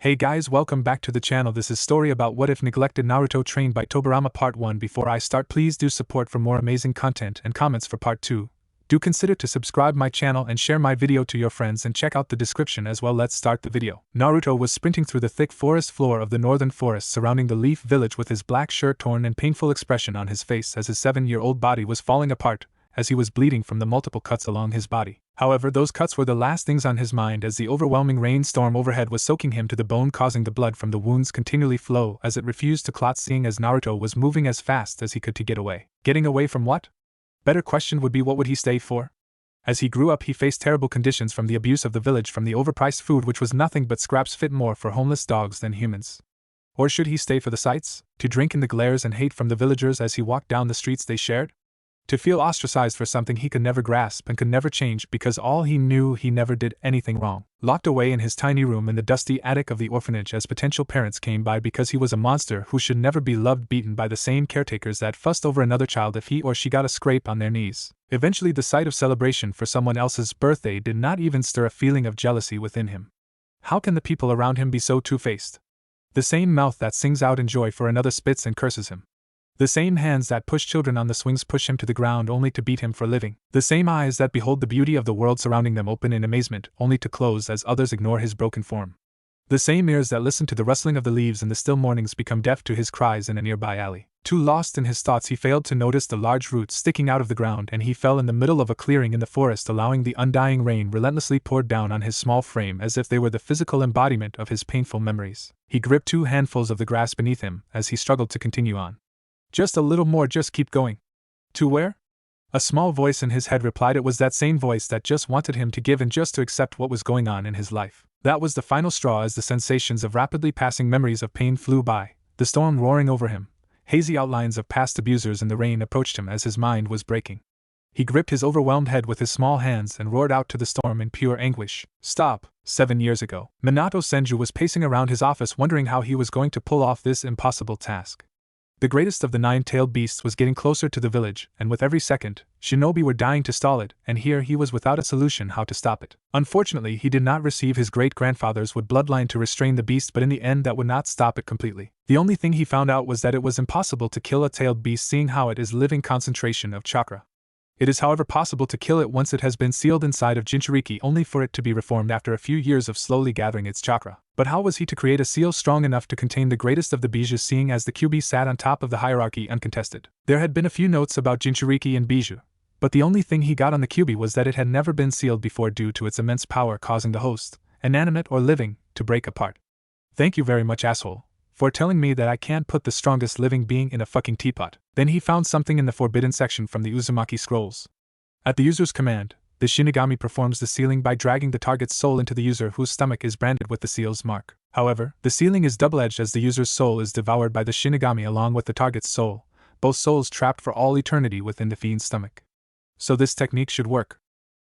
Hey guys, welcome back to the channel. This is story about what if neglected Naruto trained by Tobirama part 1. Before I start, please do support for more amazing content and comments for part 2. Do consider to subscribe my channel and share my video to your friends and check out the description as well. Let's start the video. Naruto was sprinting through the thick forest floor of the northern forest surrounding the Leaf Village with his black shirt torn and painful expression on his face as his 7-year-old body was falling apart, as he was bleeding from the multiple cuts along his body. However, those cuts were the last things on his mind as the overwhelming rainstorm overhead was soaking him to the bone, causing the blood from the wounds continually flow as it refused to clot, seeing as Naruto was moving as fast as he could to get away. Getting away from what? Better question would be, what would he stay for? As he grew up, he faced terrible conditions from the abuse of the village, from the overpriced food which was nothing but scraps fit more for homeless dogs than humans. Or should he stay for the sights, to drink in the glares and hate from the villagers as he walked down the streets they shared? To feel ostracized for something he could never grasp and could never change because all he knew, he never did anything wrong. Locked away in his tiny room in the dusty attic of the orphanage as potential parents came by because he was a monster who should never be loved, beaten by the same caretakers that fussed over another child if he or she got a scrape on their knees. Eventually, the sight of celebration for someone else's birthday did not even stir a feeling of jealousy within him. How can the people around him be so two-faced? The same mouth that sings out in joy for another spits and curses him. The same hands that push children on the swings push him to the ground only to beat him for living. The same eyes that behold the beauty of the world surrounding them open in amazement only to close as others ignore his broken form. The same ears that listen to the rustling of the leaves in the still mornings become deaf to his cries in a nearby alley. Too lost in his thoughts, he failed to notice the large roots sticking out of the ground, and he fell in the middle of a clearing in the forest, allowing the undying rain relentlessly poured down on his small frame as if they were the physical embodiment of his painful memories. He gripped 2 handfuls of the grass beneath him as he struggled to continue on. Just a little more, just keep going. To where? A small voice in his head replied. It was that same voice that just wanted him to give in, just to accept what was going on in his life. That was the final straw as the sensations of rapidly passing memories of pain flew by, the storm roaring over him. Hazy outlines of past abusers in the rain approached him as his mind was breaking. He gripped his overwhelmed head with his small hands and roared out to the storm in pure anguish. Stop. 7 years ago, Minato Senju was pacing around his office wondering how he was going to pull off this impossible task. The greatest of the 9-tailed beasts was getting closer to the village, and with every second, shinobi were dying to stall it, and here he was without a solution how to stop it. Unfortunately, he did not receive his great-grandfather's wood bloodline to restrain the beast, but in the end that would not stop it completely. The only thing he found out was that it was impossible to kill a tailed beast, seeing how it is living concentration of chakra. It is however possible to kill it once it has been sealed inside of Jinchuriki, only for it to be reformed after a few years of slowly gathering its chakra. But how was he to create a seal strong enough to contain the greatest of the Bijus, seeing as the Kyuubi sat on top of the hierarchy uncontested? There had been a few notes about Jinchuriki and Biju, but the only thing he got on the Kyuubi was that it had never been sealed before due to its immense power causing the host, inanimate or living, to break apart. Thank you very much, asshole, for telling me that I can't put the strongest living being in a fucking teapot. Then he found something in the forbidden section from the Uzumaki scrolls. At the user's command, the Shinigami performs the sealing by dragging the target's soul into the user whose stomach is branded with the seal's mark. However, the sealing is double-edged as the user's soul is devoured by the Shinigami along with the target's soul, both souls trapped for all eternity within the fiend's stomach. So this technique should work.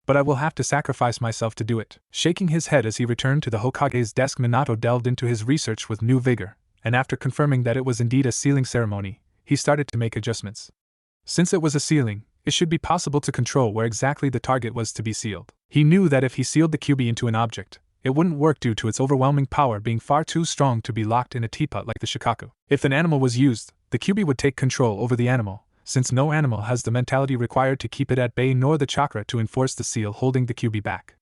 But I will have to sacrifice myself to do it. Shaking his head as he returned to the Hokage's desk, Minato delved into his research with new vigor, and after confirming that it was indeed a sealing ceremony, he started to make adjustments. Since it was a sealing, it should be possible to control where exactly the target was to be sealed. He knew that if he sealed the Kyuubi into an object, it wouldn't work due to its overwhelming power being far too strong to be locked in a teapot like the Shikaku. If an animal was used, the Kyuubi would take control over the animal, since no animal has the mentality required to keep it at bay nor the chakra to enforce the seal holding the Kyuubi back.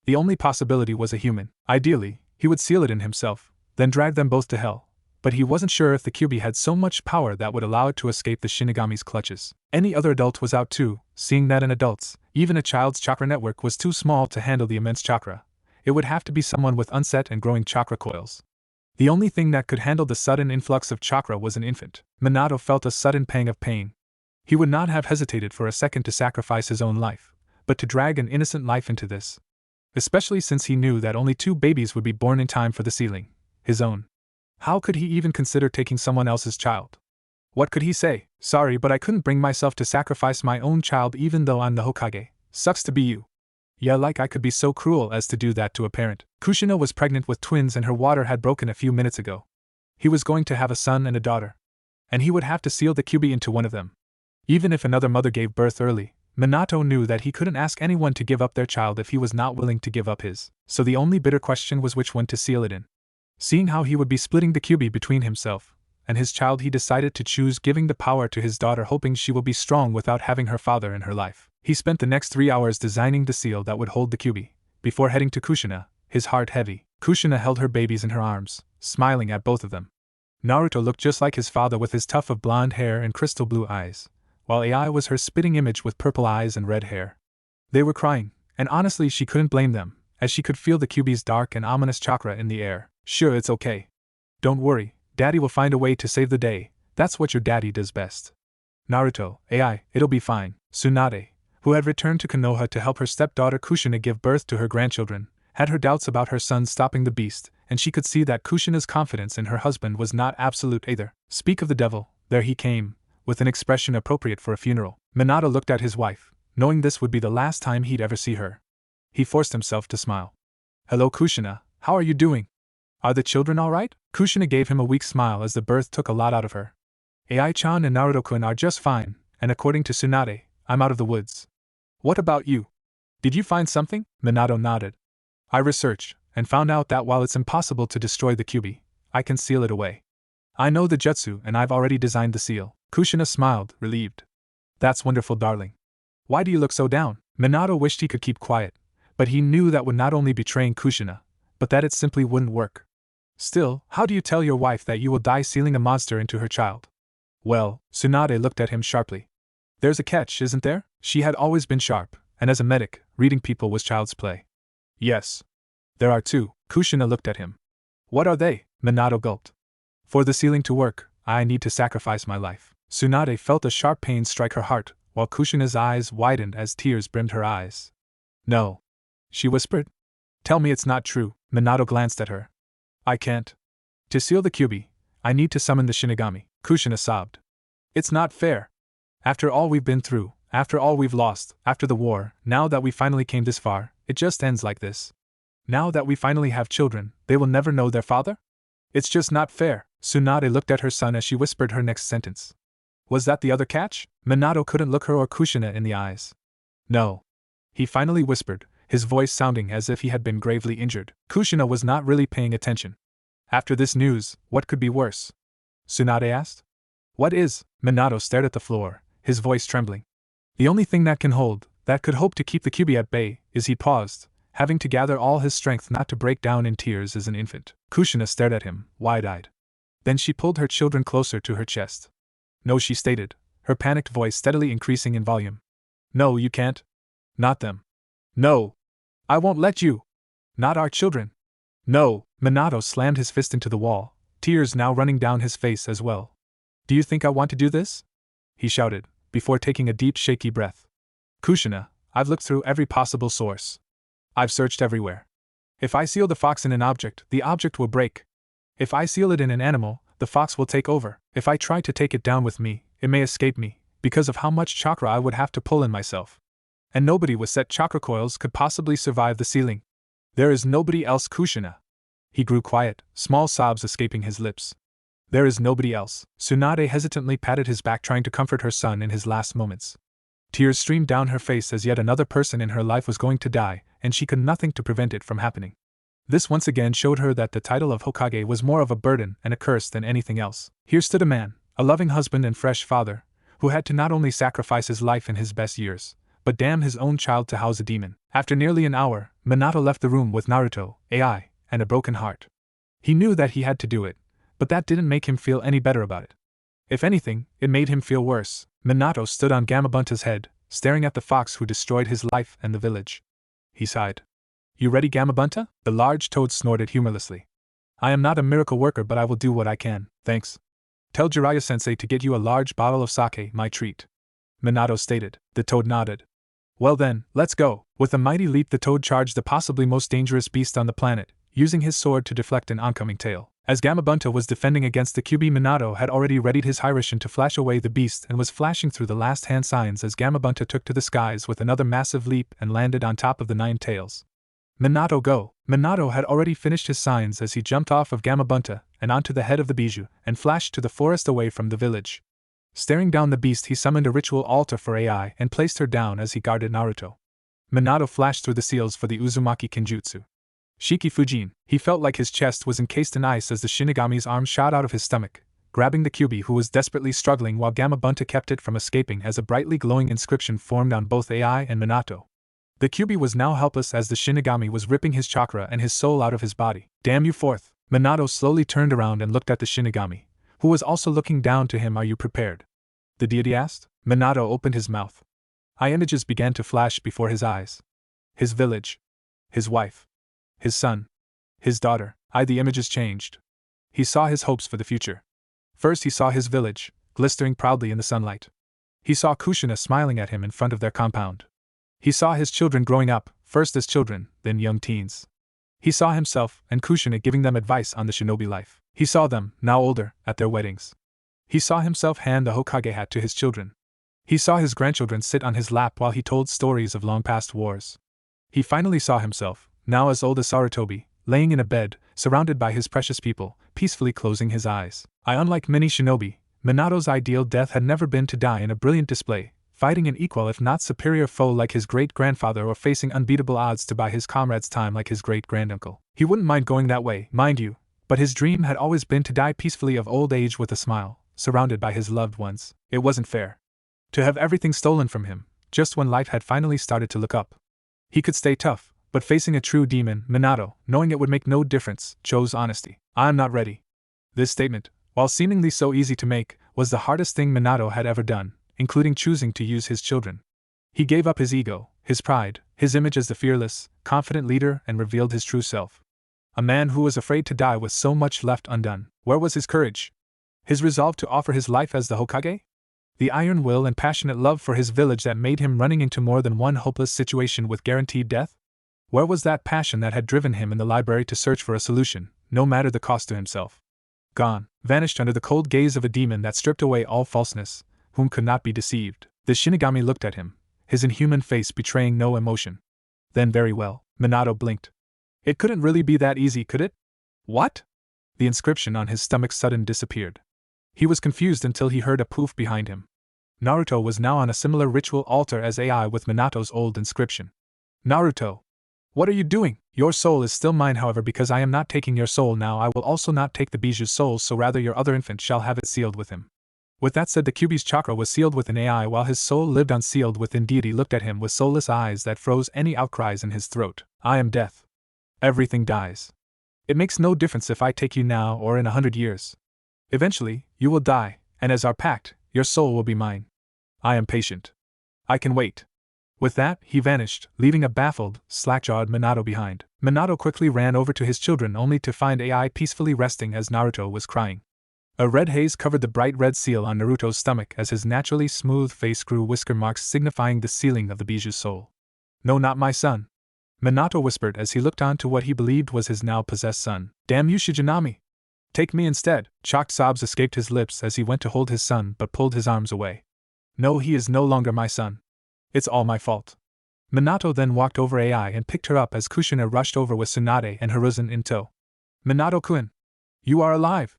The only possibility was a human. Ideally, he would seal it in himself, then drag them both to hell. But he wasn't sure if the Kyuubi had so much power that would allow it to escape the Shinigami's clutches. Any other adult was out too, seeing that an adult's, even a child's chakra network was too small to handle the immense chakra. It would have to be someone with unset and growing chakra coils. The only thing that could handle the sudden influx of chakra was an infant. Minato felt a sudden pang of pain. He would not have hesitated for a second to sacrifice his own life, but to drag an innocent life into this. Especially since he knew that only 2 babies would be born in time for the sealing, his own. How could he even consider taking someone else's child? What could he say? Sorry, but I couldn't bring myself to sacrifice my own child even though I'm the Hokage. Sucks to be you. Yeah, like I could be so cruel as to do that to a parent. Kushina was pregnant with twins and her water had broken a few minutes ago. He was going to have a son and a daughter. And he would have to seal the Kyuubi into one of them. Even if another mother gave birth early, Minato knew that he couldn't ask anyone to give up their child if he was not willing to give up his. So the only bitter question was which one to seal it in. Seeing how he would be splitting the Kyuubi between himself and his child, he decided to choose giving the power to his daughter, hoping she will be strong without having her father in her life. He spent the next 3 hours designing the seal that would hold the Kyuubi, before heading to Kushina, his heart heavy. Kushina held her babies in her arms, smiling at both of them. Naruto looked just like his father with his tuft of blonde hair and crystal blue eyes, while Ai was her spitting image with purple eyes and red hair. They were crying, and honestly she couldn't blame them, as she could feel the Kyuubi's dark and ominous chakra in the air. Sure, it's okay. Don't worry, Daddy will find a way to save the day. That's what your daddy does best. Naruto, Ai, it'll be fine. Tsunade, who had returned to Konoha to help her stepdaughter Kushina give birth to her grandchildren, had her doubts about her son stopping the beast, and she could see that Kushina's confidence in her husband was not absolute either. Speak of the devil, there he came, with an expression appropriate for a funeral. Minato looked at his wife, knowing this would be the last time he'd ever see her. He forced himself to smile. Hello Kushina, how are you doing? Are the children all right? Kushina gave him a weak smile as the birth took a lot out of her. Ai-chan and Naruto-kun are just fine, and according to Tsunade, I'm out of the woods. What about you? Did you find something? Minato nodded. I researched, and found out that while it's impossible to destroy the Kyuubi, I can seal it away. I know the jutsu and I've already designed the seal. Kushina smiled, relieved. That's wonderful, darling. Why do you look so down? Minato wished he could keep quiet, but he knew that would not only betraying Kushina, but that it simply wouldn't work. Still, how do you tell your wife that you will die sealing a monster into her child? Well, Tsunade looked at him sharply. There's a catch, isn't there? She had always been sharp, and as a medic, reading people was child's play. Yes. There are two. Kushina looked at him. What are they? Minato gulped. For the sealing to work, I need to sacrifice my life. Tsunade felt a sharp pain strike her heart, while Kushina's eyes widened as tears brimmed her eyes. No. She whispered. Tell me it's not true. Minato glanced at her. I can't. To seal the Kyuubi, I need to summon the Shinigami. Kushina sobbed. It's not fair. After all we've been through, after all we've lost, after the war, now that we finally came this far, it just ends like this. Now that we finally have children, they will never know their father? It's just not fair. Tsunade looked at her son as she whispered her next sentence. Was that the other catch? Minato couldn't look her or Kushina in the eyes. No. He finally whispered, his voice sounding as if he had been gravely injured. Kushina was not really paying attention. After this news, what could be worse? Tsunade asked. What is? Minato stared at the floor, his voice trembling. The only thing that can hold, that could hope to keep the Kyuubi at bay, is he paused, having to gather all his strength not to break down in tears as an infant. Kushina stared at him, wide-eyed. Then she pulled her children closer to her chest. No, she stated, her panicked voice steadily increasing in volume. No, you can't. Not them. No. I won't let you. Not our children. No. Minato slammed his fist into the wall, tears now running down his face as well. Do you think I want to do this? He shouted, before taking a deep shaky breath. Kushina, I've looked through every possible source. I've searched everywhere. If I seal the fox in an object, the object will break. If I seal it in an animal, the fox will take over. If I try to take it down with me, it may escape me, because of how much chakra I would have to pull in myself. And nobody with set chakra coils could possibly survive the sealing. There is nobody else, Kushina. He grew quiet, small sobs escaping his lips. There is nobody else. Tsunade hesitantly patted his back, trying to comfort her son in his last moments. Tears streamed down her face as yet another person in her life was going to die, and she could nothing to prevent it from happening. This once again showed her that the title of Hokage was more of a burden and a curse than anything else. Here stood a man, a loving husband and fresh father, who had to not only sacrifice his life in his best years, but damn his own child to house a demon. After nearly an hour, Minato left the room with Naruto, Ai, and a broken heart. He knew that he had to do it, but that didn't make him feel any better about it. If anything, it made him feel worse. Minato stood on Gamabunta's head, staring at the fox who destroyed his life and the village. He sighed. You ready, Gamabunta? The large toad snorted humorlessly. I am not a miracle worker, but I will do what I can, thanks. Tell Jiraiya-sensei to get you a large bottle of sake, my treat. Minato stated. The toad nodded. Well then, let's go. With a mighty leap the toad charged the possibly most dangerous beast on the planet, using his sword to deflect an oncoming tail. As Gamabunta was defending against the Kyuubi, Minato had already readied his Hiraishin to flash away the beast and was flashing through the last hand signs as Gamabunta took to the skies with another massive leap and landed on top of the 9 tails. Minato go! Minato had already finished his signs as he jumped off of Gamabunta and onto the head of the Bijou and flashed to the forest away from the village. Staring down the beast, he summoned a ritual altar for Ai and placed her down as he guarded Naruto. Minato flashed through the seals for the Uzumaki Kenjutsu. Shiki Fujin. He felt like his chest was encased in ice as the Shinigami's arm shot out of his stomach, grabbing the Kyuubi who was desperately struggling while Gamabunta kept it from escaping as a brightly glowing inscription formed on both AI and Minato. The Kyuubi was now helpless as the Shinigami was ripping his chakra and his soul out of his body. Damn you forth! Minato slowly turned around and looked at the Shinigami, who was also looking down to him. Are you prepared? The deity asked. Minato opened his mouth. Images began to flash before his eyes. His village. His wife. His son. His daughter. The images changed. He saw his hopes for the future. First he saw his village, glistering proudly in the sunlight. He saw Kushina smiling at him in front of their compound. He saw his children growing up, first as children, then young teens. He saw himself and Kushina giving them advice on the shinobi life. He saw them, now older, at their weddings. He saw himself hand the Hokage hat to his children. He saw his grandchildren sit on his lap while he told stories of long-past wars. He finally saw himself, now as old as Sarutobi, laying in a bed, surrounded by his precious people, peacefully closing his eyes. Unlike many shinobi, Minato's ideal death had never been to die in a brilliant display, fighting an equal if not superior foe like his great-grandfather or facing unbeatable odds to buy his comrades time like his great-granduncle. He wouldn't mind going that way, mind you, but his dream had always been to die peacefully of old age with a smile, surrounded by his loved ones. It wasn't fair to have everything stolen from him, just when life had finally started to look up. He could stay tough, but facing a true demon, Minato, knowing it would make no difference, chose honesty. I'm not ready. This statement, while seemingly so easy to make, was the hardest thing Minato had ever done, including choosing to use his children. He gave up his ego, his pride, his image as the fearless, confident leader and revealed his true self. A man who was afraid to die with so much left undone. Where was his courage? His resolve to offer his life as the Hokage? The iron will and passionate love for his village that made him running into more than one hopeless situation with guaranteed death? Where was that passion that had driven him in the library to search for a solution, no matter the cost to himself? Gone, vanished under the cold gaze of a demon that stripped away all falseness, whom could not be deceived. The Shinigami looked at him, his inhuman face betraying no emotion. Then very well, Minato blinked. It couldn't really be that easy, could it? What? The inscription on his stomach suddenly disappeared. He was confused until he heard a poof behind him. Naruto was now on a similar ritual altar as AI with Minato's old inscription. Naruto! What are you doing? Your soul is still mine, however, because I am not taking your soul now, I will also not take the Bijuu's soul, so rather your other infant shall have it sealed with him. With that said, the Kyuubi's chakra was sealed within AI while his soul lived unsealed within deity looked at him with soulless eyes that froze any outcries in his throat. I am death. Everything dies. It makes no difference if I take you now or in 100 years. Eventually, you will die, and as our pact, your soul will be mine. I am patient. I can wait. With that, he vanished, leaving a baffled, slack-jawed Minato behind. Minato quickly ran over to his children only to find AI peacefully resting as Naruto was crying. A red haze covered the bright red seal on Naruto's stomach as his naturally smooth face grew whisker marks signifying the sealing of the Bijuu's soul. No, not my son. Minato whispered as he looked on to what he believed was his now possessed son. Damn you, Shijinami! Take me instead. Shocked sobs escaped his lips as he went to hold his son but pulled his arms away. No, he is no longer my son. It's all my fault. Minato then walked over AI and picked her up as Kushina rushed over with Tsunade and Hiruzen in tow. Minato-kun! You are alive!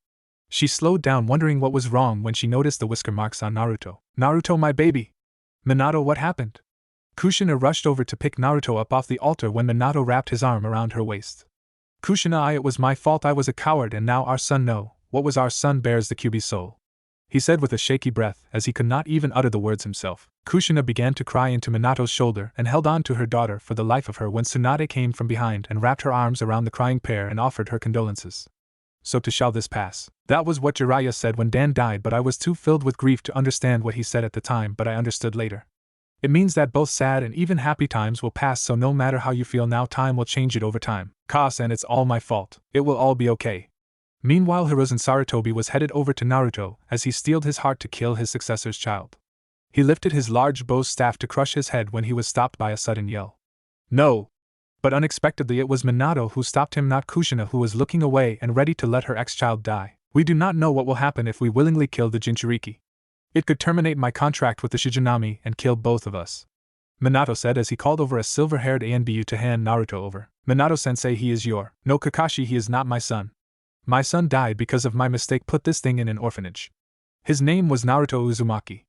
She slowed down, wondering what was wrong when she noticed the whisker marks on Naruto. Naruto, my baby! Minato, what happened? Kushina rushed over to pick Naruto up off the altar when Minato wrapped his arm around her waist. Kushina, it was my fault, I was a coward, and now our son what was our son bears the Kyuubi's soul. He said with a shaky breath as he could not even utter the words himself. Kushina began to cry into Minato's shoulder and held on to her daughter for the life of her when Tsunade came from behind and wrapped her arms around the crying pair and offered her condolences. So to shall this pass. That was what Jiraiya said when Dan died, but I was too filled with grief to understand what he said at the time, but I understood later. It means that both sad and even happy times will pass, so no matter how you feel now, time will change it over time. Kas, and it's all my fault. It will all be okay. Meanwhile, Hiruzen Sarutobi was headed over to Naruto as he steeled his heart to kill his successor's child. He lifted his large bow staff to crush his head when he was stopped by a sudden yell. No! But unexpectedly it was Minato who stopped him, not Kushina, who was looking away and ready to let her ex-child die. We do not know what will happen if we willingly kill the Jinchuriki. It could terminate my contract with the Shijinami and kill both of us. Minato said as he called over a silver-haired Anbu to hand Naruto over. Minato-sensei, he is your. No, Kakashi, he is not my son. My son died because of my mistake. Put this thing in an orphanage. His name was Naruto Uzumaki.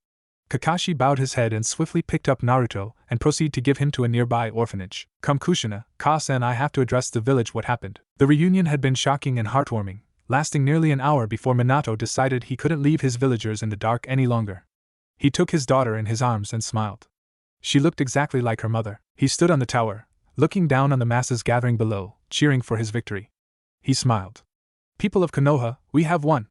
Kakashi bowed his head and swiftly picked up Naruto and proceeded to give him to a nearby orphanage. Come Kushina, Kasa and I have to address the village what happened. The reunion had been shocking and heartwarming, lasting nearly an hour before Minato decided he couldn't leave his villagers in the dark any longer. He took his daughter in his arms and smiled. She looked exactly like her mother. He stood on the tower, looking down on the masses gathering below, cheering for his victory. He smiled. People of Konoha, we have won.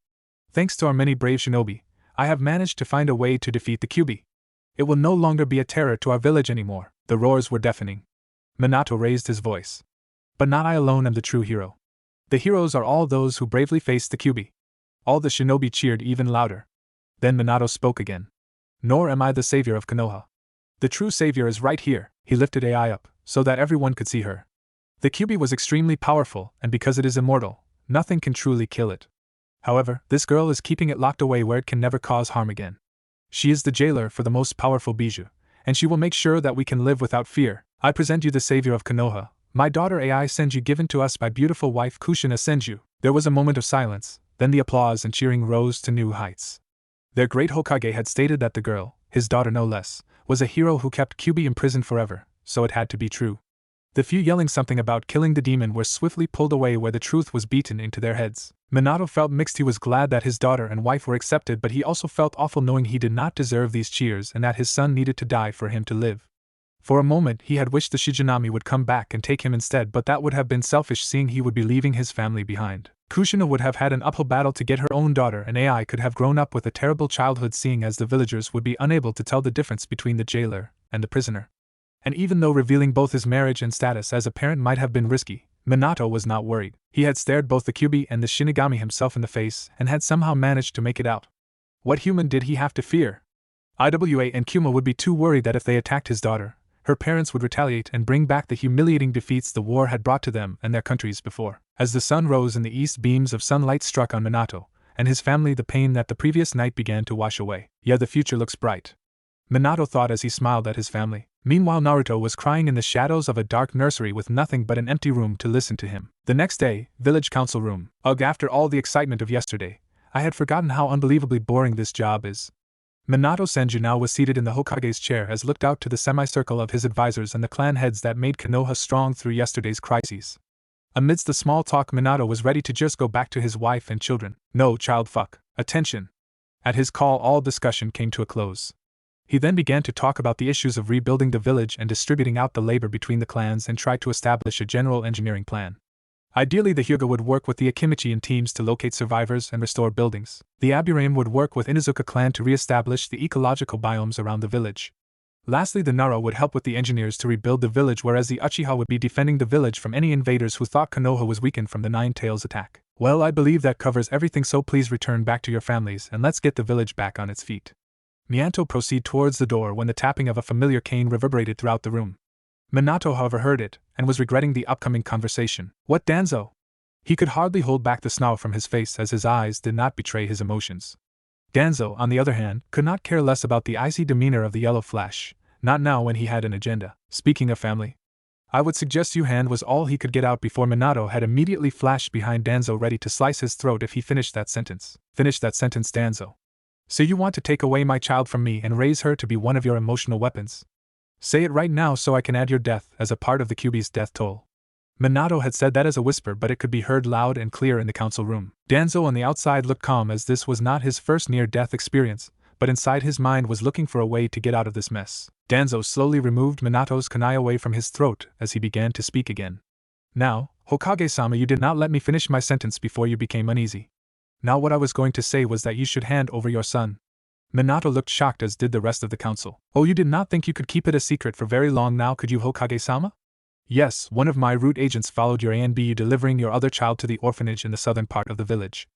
Thanks to our many brave shinobi, I have managed to find a way to defeat the Kyuubi. It will no longer be a terror to our village anymore. The roars were deafening. Minato raised his voice. But not I alone am the true hero. The heroes are all those who bravely faced the Kyuubi. All the shinobi cheered even louder. Then Minato spoke again. Nor am I the savior of Konoha. The true savior is right here. He lifted AI up, so that everyone could see her. The Kyuubi was extremely powerful, and because it is immortal, nothing can truly kill it. However, this girl is keeping it locked away where it can never cause harm again. She is the jailer for the most powerful Bijou, and she will make sure that we can live without fear. I present you the savior of Konoha, my daughter Ai Senju given to us by beautiful wife Kushina Senju. There was a moment of silence, then the applause and cheering rose to new heights. Their great Hokage had stated that the girl, his daughter no less, was a hero who kept Kyuubi imprisoned forever, so it had to be true. The few yelling something about killing the demon were swiftly pulled away where the truth was beaten into their heads. Minato felt mixed. He was glad that his daughter and wife were accepted, but he also felt awful knowing he did not deserve these cheers and that his son needed to die for him to live. For a moment he had wished the Shizunami would come back and take him instead, but that would have been selfish seeing he would be leaving his family behind. Kushina would have had an uphill battle to get her own daughter, and Ai could have grown up with a terrible childhood seeing as the villagers would be unable to tell the difference between the jailer and the prisoner. And even though revealing both his marriage and status as a parent might have been risky, Minato was not worried. He had stared both the Kyuubi and the Shinigami himself in the face and had somehow managed to make it out. What human did he have to fear? Iwa and Kuma would be too worried that if they attacked his daughter, her parents would retaliate and bring back the humiliating defeats the war had brought to them and their countries before. As the sun rose in the east, beams of sunlight struck on Minato and his family. The pain that the previous night began to wash away. Yeah, the future looks bright, Minato thought as he smiled at his family. Meanwhile, Naruto was crying in the shadows of a dark nursery with nothing but an empty room to listen to him. The next day, village council room. Ugh, after all the excitement of yesterday, I had forgotten how unbelievably boring this job is. Minato Senju now was seated in the Hokage's chair as looked out to the semicircle of his advisors and the clan heads that made Konoha strong through yesterday's crises. Amidst the small talk, Minato was ready to just go back to his wife and children. No, child fuck. Attention. At his call, all discussion came to a close. He then began to talk about the issues of rebuilding the village and distributing out the labor between the clans and tried to establish a general engineering plan. Ideally, the Hyuga would work with the Akimichi in teams to locate survivors and restore buildings. The Aburame would work with Inuzuka clan to re-establish the ecological biomes around the village. Lastly, the Nara would help with the engineers to rebuild the village, whereas the Uchiha would be defending the village from any invaders who thought Konoha was weakened from the Nine Tails attack. Well, I believe that covers everything, so please return back to your families and let's get the village back on its feet. Mianto proceeded towards the door when the tapping of a familiar cane reverberated throughout the room. Minato, however, heard it, and was regretting the upcoming conversation. What, Danzo? He could hardly hold back the snarl from his face as his eyes did not betray his emotions. Danzo, on the other hand, could not care less about the icy demeanor of the yellow flash, not now when he had an agenda. Speaking of family, I would suggest you hand was all he could get out before Minato had immediately flashed behind Danzo, ready to slice his throat if he finished that sentence. Finish that sentence, Danzo. So you want to take away my child from me and raise her to be one of your emotional weapons? Say it right now so I can add your death as a part of the Kyuubi's death toll. Minato had said that as a whisper, but it could be heard loud and clear in the council room. Danzo on the outside looked calm as this was not his first near-death experience, but inside his mind was looking for a way to get out of this mess. Danzo slowly removed Minato's kunai away from his throat as he began to speak again. Now, Hokage-sama, you did not let me finish my sentence before you became uneasy. Now what I was going to say was that you should hand over your son. Minato looked shocked, as did the rest of the council. Oh, you did not think you could keep it a secret for very long now, could you, Hokage-sama? Yes, one of my root agents followed your ANBU delivering your other child to the orphanage in the southern part of the village.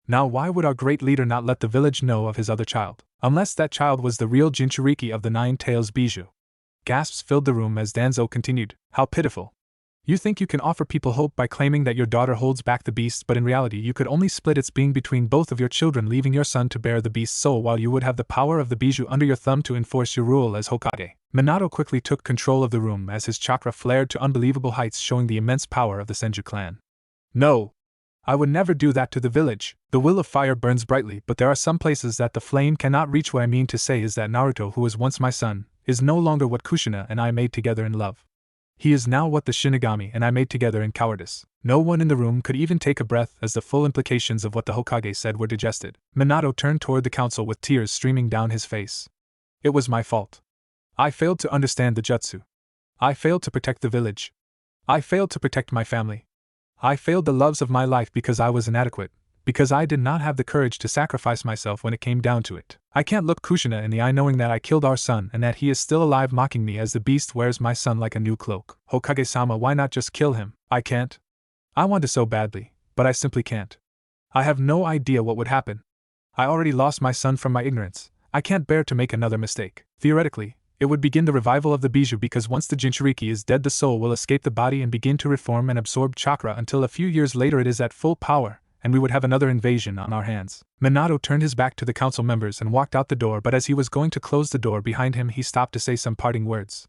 Now why would our great leader not let the village know of his other child? Unless that child was the real Jinchuriki of the Nine Tails Bijou. Gasps filled the room as Danzo continued. How pitiful. You think you can offer people hope by claiming that your daughter holds back the beast, but in reality you could only split its being between both of your children, leaving your son to bear the beast's soul while you would have the power of the Bijou under your thumb to enforce your rule as Hokage. Minato quickly took control of the room as his chakra flared to unbelievable heights, showing the immense power of the Senju clan. No! I would never do that to the village. The will of fire burns brightly, but there are some places that the flame cannot reach. What I mean to say is that Naruto, who was once my son, is no longer what Kushina and I made together in love. He is now what the Shinigami and I made together in cowardice. No one in the room could even take a breath as the full implications of what the Hokage said were digested. Minato turned toward the council with tears streaming down his face. It was my fault. I failed to understand the jutsu. I failed to protect the village. I failed to protect my family. I failed the loves of my life because I was inadequate, because I did not have the courage to sacrifice myself when it came down to it. I can't look Kushina in the eye knowing that I killed our son and that he is still alive, mocking me as the beast wears my son like a new cloak. Hokage-sama, why not just kill him? I can't. I want to so badly, but I simply can't. I have no idea what would happen. I already lost my son from my ignorance. I can't bear to make another mistake. Theoretically, it would begin the revival of the Bijou, because once the Jinchuriki is dead, the soul will escape the body and begin to reform and absorb chakra until a few years later it is at full power, and we would have another invasion on our hands. Minato turned his back to the council members and walked out the door, but as he was going to close the door behind him, he stopped to say some parting words.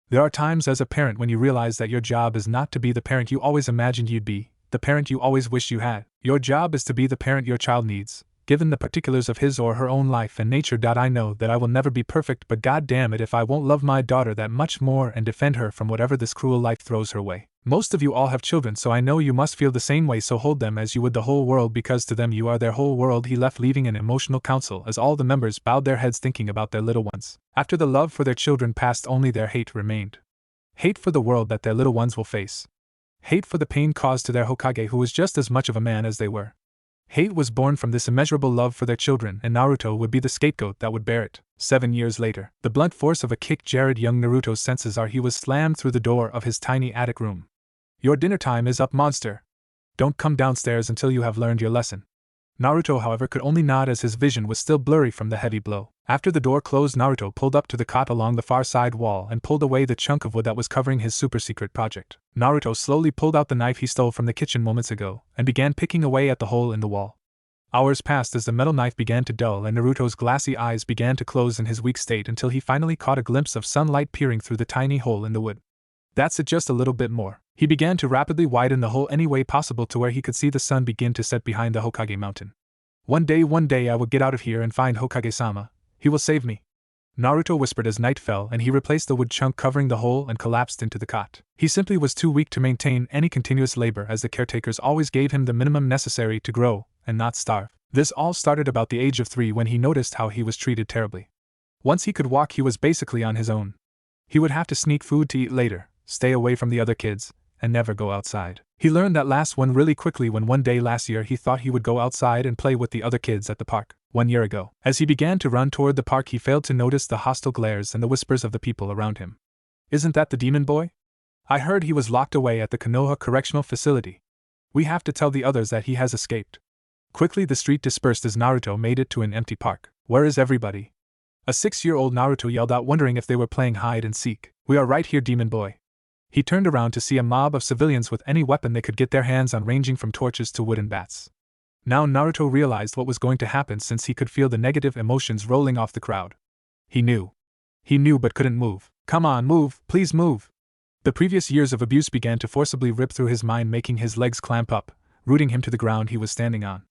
There are times as a parent when you realize that your job is not to be the parent you always imagined you'd be, the parent you always wished you had. Your job is to be the parent your child needs, given the particulars of his or her own life and nature. I know that I will never be perfect, but god damn it if I won't love my daughter that much more and defend her from whatever this cruel life throws her way. Most of you all have children, so I know you must feel the same way, so hold them as you would the whole world, because to them you are their whole world. He left, leaving an emotional council as all the members bowed their heads thinking about their little ones. After the love for their children passed, only their hate remained. Hate for the world that their little ones will face. Hate for the pain caused to their Hokage, who was just as much of a man as they were. Hate was born from this immeasurable love for their children, and Naruto would be the scapegoat that would bear it. 7 years later, the blunt force of a kick jarred young Naruto's senses as he was slammed through the door of his tiny attic room. Your dinner time is up, monster. Don't come downstairs until you have learned your lesson. Naruto, however, could only nod as his vision was still blurry from the heavy blow. After the door closed, Naruto pulled up to the cot along the far side wall and pulled away the chunk of wood that was covering his super-secret project. Naruto slowly pulled out the knife he stole from the kitchen moments ago and began picking away at the hole in the wall. Hours passed as the metal knife began to dull and Naruto's glassy eyes began to close in his weak state until he finally caught a glimpse of sunlight peering through the tiny hole in the wood. That's it, just a little bit more. He began to rapidly widen the hole any way possible to where he could see the sun begin to set behind the Hokage mountain. One day I will get out of here and find Hokage-sama. He will save me. Naruto whispered as night fell and he replaced the wood chunk covering the hole and collapsed into the cot. He simply was too weak to maintain any continuous labor, as the caretakers always gave him the minimum necessary to grow and not starve. This all started about the age of 3 when he noticed how he was treated terribly. Once he could walk, he was basically on his own. He would have to sneak food to eat later, stay away from the other kids, and never go outside. He learned that last one really quickly when one day last year he thought he would go outside and play with the other kids at the park. 1 year ago, as he began to run toward the park, he failed to notice the hostile glares and the whispers of the people around him. Isn't that the demon boy? I heard he was locked away at the Konoha Correctional Facility. We have to tell the others that he has escaped. Quickly the street dispersed as Naruto made it to an empty park. Where is everybody? A 6-year-old Naruto yelled out, wondering if they were playing hide and seek. We are right here, demon boy. He turned around to see a mob of civilians with any weapon they could get their hands on, ranging from torches to wooden bats. Now Naruto realized what was going to happen, since he could feel the negative emotions rolling off the crowd. He knew but couldn't move. Come on, move, please move. The previous years of abuse began to forcibly rip through his mind, making his legs clamp up, rooting him to the ground he was standing on.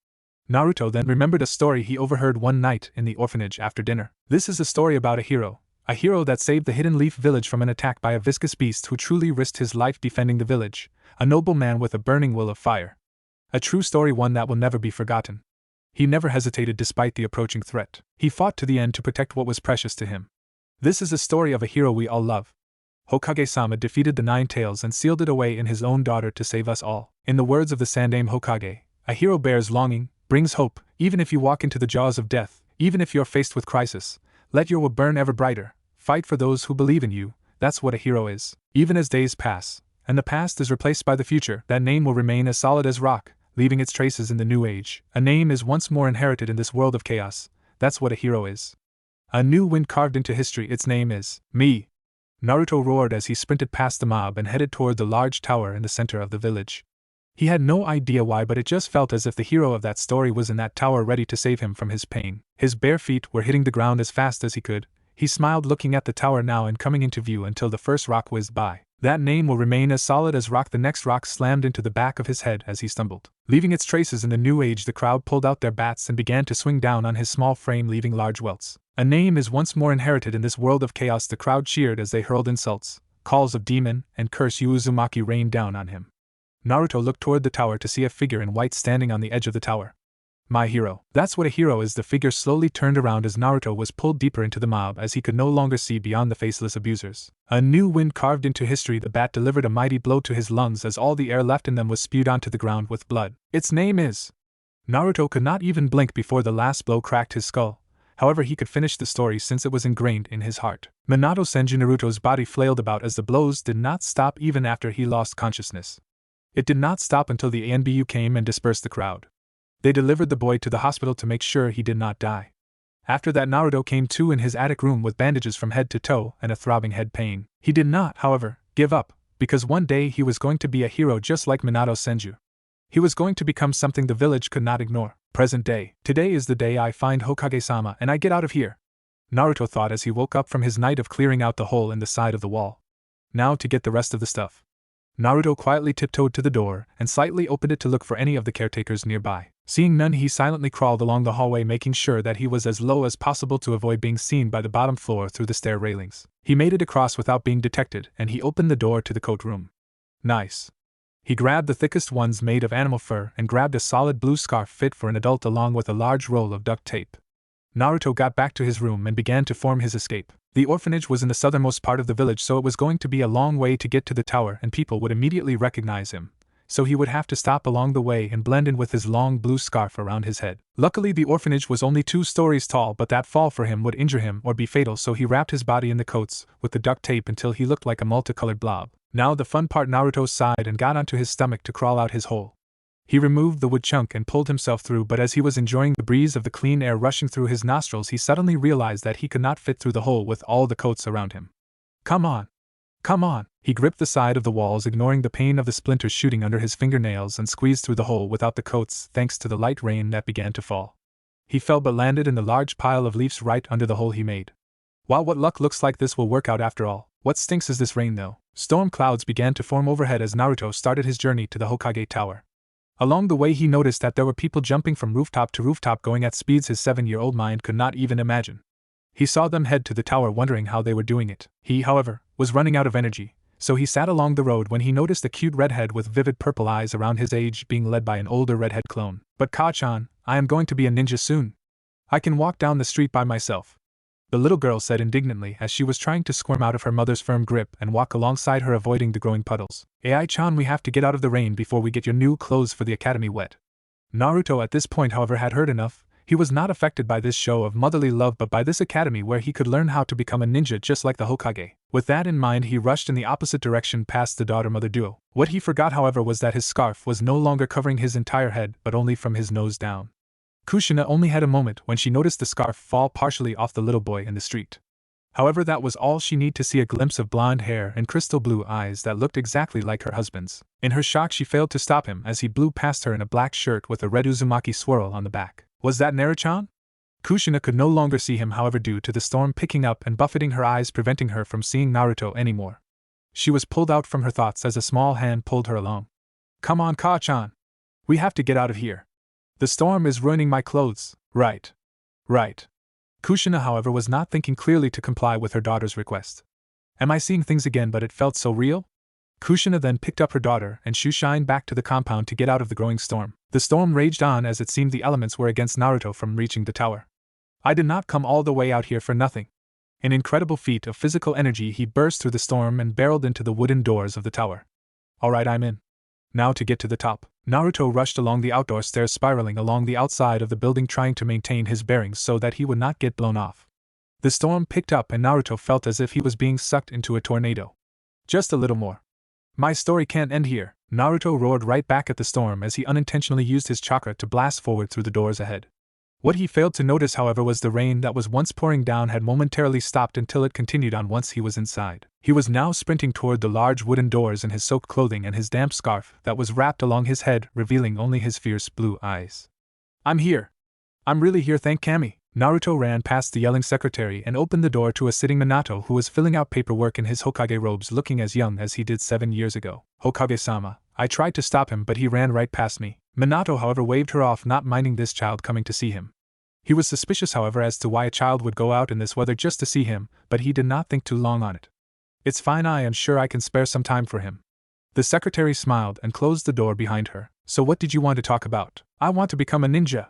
Naruto then remembered a story he overheard one night in the orphanage after dinner. This is a story about a hero that saved the Hidden Leaf village from an attack by a viscous beast who truly risked his life defending the village, a noble man with a burning will of fire. A true story, one that will never be forgotten. He never hesitated despite the approaching threat. He fought to the end to protect what was precious to him. This is a story of a hero we all love. Hokage-sama defeated the 9 tails and sealed it away in his own daughter to save us all. In the words of the Sandaime Hokage, a hero bears longing, brings hope, even if you walk into the jaws of death, even if you're faced with crisis. Let your will burn ever brighter, fight for those who believe in you. That's what a hero is. Even as days pass, and the past is replaced by the future, that name will remain as solid as rock, leaving its traces in the new age. A name is once more inherited in this world of chaos. That's what a hero is. A new wind carved into history. Its name is me. Naruto roared as he sprinted past the mob and headed toward the large tower in the center of the village. He had no idea why, but it just felt as if the hero of that story was in that tower, ready to save him from his pain. His bare feet were hitting the ground as fast as he could. He smiled, looking at the tower now and coming into view until the first rock whizzed by. That name will remain as solid as rock. The next rock slammed into the back of his head as he stumbled. Leaving its traces in the new age, the crowd pulled out their bats and began to swing down on his small frame, leaving large welts. A name is once more inherited in this world of chaos. The crowd cheered as they hurled insults, calls of demon, and curse Uzumaki rained down on him. Naruto looked toward the tower to see a figure in white standing on the edge of the tower. My hero. That's what a hero is. The figure slowly turned around as Naruto was pulled deeper into the mob as he could no longer see beyond the faceless abusers. A new wind carved into history. The bat delivered a mighty blow to his lungs as all the air left in them was spewed onto the ground with blood. Its name is... Naruto could not even blink before the last blow cracked his skull. However, he could finish the story since it was ingrained in his heart. Minato Senju. Naruto's body flailed about as the blows did not stop even after he lost consciousness. It did not stop until the ANBU came and dispersed the crowd. They delivered the boy to the hospital to make sure he did not die. After that, Naruto came to in his attic room with bandages from head to toe and a throbbing head pain. He did not, however, give up, because one day he was going to be a hero just like Minato Senju. He was going to become something the village could not ignore. Present day. Today is the day I find Hokage-sama and I get out of here, Naruto thought as he woke up from his night of clearing out the hole in the side of the wall. Now to get the rest of the stuff. Naruto quietly tiptoed to the door and slightly opened it to look for any of the caretakers nearby. Seeing none, he silently crawled along the hallway, making sure that he was as low as possible to avoid being seen by the bottom floor through the stair railings. He made it across without being detected, and he opened the door to the coat room. Nice. He grabbed the thickest ones made of animal fur and grabbed a solid blue scarf fit for an adult along with a large roll of duct tape. Naruto got back to his room and began to form his escape. The orphanage was in the southernmost part of the village, so it was going to be a long way to get to the tower and people would immediately recognize him. So he would have to stop along the way and blend in with his long blue scarf around his head. Luckily, the orphanage was only 2 stories tall, but that fall for him would injure him or be fatal, so he wrapped his body in the coats with the duct tape until he looked like a multicolored blob. Now the fun part. Naruto sighed and got onto his stomach to crawl out his hole. He removed the wood chunk and pulled himself through, but as he was enjoying the breeze of the clean air rushing through his nostrils, he suddenly realized that he could not fit through the hole with all the coats around him. Come on! Come on! He gripped the side of the walls, ignoring the pain of the splinters shooting under his fingernails, and squeezed through the hole without the coats thanks to the light rain that began to fall. He fell but landed in the large pile of leaves right under the hole he made. Wow, what luck! Looks like this will work out after all. What stinks is this rain though. Storm clouds began to form overhead as Naruto started his journey to the Hokage Tower. Along the way he noticed that there were people jumping from rooftop to rooftop, going at speeds his 7-year-old mind could not even imagine. He saw them head to the tower, wondering how they were doing it. He, however, was running out of energy, so he sat along the road when he noticed a cute redhead with vivid purple eyes around his age being led by an older redhead clone. But Ka-chan, I am going to be a ninja soon. I can walk down the street by myself, the little girl said indignantly as she was trying to squirm out of her mother's firm grip and walk alongside her, avoiding the growing puddles. Ai-chan, we have to get out of the rain before we get your new clothes for the academy wet. Naruto at this point, however, had heard enough. He was not affected by this show of motherly love, but by this academy where he could learn how to become a ninja just like the Hokage. With that in mind, he rushed in the opposite direction past the daughter-mother duo. What he forgot, however, was that his scarf was no longer covering his entire head, but only from his nose down. Kushina only had a moment when she noticed the scarf fall partially off the little boy in the street. However, that was all she needed to see a glimpse of blonde hair and crystal blue eyes that looked exactly like her husband's. In her shock, she failed to stop him as he blew past her in a black shirt with a red Uzumaki swirl on the back. Was that Naruto-chan? Kushina could no longer see him, however, due to the storm picking up and buffeting her eyes, preventing her from seeing Naruto anymore. She was pulled out from her thoughts as a small hand pulled her along. Come on, Ka-chan. We have to get out of here. The storm is ruining my clothes. Right. Kushina, however, was not thinking clearly to comply with her daughter's request. Am I seeing things again, but it felt so real? Kushina then picked up her daughter and shoo-shined back to the compound to get out of the growing storm. The storm raged on as it seemed the elements were against Naruto from reaching the tower. I did not come all the way out here for nothing. An incredible feat of physical energy, he burst through the storm and barreled into the wooden doors of the tower. Alright, I'm in. Now to get to the top. Naruto rushed along the outdoor stairs, spiraling along the outside of the building, trying to maintain his bearings so that he would not get blown off. The storm picked up and Naruto felt as if he was being sucked into a tornado. Just a little more. My story can't end here. Naruto roared right back at the storm as he unintentionally used his chakra to blast forward through the doors ahead. What he failed to notice, however, was the rain that was once pouring down had momentarily stopped until it continued on once he was inside. He was now sprinting toward the large wooden doors in his soaked clothing and his damp scarf that was wrapped along his head, revealing only his fierce blue eyes. I'm here. I'm really here, thank Kami. Naruto ran past the yelling secretary and opened the door to a sitting Minato who was filling out paperwork in his Hokage robes looking as young as he did 7 years ago. Hokage-sama, I tried to stop him but he ran right past me. Minato however waved her off, not minding this child coming to see him. He was suspicious however as to why a child would go out in this weather just to see him, but he did not think too long on it. It's fine, I am sure I can spare some time for him. The secretary smiled and closed the door behind her. So what did you want to talk about? I want to become a ninja,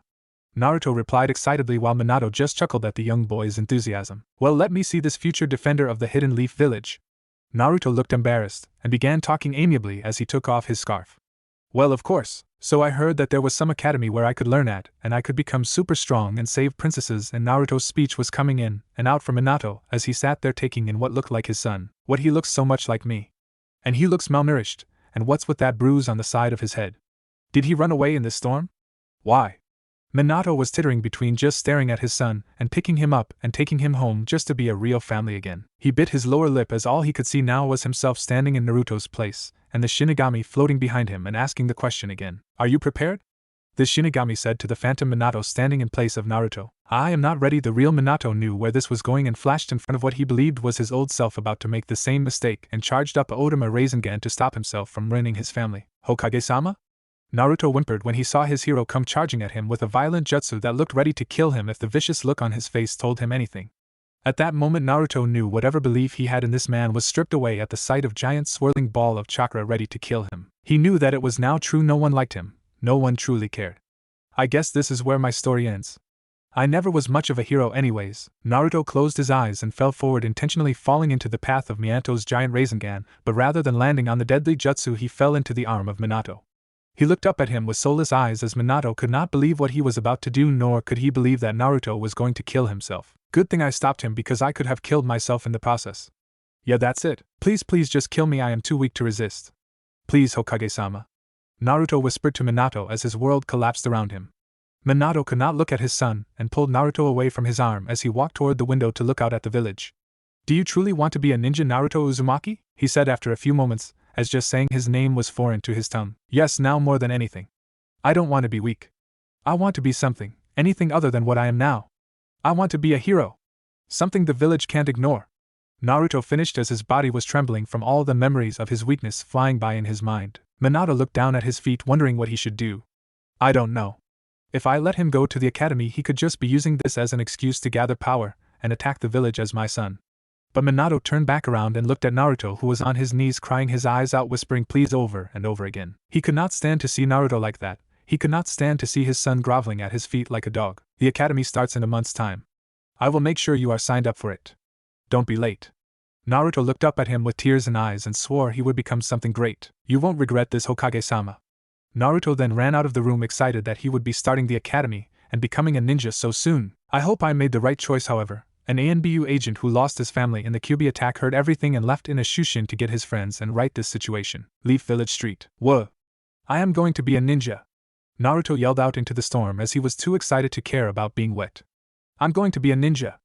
Naruto replied excitedly while Minato just chuckled at the young boy's enthusiasm. Well, let me see this future defender of the Hidden Leaf Village. Naruto looked embarrassed and began talking amiably as he took off his scarf. Well, of course, so I heard that there was some academy where I could learn at and I could become super strong and save princesses, and Naruto's speech was coming in and out for Minato as he sat there taking in what looked like his son. What, he looks so much like me. And he looks malnourished, and what's with that bruise on the side of his head? Did he run away in this storm? Why? Minato was tittering between just staring at his son and picking him up and taking him home just to be a real family again. He bit his lower lip as all he could see now was himself standing in Naruto's place, and the Shinigami floating behind him and asking the question again. Are you prepared? The Shinigami said to the phantom Minato standing in place of Naruto. I am not ready. The real Minato knew where this was going and flashed in front of what he believed was his old self about to make the same mistake and charged up a Odama Rasengan to stop himself from ruining his family. Hokage-sama? Naruto whimpered when he saw his hero come charging at him with a violent jutsu that looked ready to kill him if the vicious look on his face told him anything. At that moment Naruto knew whatever belief he had in this man was stripped away at the sight of giant swirling ball of chakra ready to kill him. He knew that it was now true, no one liked him, no one truly cared. I guess this is where my story ends. I never was much of a hero anyways. Naruto closed his eyes and fell forward, intentionally falling into the path of Mianto's giant Rasengan, but rather than landing on the deadly jutsu he fell into the arm of Minato. He looked up at him with soulless eyes as Minato could not believe what he was about to do, nor could he believe that Naruto was going to kill himself. Good thing I stopped him because I could have killed myself in the process. Yeah, that's it. Please just kill me, I am too weak to resist. Please, Hokage-sama. Naruto whispered to Minato as his world collapsed around him. Minato could not look at his son and pulled Naruto away from his arm as he walked toward the window to look out at the village. Do you truly want to be a ninja, Naruto Uzumaki? He said after a few moments, as just saying his name was foreign to his tongue. Yes, now more than anything. I don't want to be weak. I want to be something, anything other than what I am now. I want to be a hero. Something the village can't ignore. Naruto finished as his body was trembling from all the memories of his weakness flying by in his mind. Minato looked down at his feet wondering what he should do. I don't know. If I let him go to the academy he could just be using this as an excuse to gather power and attack the village as my son. But Minato turned back around and looked at Naruto, who was on his knees crying his eyes out whispering please over and over again. He could not stand to see Naruto like that. He could not stand to see his son groveling at his feet like a dog. The academy starts in a month's time. I will make sure you are signed up for it. Don't be late. Naruto looked up at him with tears in eyes and swore he would become something great. You won't regret this, Hokage-sama. Naruto then ran out of the room excited that he would be starting the academy and becoming a ninja so soon. I hope I made the right choice, however. An ANBU agent who lost his family in the Kyuubi attack heard everything and left in a shushin to get his friends and right this situation. Leaf Village Street. Whoa! I am going to be a ninja! Naruto yelled out into the storm as he was too excited to care about being wet. I'm going to be a ninja!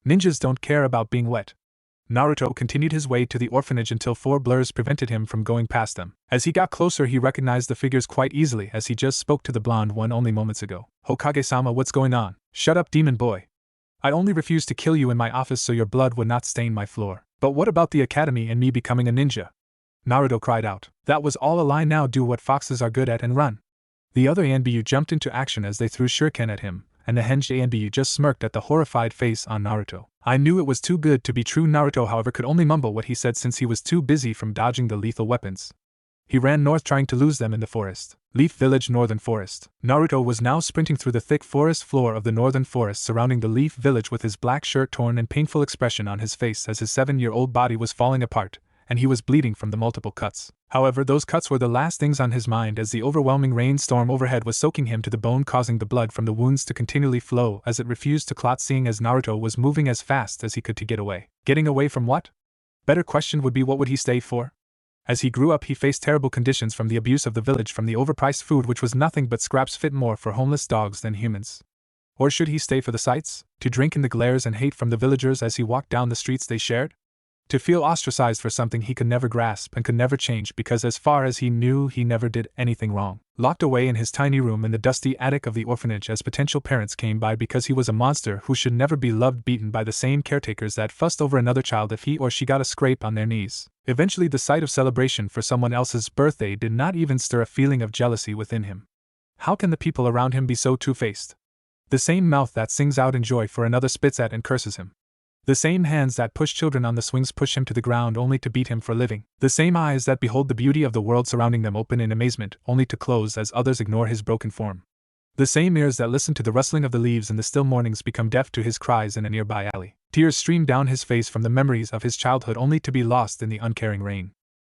Ninjas don't care about being wet. Naruto continued his way to the orphanage until 4 blurs prevented him from going past them. As he got closer he recognized the figures quite easily as he just spoke to the blonde one only moments ago. Hokage-sama, what's going on? Shut up, demon boy. I only refused to kill you in my office so your blood would not stain my floor. But what about the academy and me becoming a ninja? Naruto cried out. That was all a lie, now do what foxes are good at and run. The other ANBU jumped into action as they threw shuriken at him, and the henge ANBU just smirked at the horrified face on Naruto. I knew it was too good to be true. Naruto however could only mumble what he said since he was too busy from dodging the lethal weapons. He ran north trying to lose them in the forest. Leaf Village, Northern Forest. Naruto was now sprinting through the thick forest floor of the northern forest surrounding the Leaf Village with his black shirt torn and painful expression on his face as his 7-year-old body was falling apart, and he was bleeding from the multiple cuts. However, those cuts were the last things on his mind as the overwhelming rainstorm overhead was soaking him to the bone, causing the blood from the wounds to continually flow as it refused to clot, seeing as Naruto was moving as fast as he could to get away. Getting away from what? Better question would be what would he stay for? As he grew up he faced terrible conditions from the abuse of the village, from the overpriced food which was nothing but scraps fit more for homeless dogs than humans. Or should he stay for the sights, to drink in the glares and hate from the villagers as he walked down the streets they shared? To feel ostracized for something he could never grasp and could never change because as far as he knew he never did anything wrong. Locked away in his tiny room in the dusty attic of the orphanage as potential parents came by because he was a monster who should never be loved, beaten by the same caretakers that fussed over another child if he or she got a scrape on their knees. Eventually the sight of celebration for someone else's birthday did not even stir a feeling of jealousy within him. How can the people around him be so two-faced? The same mouth that sings out in joy for another spits at and curses him. The same hands that push children on the swings push him to the ground only to beat him for living. The same eyes that behold the beauty of the world surrounding them open in amazement only to close as others ignore his broken form. The same ears that listen to the rustling of the leaves in the still mornings become deaf to his cries in a nearby alley. Tears stream down his face from the memories of his childhood only to be lost in the uncaring rain.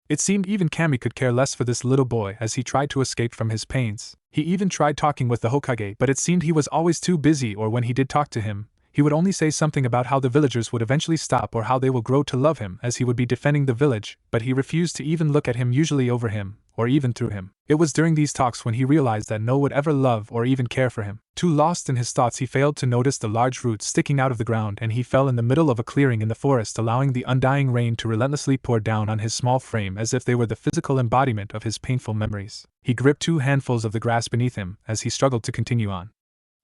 It seemed even Kami could care less for this little boy as he tried to escape from his pains. He even tried talking with the Hokage, but it seemed he was always too busy, or when he did talk to him, he would only say something about how the villagers would eventually stop or how they will grow to love him as he would be defending the village, but he refused to even look at him, usually over him, or even through him. It was during these talks when he realized that no one would ever love or even care for him. Too lost in his thoughts, he failed to notice the large roots sticking out of the ground, and he fell in the middle of a clearing in the forest, allowing the undying rain to relentlessly pour down on his small frame as if they were the physical embodiment of his painful memories. He gripped 2 handfuls of the grass beneath him as he struggled to continue on.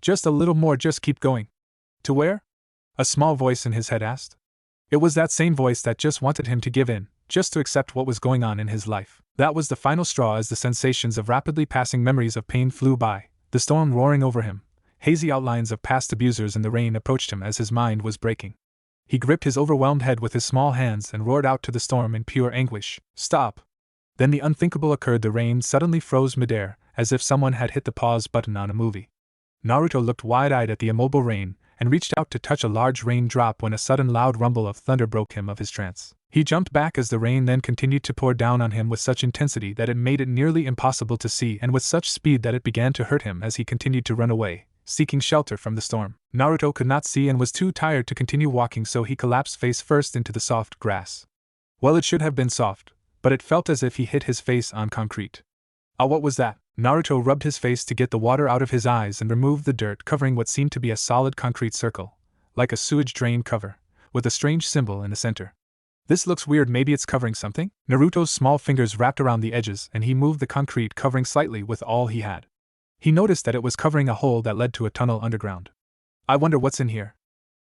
Just a little more, just keep going. To where? A small voice in his head asked. It was that same voice that just wanted him to give in, just to accept what was going on in his life. That was the final straw as the sensations of rapidly passing memories of pain flew by, the storm roaring over him. Hazy outlines of past abusers in the rain approached him as his mind was breaking. He gripped his overwhelmed head with his small hands and roared out to the storm in pure anguish, "Stop!" Then the unthinkable occurred. The rain suddenly froze midair, as if someone had hit the pause button on a movie. Naruto looked wide-eyed at the immobile rain, and reached out to touch a large raindrop when a sudden loud rumble of thunder broke him of his trance. He jumped back as the rain then continued to pour down on him with such intensity that it made it nearly impossible to see, and with such speed that it began to hurt him as he continued to run away, seeking shelter from the storm. Naruto could not see and was too tired to continue walking, so he collapsed face first into the soft grass. Well, it should have been soft, but it felt as if he hit his face on concrete. Ah, what was that? Naruto rubbed his face to get the water out of his eyes and removed the dirt covering what seemed to be a solid concrete circle, like a sewage drain cover, with a strange symbol in the center. This looks weird, maybe it's covering something? Naruto's small fingers wrapped around the edges and he moved the concrete covering slightly with all he had. He noticed that it was covering a hole that led to a tunnel underground. I wonder what's in here.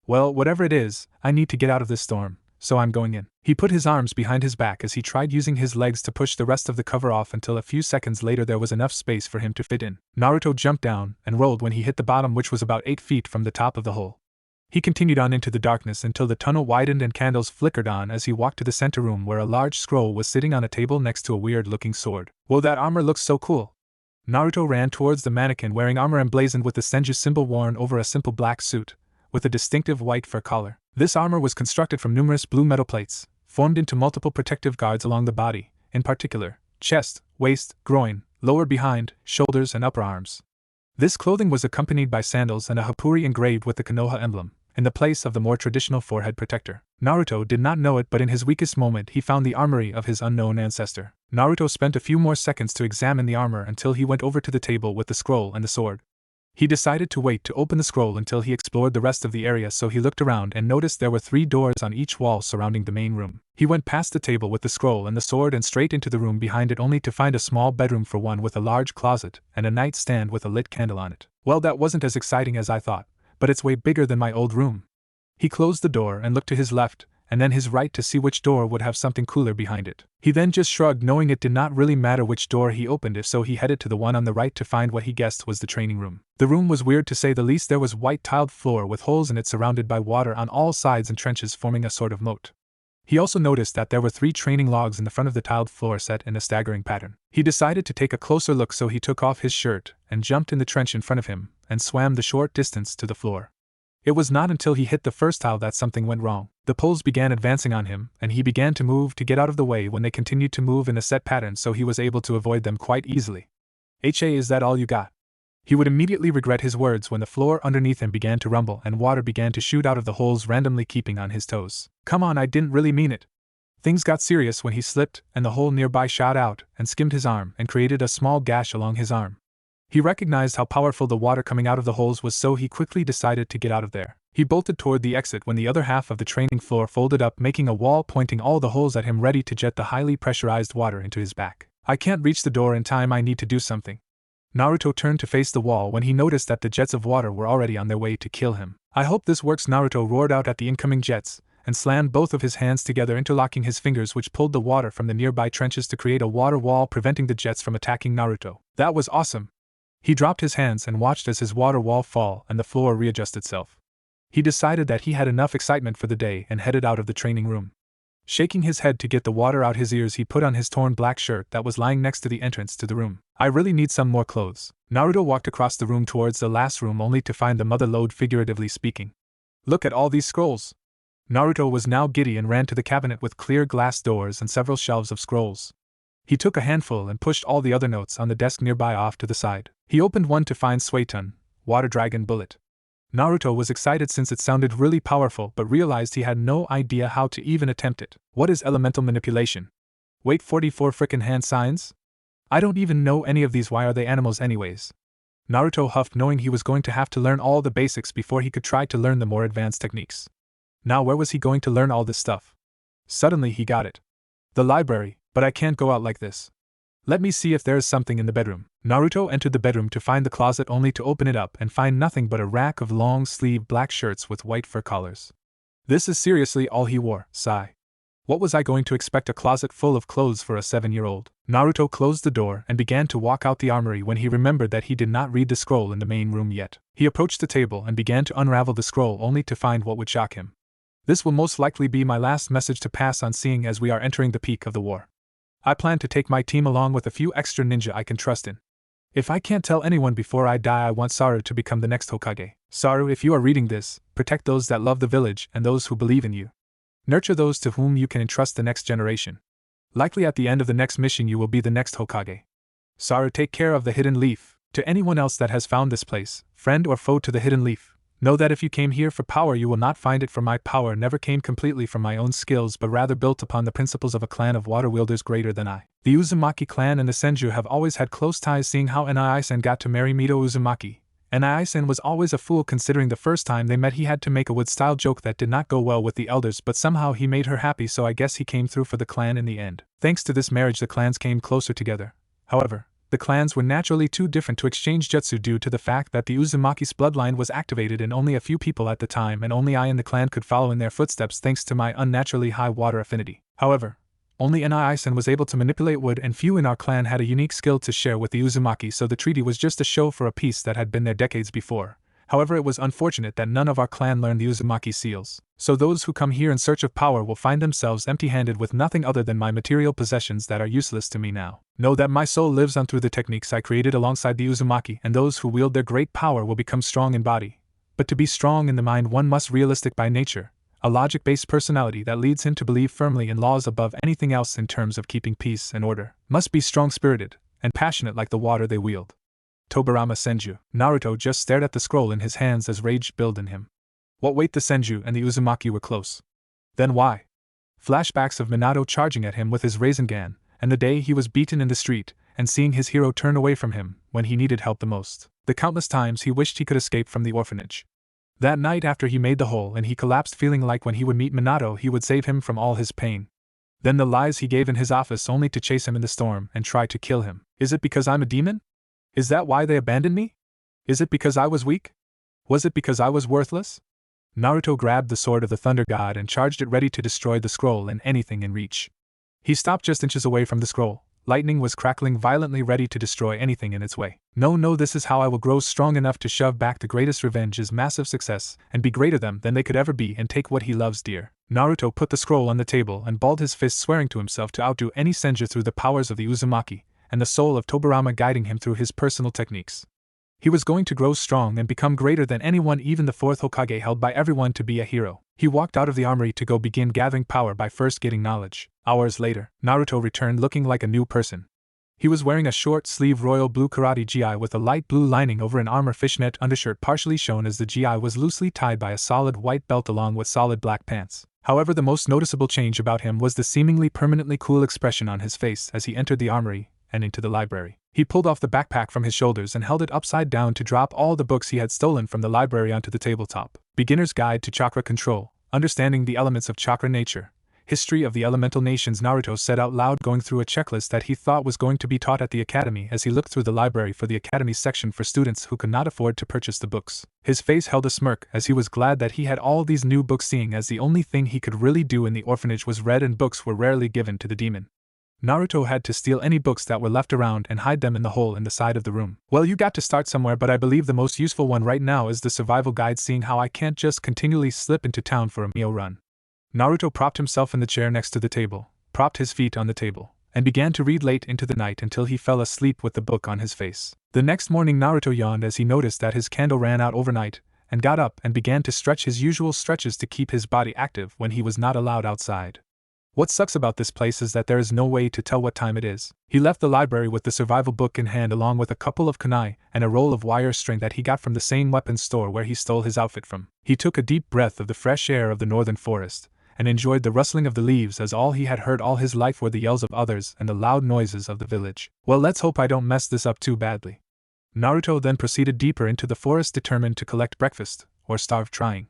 Well, whatever it is, I need to get out of this storm, so I'm going in. He put his arms behind his back as he tried using his legs to push the rest of the cover off until a few seconds later there was enough space for him to fit in. Naruto jumped down and rolled when he hit the bottom, which was about 8 feet from the top of the hole. He continued on into the darkness until the tunnel widened and candles flickered on as he walked to the center room where a large scroll was sitting on a table next to a weird-looking sword. Whoa, that armor looks so cool. Naruto ran towards the mannequin wearing armor emblazoned with the Senju symbol worn over a simple black suit, with a distinctive white fur collar. This armor was constructed from numerous blue metal plates, formed into multiple protective guards along the body, in particular, chest, waist, groin, lower behind, shoulders and upper arms. This clothing was accompanied by sandals and a hapuri engraved with the Konoha emblem, in the place of the more traditional forehead protector. Naruto did not know it, but in his weakest moment he found the armory of his unknown ancestor. Naruto spent a few more seconds to examine the armor until he went over to the table with the scroll and the sword. He decided to wait to open the scroll until he explored the rest of the area, so he looked around and noticed there were 3 doors on each wall surrounding the main room. He went past the table with the scroll and the sword and straight into the room behind it, only to find a small bedroom for one with a large closet and a nightstand with a lit candle on it. Well, that wasn't as exciting as I thought, but it's way bigger than my old room. He closed the door and looked to his left and then his right to see which door would have something cooler behind it. He then just shrugged, knowing it did not really matter which door he opened, if so he headed to the one on the right to find what he guessed was the training room. The room was weird to say the least. There was white tiled floor with holes in it surrounded by water on all sides and trenches forming a sort of moat. He also noticed that there were 3 training logs in the front of the tiled floor set in a staggering pattern. He decided to take a closer look, so he took off his shirt and jumped in the trench in front of him and swam the short distance to the floor. It was not until he hit the first tile that something went wrong. The poles began advancing on him, and he began to move to get out of the way when they continued to move in a set pattern, so he was able to avoid them quite easily. Is that all you got? He would immediately regret his words when the floor underneath him began to rumble and water began to shoot out of the holes, randomly keeping on his toes. Come on, I didn't really mean it. Things got serious when he slipped and the hole nearby shot out and skimmed his arm and created a small gash along his arm. He recognized how powerful the water coming out of the holes was, so he quickly decided to get out of there. He bolted toward the exit when the other half of the training floor folded up, making a wall pointing all the holes at him, ready to jet the highly pressurized water into his back. I can't reach the door in time, I need to do something. Naruto turned to face the wall when he noticed that the jets of water were already on their way to kill him. I hope this works, Naruto roared out at the incoming jets, and slammed both of his hands together, interlocking his fingers, which pulled the water from the nearby trenches to create a water wall, preventing the jets from attacking Naruto. That was awesome. He dropped his hands and watched as his water wall fall and the floor readjust itself. He decided that he had enough excitement for the day and headed out of the training room. Shaking his head to get the water out his ears, he put on his torn black shirt that was lying next to the entrance to the room. I really need some more clothes. Naruto walked across the room towards the last room, only to find the mother lode, figuratively speaking. Look at all these scrolls. Naruto was now giddy and ran to the cabinet with clear glass doors and several shelves of scrolls. He took a handful and pushed all the other notes on the desk nearby off to the side. He opened one to find Suiton, Water Dragon Bullet. Naruto was excited since it sounded really powerful, but realized he had no idea how to even attempt it. What is elemental manipulation? Wait, 44 frickin' hand signs? I don't even know any of these, why are they animals anyways? Naruto huffed, knowing he was going to have to learn all the basics before he could try to learn the more advanced techniques. Now where was he going to learn all this stuff? Suddenly he got it. The library, but I can't go out like this. Let me see if there is something in the bedroom. Naruto entered the bedroom to find the closet, only to open it up and find nothing but a rack of long-sleeved black shirts with white fur collars. This is seriously all he wore, sigh. What was I going to expect, a closet full of clothes for a 7-year-old? Naruto closed the door and began to walk out the armory when he remembered that he did not read the scroll in the main room yet. He approached the table and began to unravel the scroll, only to find what would shock him. This will most likely be my last message to pass on, seeing as we are entering the peak of the war. I plan to take my team along with a few extra ninja I can trust in. If I can't tell anyone before I die, I want Saru to become the next Hokage. Saru, if you are reading this, protect those that love the village and those who believe in you. Nurture those to whom you can entrust the next generation. Likely at the end of the next mission you will be the next Hokage. Saru, take care of the hidden leaf. To anyone else that has found this place, friend or foe to the hidden leaf, know that if you came here for power, you will not find it, for my power never came completely from my own skills, but rather built upon the principles of a clan of water wielders greater than I. The Uzumaki clan and the Senju have always had close ties, seeing how Nai-san got to marry Mito Uzumaki. Nai-san was always a fool, considering the first time they met he had to make a wood-style joke that did not go well with the elders, but somehow he made her happy, so I guess he came through for the clan in the end. Thanks to this marriage the clans came closer together. However, the clans were naturally too different to exchange jutsu due to the fact that the Uzumaki's bloodline was activated in only a few people at the time, and only I and the clan could follow in their footsteps thanks to my unnaturally high water affinity. However, only Nai-san was able to manipulate wood, and few in our clan had a unique skill to share with the Uzumaki, so the treaty was just a show for a peace that had been there decades before. However, it was unfortunate that none of our clan learned the Uzumaki seals, so those who come here in search of power will find themselves empty-handed with nothing other than my material possessions that are useless to me now. Know that my soul lives on through the techniques I created alongside the Uzumaki, and those who wield their great power will become strong in body. But to be strong in the mind, one must realistic by nature, a logic-based personality that leads him to believe firmly in laws above anything else in terms of keeping peace and order, must be strong-spirited and passionate like the water they wield. Tobirama Senju. Naruto just stared at the scroll in his hands as rage built in him. What, wait, the Senju and the Uzumaki were close? Then why? Flashbacks of Minato charging at him with his Rasengan, and the day he was beaten in the street, and seeing his hero turn away from him when he needed help the most. The countless times he wished he could escape from the orphanage. That night after he made the hole and he collapsed, feeling like when he would meet Minato he would save him from all his pain. Then the lies he gave in his office only to chase him in the storm and try to kill him. Is it because I'm a demon? Is that why they abandoned me? Is it because I was weak? Was it because I was worthless? Naruto grabbed the sword of the Thunder God and charged it, ready to destroy the scroll and anything in reach. He stopped just inches away from the scroll. Lightning was crackling violently, ready to destroy anything in its way. No, this is how I will grow strong enough to shove back the greatest revenge, his massive success, and be greater than they could ever be, and take what he loves dear. Naruto put the scroll on the table and balled his fist, swearing to himself to outdo any Senju through the powers of the Uzumaki, and the soul of Tobirama guiding him through his personal techniques. He was going to grow strong and become greater than anyone, even the fourth Hokage, held by everyone to be a hero. He walked out of the armory to go begin gathering power by first getting knowledge. Hours later, Naruto returned looking like a new person. He was wearing a short-sleeve royal blue karate gi with a light blue lining over an armor fishnet undershirt partially shown, as the gi was loosely tied by a solid white belt along with solid black pants. However, the most noticeable change about him was the seemingly permanently cool expression on his face as he entered the armory, and into the library. He pulled off the backpack from his shoulders and held it upside down to drop all the books he had stolen from the library onto the tabletop. Beginner's Guide to Chakra Control, Understanding the Elements of Chakra Nature, History of the Elemental Nations. Naruto said out loud, going through a checklist that he thought was going to be taught at the academy as he looked through the library for the academy section for students who could not afford to purchase the books. His face held a smirk as he was glad that he had all these new books, seeing as the only thing he could really do in the orphanage was read and books were rarely given to the demon. Naruto had to steal any books that were left around and hide them in the hole in the side of the room. Well, you got to start somewhere, but I believe the most useful one right now is the survival guide, seeing how I can't just continually slip into town for a meal run. Naruto propped himself in the chair next to the table, propped his feet on the table, and began to read late into the night until he fell asleep with the book on his face. The next morning Naruto yawned as he noticed that his candle ran out overnight, and got up and began to stretch his usual stretches to keep his body active when he was not allowed outside. What sucks about this place is that there is no way to tell what time it is. He left the library with the survival book in hand along with a couple of kunai and a roll of wire string that he got from the same weapons store where he stole his outfit from. He took a deep breath of the fresh air of the northern forest, and enjoyed the rustling of the leaves, as all he had heard all his life were the yells of others and the loud noises of the village. Well, let's hope I don't mess this up too badly. Naruto then proceeded deeper into the forest, determined to collect breakfast, or starve trying.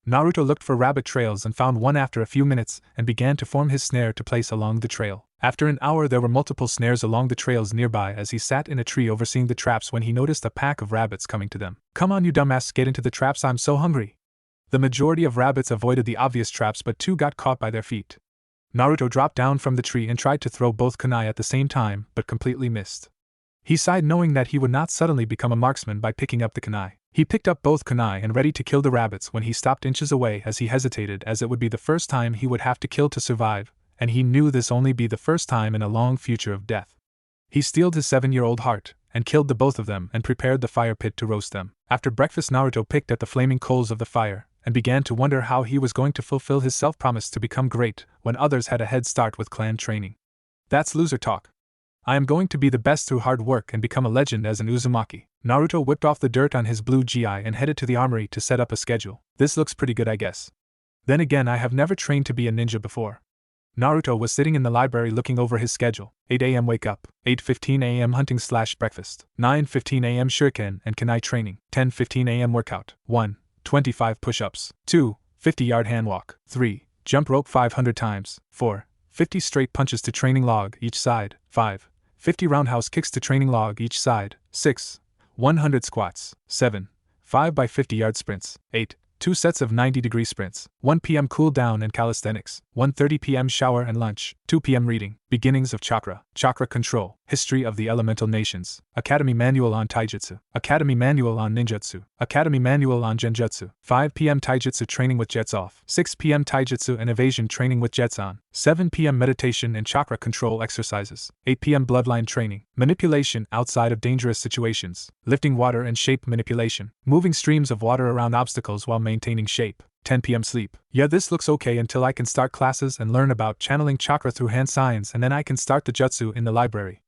Naruto looked for rabbit trails and found one after a few minutes, and began to form his snare to place along the trail. After an hour there were multiple snares along the trails nearby as he sat in a tree overseeing the traps when he noticed a pack of rabbits coming to them. "Come on, you dumbass, get into the traps, I'm so hungry." The majority of rabbits avoided the obvious traps, but two got caught by their feet. Naruto dropped down from the tree and tried to throw both kunai at the same time, but completely missed. He sighed, knowing that he would not suddenly become a marksman by picking up the kunai. He picked up both kunai and ready to kill the rabbits when he stopped inches away as he hesitated, as it would be the first time he would have to kill to survive, and he knew this only be the first time in a long future of death. He steeled his 7-year-old heart, and killed the both of them and prepared the fire pit to roast them. After breakfast Naruto picked at the flaming coals of the fire, and began to wonder how he was going to fulfill his self-promise to become great when others had a head start with clan training. That's loser talk. I am going to be the best through hard work and become a legend as an Uzumaki. Naruto whipped off the dirt on his blue gi and headed to the armory to set up a schedule. This looks pretty good, I guess. Then again, I have never trained to be a ninja before. Naruto was sitting in the library looking over his schedule. 8 a.m. wake up, 8:15 a.m. hunting/breakfast, 9:15 a.m. shuriken and kunai training, 10:15 a.m. workout, 1. 25 push-ups, 2. 50-yard hand walk, 3. Jump rope 500 times, 4. 50 straight punches to training log each side, 5. 50 roundhouse kicks to training log each side, 6. 100 squats, 7. 5 by 50-yard sprints, 8. 2 sets of 90-degree sprints, 1 p.m. cool down and calisthenics, 1:30 p.m. shower and lunch, 2 p.m. reading, Beginnings of Chakra, Chakra Control, History of the Elemental Nations, Academy Manual on Taijutsu, Academy Manual on Ninjutsu, Academy Manual on Genjutsu, 5 p.m. Taijutsu training with jets off, 6 p.m. Taijutsu and evasion training with jets on, 7 p.m. meditation and chakra control exercises, 8 p.m. bloodline training, manipulation outside of dangerous situations, lifting water and shape manipulation, moving streams of water around obstacles while maintaining shape, 10 p.m. sleep. Yeah, this looks okay until I can start classes and learn about channeling chakra through hand signs, and then I can start the jutsu in the library.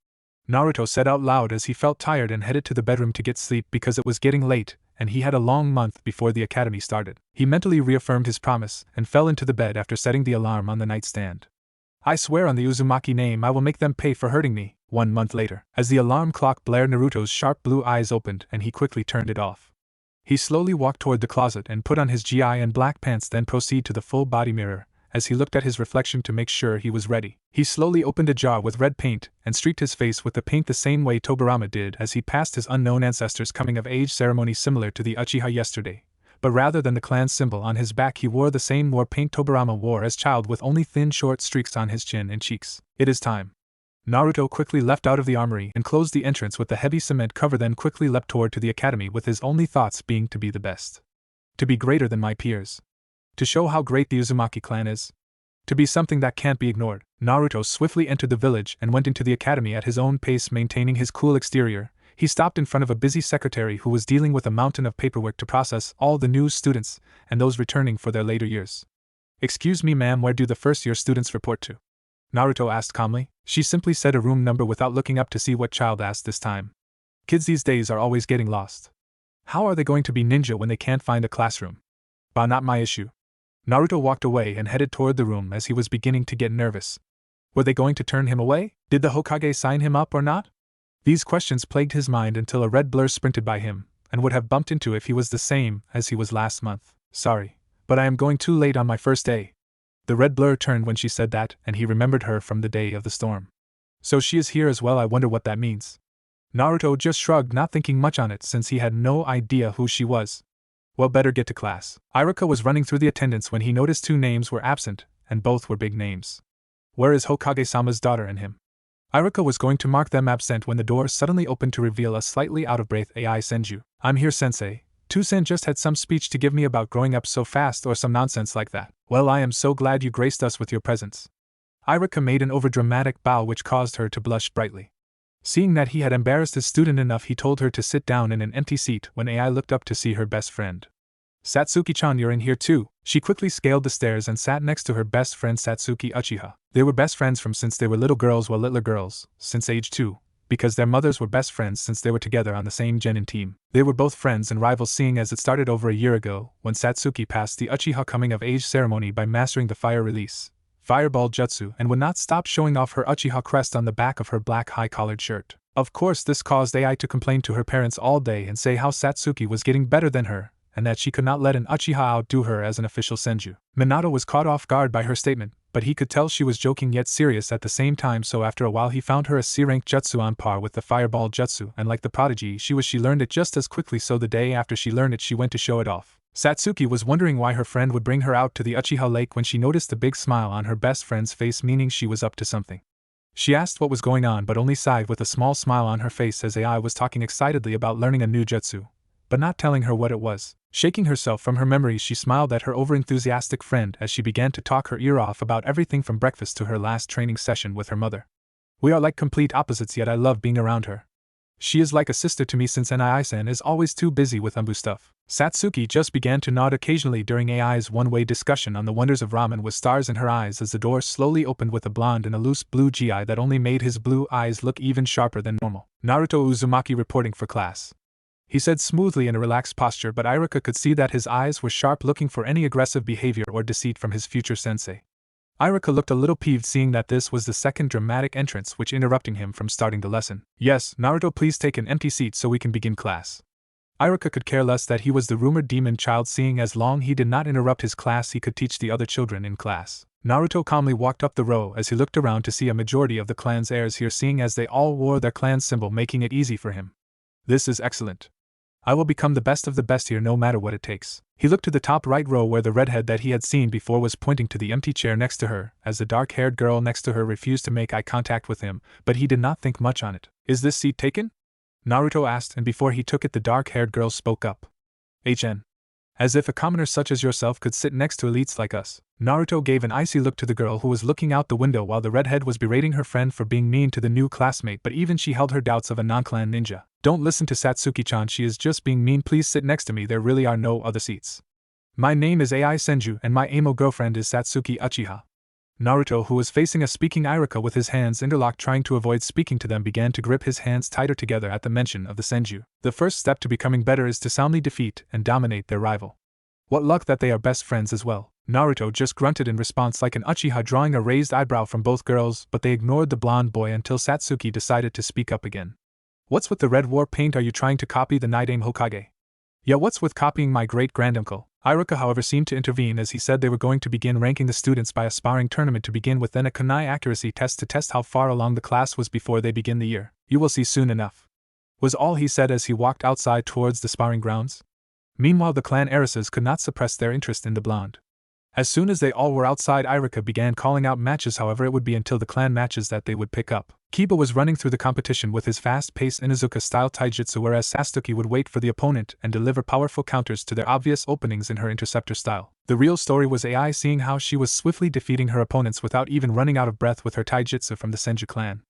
Naruto said out loud as he felt tired and headed to the bedroom to get sleep because it was getting late, and he had a long month before the academy started. He mentally reaffirmed his promise and fell into the bed after setting the alarm on the nightstand. I swear on the Uzumaki name I will make them pay for hurting me. 1 month later, as the alarm clock blared, Naruto's sharp blue eyes opened and he quickly turned it off. He slowly walked toward the closet and put on his gi and black pants, then proceed to the full body mirror. As he looked at his reflection to make sure he was ready, he slowly opened a jar with red paint and streaked his face with the paint the same way Tobirama did as he passed his unknown ancestors' coming-of-age ceremony similar to the Uchiha yesterday. But rather than the clan symbol on his back, he wore the same war paint Tobirama wore as child, with only thin short streaks on his chin and cheeks. It is time. Naruto quickly left out of the armory and closed the entrance with the heavy cement cover, then quickly leapt toward to the academy, with his only thoughts being to be the best. To be greater than my peers. To show how great the Uzumaki clan is. To be something that can't be ignored. Naruto swiftly entered the village and went into the academy at his own pace, maintaining his cool exterior. He stopped in front of a busy secretary who was dealing with a mountain of paperwork to process all the new students and those returning for their later years. "Excuse me, ma'am, where do the first-year students report to?" Naruto asked calmly. She simply said a room number without looking up to see what child asked this time. Kids these days are always getting lost. How are they going to be ninja when they can't find a classroom? Bah, not my issue. Naruto walked away and headed toward the room as he was beginning to get nervous. Were they going to turn him away? Did the Hokage sign him up or not? These questions plagued his mind until a red blur sprinted by him, and would have bumped into if he was the same as he was last month. Sorry, but I am going too late on my first day. The red blur turned when she said that, and he remembered her from the day of the storm. So she is here as well. I wonder what that means. Naruto just shrugged, not thinking much on it since he had no idea who she was. Well, better get to class. Iruka was running through the attendance when he noticed 2 names were absent, and both were big names. Where is Hokage-sama's daughter and him? Iruka was going to mark them absent when the door suddenly opened to reveal a slightly out-of-breath AI Senju. I'm here, sensei. Two-sen just had some speech to give me about growing up so fast or some nonsense like that. Well, I am so glad you graced us with your presence. Iruka made an overdramatic bow which caused her to blush brightly. Seeing that he had embarrassed his student enough, he told her to sit down in an empty seat when AI looked up to see her best friend. Satsuki-chan, you're in here too. She quickly scaled the stairs and sat next to her best friend Satsuki Uchiha. They were best friends from since they were little girls, well, littler girls, since age 2, because their mothers were best friends since they were together on the same genin team. They were both friends and rivals, seeing as it started over a year ago when Satsuki passed the Uchiha coming of age ceremony by mastering the fire release Fireball Jutsu, and would not stop showing off her Uchiha crest on the back of her black high-collared shirt. Of course, this caused AI to complain to her parents all day and say how Satsuki was getting better than her, and that she could not let an Uchiha outdo her as an official Senju. Minato was caught off guard by her statement, but he could tell she was joking yet serious at the same time, so after a while he found her a C-rank jutsu on par with the Fireball Jutsu, and like the prodigy she learned it just as quickly, so the day after she learned it she went to show it off. Satsuki was wondering why her friend would bring her out to the Uchiha Lake when she noticed the big smile on her best friend's face, meaning she was up to something. She asked what was going on but only sighed with a small smile on her face as AI was talking excitedly about learning a new jutsu, but not telling her what it was. Shaking herself from her memories, she smiled at her overenthusiastic friend as she began to talk her ear off about everything from breakfast to her last training session with her mother. We are like complete opposites, yet I love being around her. She is like a sister to me since Nai-san is always too busy with umbu stuff. Satsuki just began to nod occasionally during AI's one-way discussion on the wonders of ramen with stars in her eyes as the door slowly opened with a blonde in a loose blue gi that only made his blue eyes look even sharper than normal. Naruto Uzumaki reporting for class. He said smoothly in a relaxed posture, but Iruka could see that his eyes were sharp, looking for any aggressive behavior or deceit from his future sensei. Iruka looked a little peeved seeing that this was the second dramatic entrance which interrupting him from starting the lesson. Yes, Naruto, please take an empty seat so we can begin class. Iruka could care less that he was the rumored demon child, seeing as long he did not interrupt his class he could teach the other children in class. Naruto calmly walked up the row as he looked around to see a majority of the clan's heirs here, seeing as they all wore their clan symbol, making it easy for him. This is excellent. I will become the best of the best here no matter what it takes. He looked to the top right row where the redhead that he had seen before was pointing to the empty chair next to her, as the dark-haired girl next to her refused to make eye contact with him, but he did not think much on it. Is this seat taken? Naruto asked, and before he took it the dark-haired girl spoke up. HN. As if a commoner such as yourself could sit next to elites like us. Naruto gave an icy look to the girl who was looking out the window while the redhead was berating her friend for being mean to the new classmate, but even she held her doubts of a non-clan ninja. Don't listen to Satsuki-chan, she is just being mean, please sit next to me, there really are no other seats. My name is AI Senju and my amo girlfriend is Satsuki Uchiha. Naruto, who was facing a speaking Iruka with his hands interlocked trying to avoid speaking to them, began to grip his hands tighter together at the mention of the Senju. The first step to becoming better is to soundly defeat and dominate their rival. What luck that they are best friends as well. Naruto just grunted in response like an Uchiha, drawing a raised eyebrow from both girls, but they ignored the blonde boy until Satsuki decided to speak up again. What's with the red war paint? Are you trying to copy the Nidaime Hokage? Yeah, what's with copying my great-granduncle? Iruka, however, seemed to intervene as he said they were going to begin ranking the students by a sparring tournament to begin with, then a kunai accuracy test to test how far along the class was before they begin the year. You will see soon enough, was all he said as he walked outside towards the sparring grounds. Meanwhile, the clan heiresses could not suppress their interest in the blonde. As soon as they all were outside, Iruka began calling out matches, however it would be until the clan matches that they would pick up. Kiba was running through the competition with his fast-paced Inuzuka-style taijutsu, whereas Satsuki would wait for the opponent and deliver powerful counters to their obvious openings in her interceptor style. The real story was AI seeing how she was swiftly defeating her opponents without even running out of breath with her taijutsu from the Senju clan.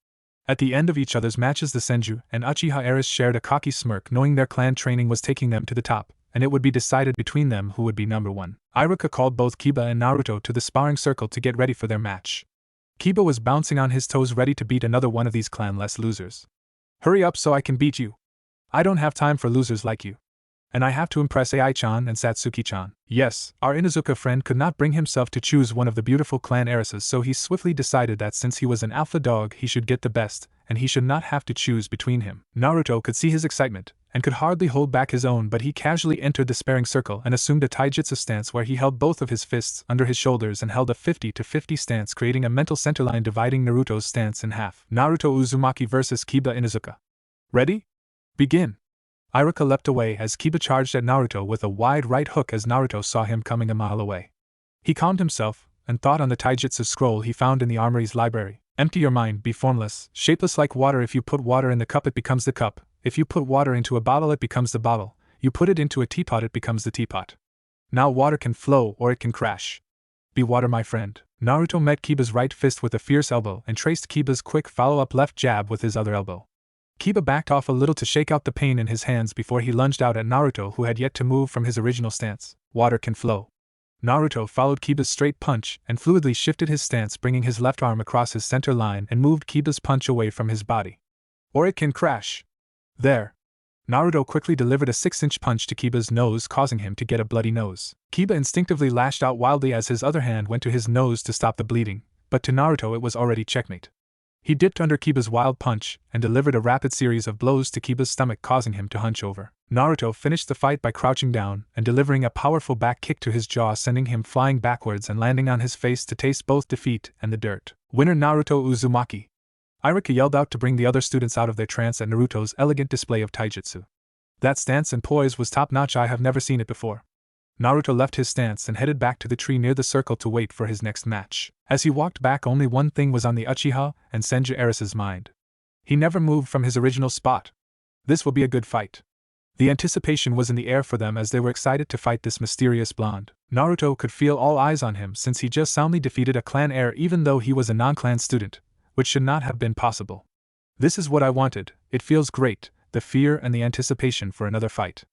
At the end of each other's matches, the Senju and Uchiha heirs shared a cocky smirk, knowing their clan training was taking them to the top, and it would be decided between them who would be number one. Iruka called both Kiba and Naruto to the sparring circle to get ready for their match. Kiba was bouncing on his toes ready to beat another one of these clanless losers. Hurry up so I can beat you. I don't have time for losers like you. And I have to impress AI-chan and Satsuki-chan. Yes, our Inuzuka friend could not bring himself to choose one of the beautiful clan heiresses, so he swiftly decided that since he was an alpha dog he should get the best, and he should not have to choose between him. Naruto could see his excitement, and could hardly hold back his own, but he casually entered the sparring circle and assumed a taijutsu stance where he held both of his fists under his shoulders and held a 50-50 stance, creating a mental centerline dividing Naruto's stance in half. Naruto Uzumaki vs Kiba Inuzuka. Ready? Begin! Iruka leapt away as Kiba charged at Naruto with a wide right hook as Naruto saw him coming a mile away. He calmed himself, and thought on the taijutsu scroll he found in the armory's library. Empty your mind, be formless, shapeless like water. If you put water in the cup it becomes the cup, if you put water into a bottle it becomes the bottle, you put it into a teapot it becomes the teapot. Now water can flow or it can crash. Be water, my friend. Naruto met Kiba's right fist with a fierce elbow and traced Kiba's quick follow-up left jab with his other elbow. Kiba backed off a little to shake out the pain in his hands before he lunged out at Naruto, who had yet to move from his original stance. Water can flow. Naruto followed Kiba's straight punch and fluidly shifted his stance, bringing his left arm across his center line and moved Kiba's punch away from his body. Or it can crash. There. Naruto quickly delivered a 6-inch punch to Kiba's nose, causing him to get a bloody nose. Kiba instinctively lashed out wildly as his other hand went to his nose to stop the bleeding, but to Naruto it was already checkmate. He dipped under Kiba's wild punch and delivered a rapid series of blows to Kiba's stomach, causing him to hunch over. Naruto finished the fight by crouching down and delivering a powerful back kick to his jaw, sending him flying backwards and landing on his face to taste both defeat and the dirt. Winner Naruto Uzumaki. Iruka yelled out to bring the other students out of their trance at Naruto's elegant display of taijutsu. That stance and poise was top-notch. I have never seen it before. Naruto left his stance and headed back to the tree near the circle to wait for his next match. As he walked back, only one thing was on the Uchiha and Senju Eris's mind. He never moved from his original spot. This will be a good fight. The anticipation was in the air for them as they were excited to fight this mysterious blonde. Naruto could feel all eyes on him since he just soundly defeated a clan heir even though he was a non-clan student, which should not have been possible. This is what I wanted, it feels great, the fear and the anticipation for another fight.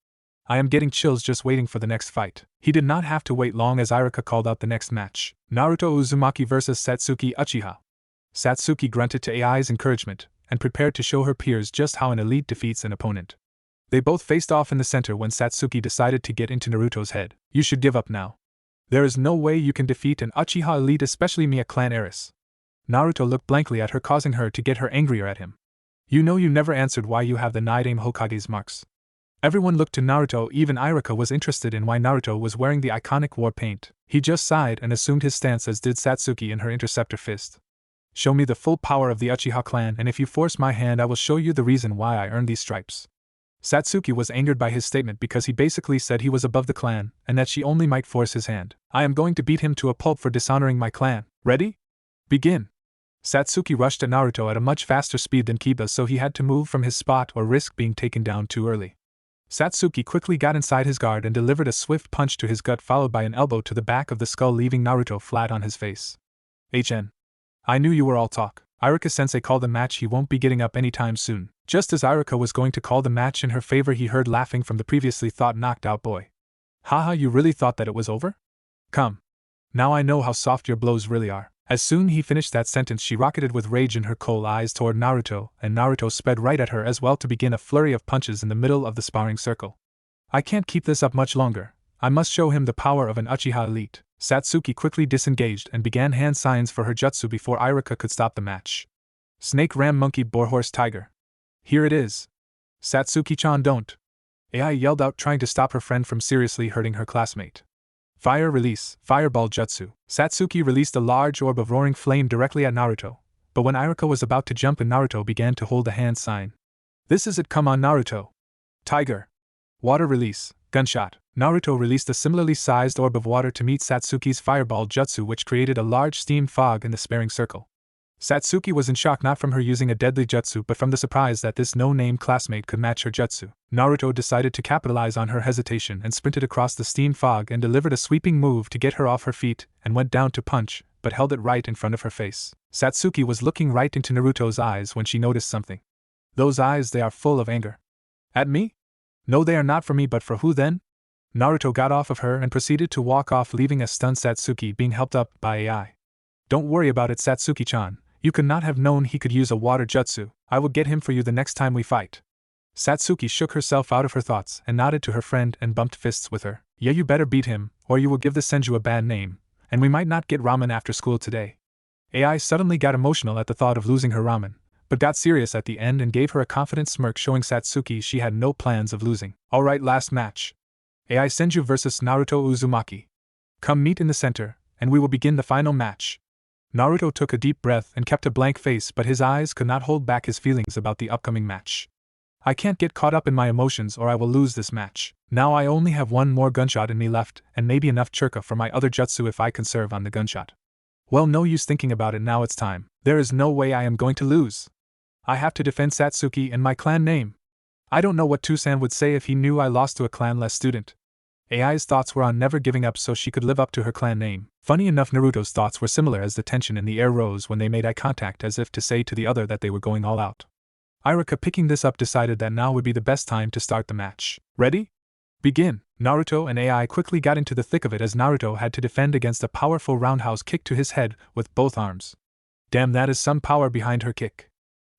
I am getting chills just waiting for the next fight. He did not have to wait long as Iruka called out the next match. Naruto Uzumaki vs Satsuki Uchiha. Satsuki grunted to AI's encouragement, and prepared to show her peers just how an elite defeats an opponent. They both faced off in the center when Satsuki decided to get into Naruto's head. You should give up now. There is no way you can defeat an Uchiha elite, especially me, a clan heiress. Naruto looked blankly at her, causing her to get her angrier at him. You know you never answered why you have the Nidaime Hokage's marks. Everyone looked to Naruto, even Iruka was interested in why Naruto was wearing the iconic war paint. He just sighed and assumed his stance, as did Satsuki in her interceptor fist. Show me the full power of the Uchiha clan, and if you force my hand I will show you the reason why I earned these stripes. Satsuki was angered by his statement because he basically said he was above the clan, and that she only might force his hand. I am going to beat him to a pulp for dishonoring my clan. Ready? Begin! Satsuki rushed at Naruto at a much faster speed than Kiba, so he had to move from his spot or risk being taken down too early. Satsuki quickly got inside his guard and delivered a swift punch to his gut, followed by an elbow to the back of the skull, leaving Naruto flat on his face. I knew you were all talk. Iruka-sensei called the match. He won't be getting up anytime soon. Just as Iruka was going to call the match in her favor, he heard laughing from the previously thought knocked out boy. Haha, you really thought that it was over? Come. Now I know how soft your blows really are. As soon he finished that sentence, she rocketed with rage in her coal eyes toward Naruto, and Naruto sped right at her as well to begin a flurry of punches in the middle of the sparring circle. I can't keep this up much longer. I must show him the power of an Uchiha elite. Satsuki quickly disengaged and began hand signs for her jutsu before Iruka could stop the match. Snake, ram, monkey, boar, horse, tiger. Here it is. Satsuki-chan, don't. AI yelled out, trying to stop her friend from seriously hurting her classmate. Fire, release, fireball jutsu. Satsuki released a large orb of roaring flame directly at Naruto, but when Iruka was about to jump and Naruto began to hold a hand sign. This is it, come on Naruto. Tiger. Water release, gunshot. Naruto released a similarly sized orb of water to meet Satsuki's fireball jutsu, which created a large steam fog in the sparring circle. Satsuki was in shock, not from her using a deadly jutsu but from the surprise that this no-name classmate could match her jutsu. Naruto decided to capitalize on her hesitation and sprinted across the steam fog and delivered a sweeping move to get her off her feet and went down to punch, but held it right in front of her face. Satsuki was looking right into Naruto's eyes when she noticed something. Those eyes, they are full of anger. At me? No, they are not for me, but for who then? Naruto got off of her and proceeded to walk off, leaving a stunned Satsuki being helped up by AI. Don't worry about it, Satsuki-chan. You could not have known he could use a water jutsu. I will get him for you the next time we fight. Satsuki shook herself out of her thoughts and nodded to her friend and bumped fists with her. Yeah, you better beat him, or you will give the Senju a bad name, and we might not get ramen after school today. AI suddenly got emotional at the thought of losing her ramen, but got serious at the end and gave her a confident smirk showing Satsuki she had no plans of losing. Alright, last match. AI Senju vs Naruto Uzumaki. Come meet in the center, and we will begin the final match. Naruto took a deep breath and kept a blank face, but his eyes could not hold back his feelings about the upcoming match. I can't get caught up in my emotions or I will lose this match. Now I only have one more gunshot in me left, and maybe enough churka for my other jutsu if I conserve on the gunshot. Well, no use thinking about it, now it's time. There is no way I am going to lose. I have to defend Satsuki and my clan name. I don't know what Tusan would say if he knew I lost to a clan-less student. AI's thoughts were on never giving up so she could live up to her clan name. Funny enough, Naruto's thoughts were similar as the tension in the air rose when they made eye contact as if to say to the other that they were going all out. Irika, picking this up, decided that now would be the best time to start the match. Ready? Begin! Naruto and AI quickly got into the thick of it as Naruto had to defend against a powerful roundhouse kick to his head with both arms. Damn, that is some power behind her kick.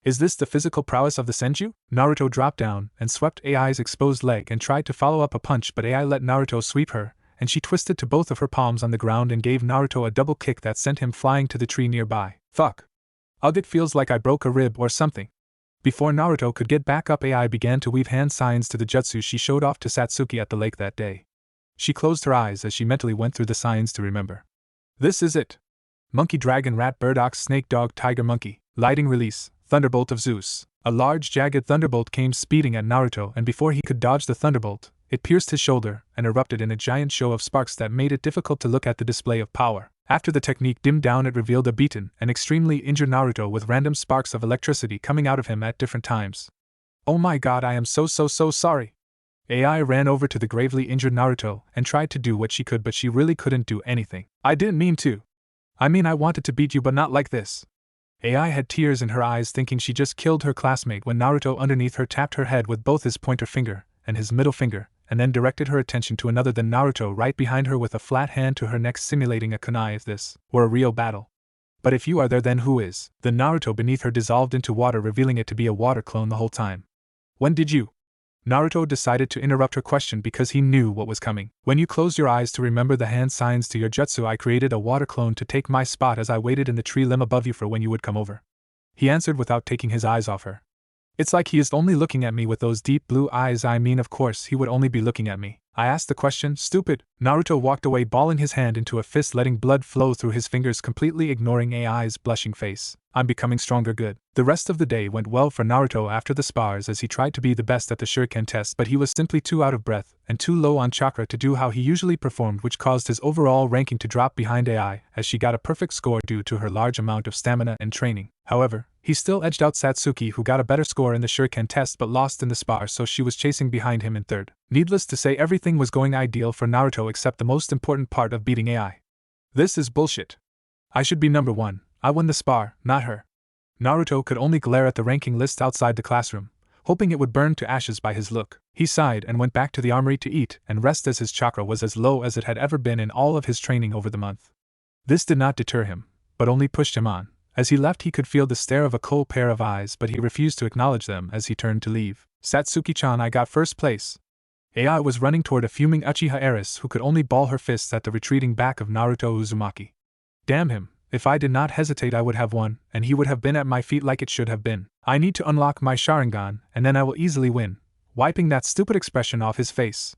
Is this the physical prowess of the Senju? Naruto dropped down and swept AI's exposed leg and tried to follow up a punch, but AI let Naruto sweep her, and she twisted to both of her palms on the ground and gave Naruto a double kick that sent him flying to the tree nearby. Fuck. Ugh, it feels like I broke a rib or something. Before Naruto could get back up, AI began to weave hand signs to the jutsu she showed off to Satsuki at the lake that day. She closed her eyes as she mentally went through the signs to remember. This is it. Monkey, dragon, rat, bird, ox, snake, dog, tiger, monkey. Lighting, release, thunderbolt of Zeus. A large jagged thunderbolt came speeding at Naruto, and before he could dodge the thunderbolt, it pierced his shoulder and erupted in a giant show of sparks that made it difficult to look at the display of power. After the technique dimmed down, it revealed a beaten and extremely injured Naruto with random sparks of electricity coming out of him at different times. Oh my god, I am so sorry. AI ran over to the gravely injured Naruto and tried to do what she could, but she really couldn't do anything. I didn't mean to. I wanted to beat you, but not like this. AI had tears in her eyes, thinking she just killed her classmate when Naruto underneath her tapped her head with both his pointer finger and his middle finger, and then directed her attention to another than Naruto right behind her with a flat hand to her neck, simulating a kunai. If this were a real battle. But if you are there, then who is? The Naruto beneath her dissolved into water, revealing it to be a water clone the whole time. When did you? Naruto decided to interrupt her question because he knew what was coming. When you closed your eyes to remember the hand signs to your jutsu, I created a water clone to take my spot as I waited in the tree limb above you for when you would come over. He answered without taking his eyes off her. It's like he is only looking at me with those deep blue eyes. Of course he would only be looking at me. I asked the question, stupid. Naruto walked away, balling his hand into a fist, letting blood flow through his fingers, completely ignoring AI's blushing face. I'm becoming stronger, good. The rest of the day went well for Naruto after the spars as he tried to be the best at the shuriken test, but he was simply too out of breath and too low on chakra to do how he usually performed, which caused his overall ranking to drop behind AI as she got a perfect score due to her large amount of stamina and training. However, he still edged out Satsuki, who got a better score in the shuriken test but lost in the spar, so she was chasing behind him in third. Needless to say, everything was going ideal for Naruto except the most important part of beating AI. This is bullshit. I should be number one. I won the spar, not her. Naruto could only glare at the ranking list outside the classroom, hoping it would burn to ashes by his look. He sighed and went back to the armory to eat and rest as his chakra was as low as it had ever been in all of his training over the month. This did not deter him, but only pushed him on. As he left, he could feel the stare of a cold pair of eyes, but he refused to acknowledge them as he turned to leave. Satsuki-chan, I got first place. AI was running toward a fuming Uchiha heiress who could only ball her fists at the retreating back of Naruto Uzumaki. Damn him, if I did not hesitate I would have won, and he would have been at my feet like it should have been. I need to unlock my Sharingan, and then I will easily win. Wiping that stupid expression off his face.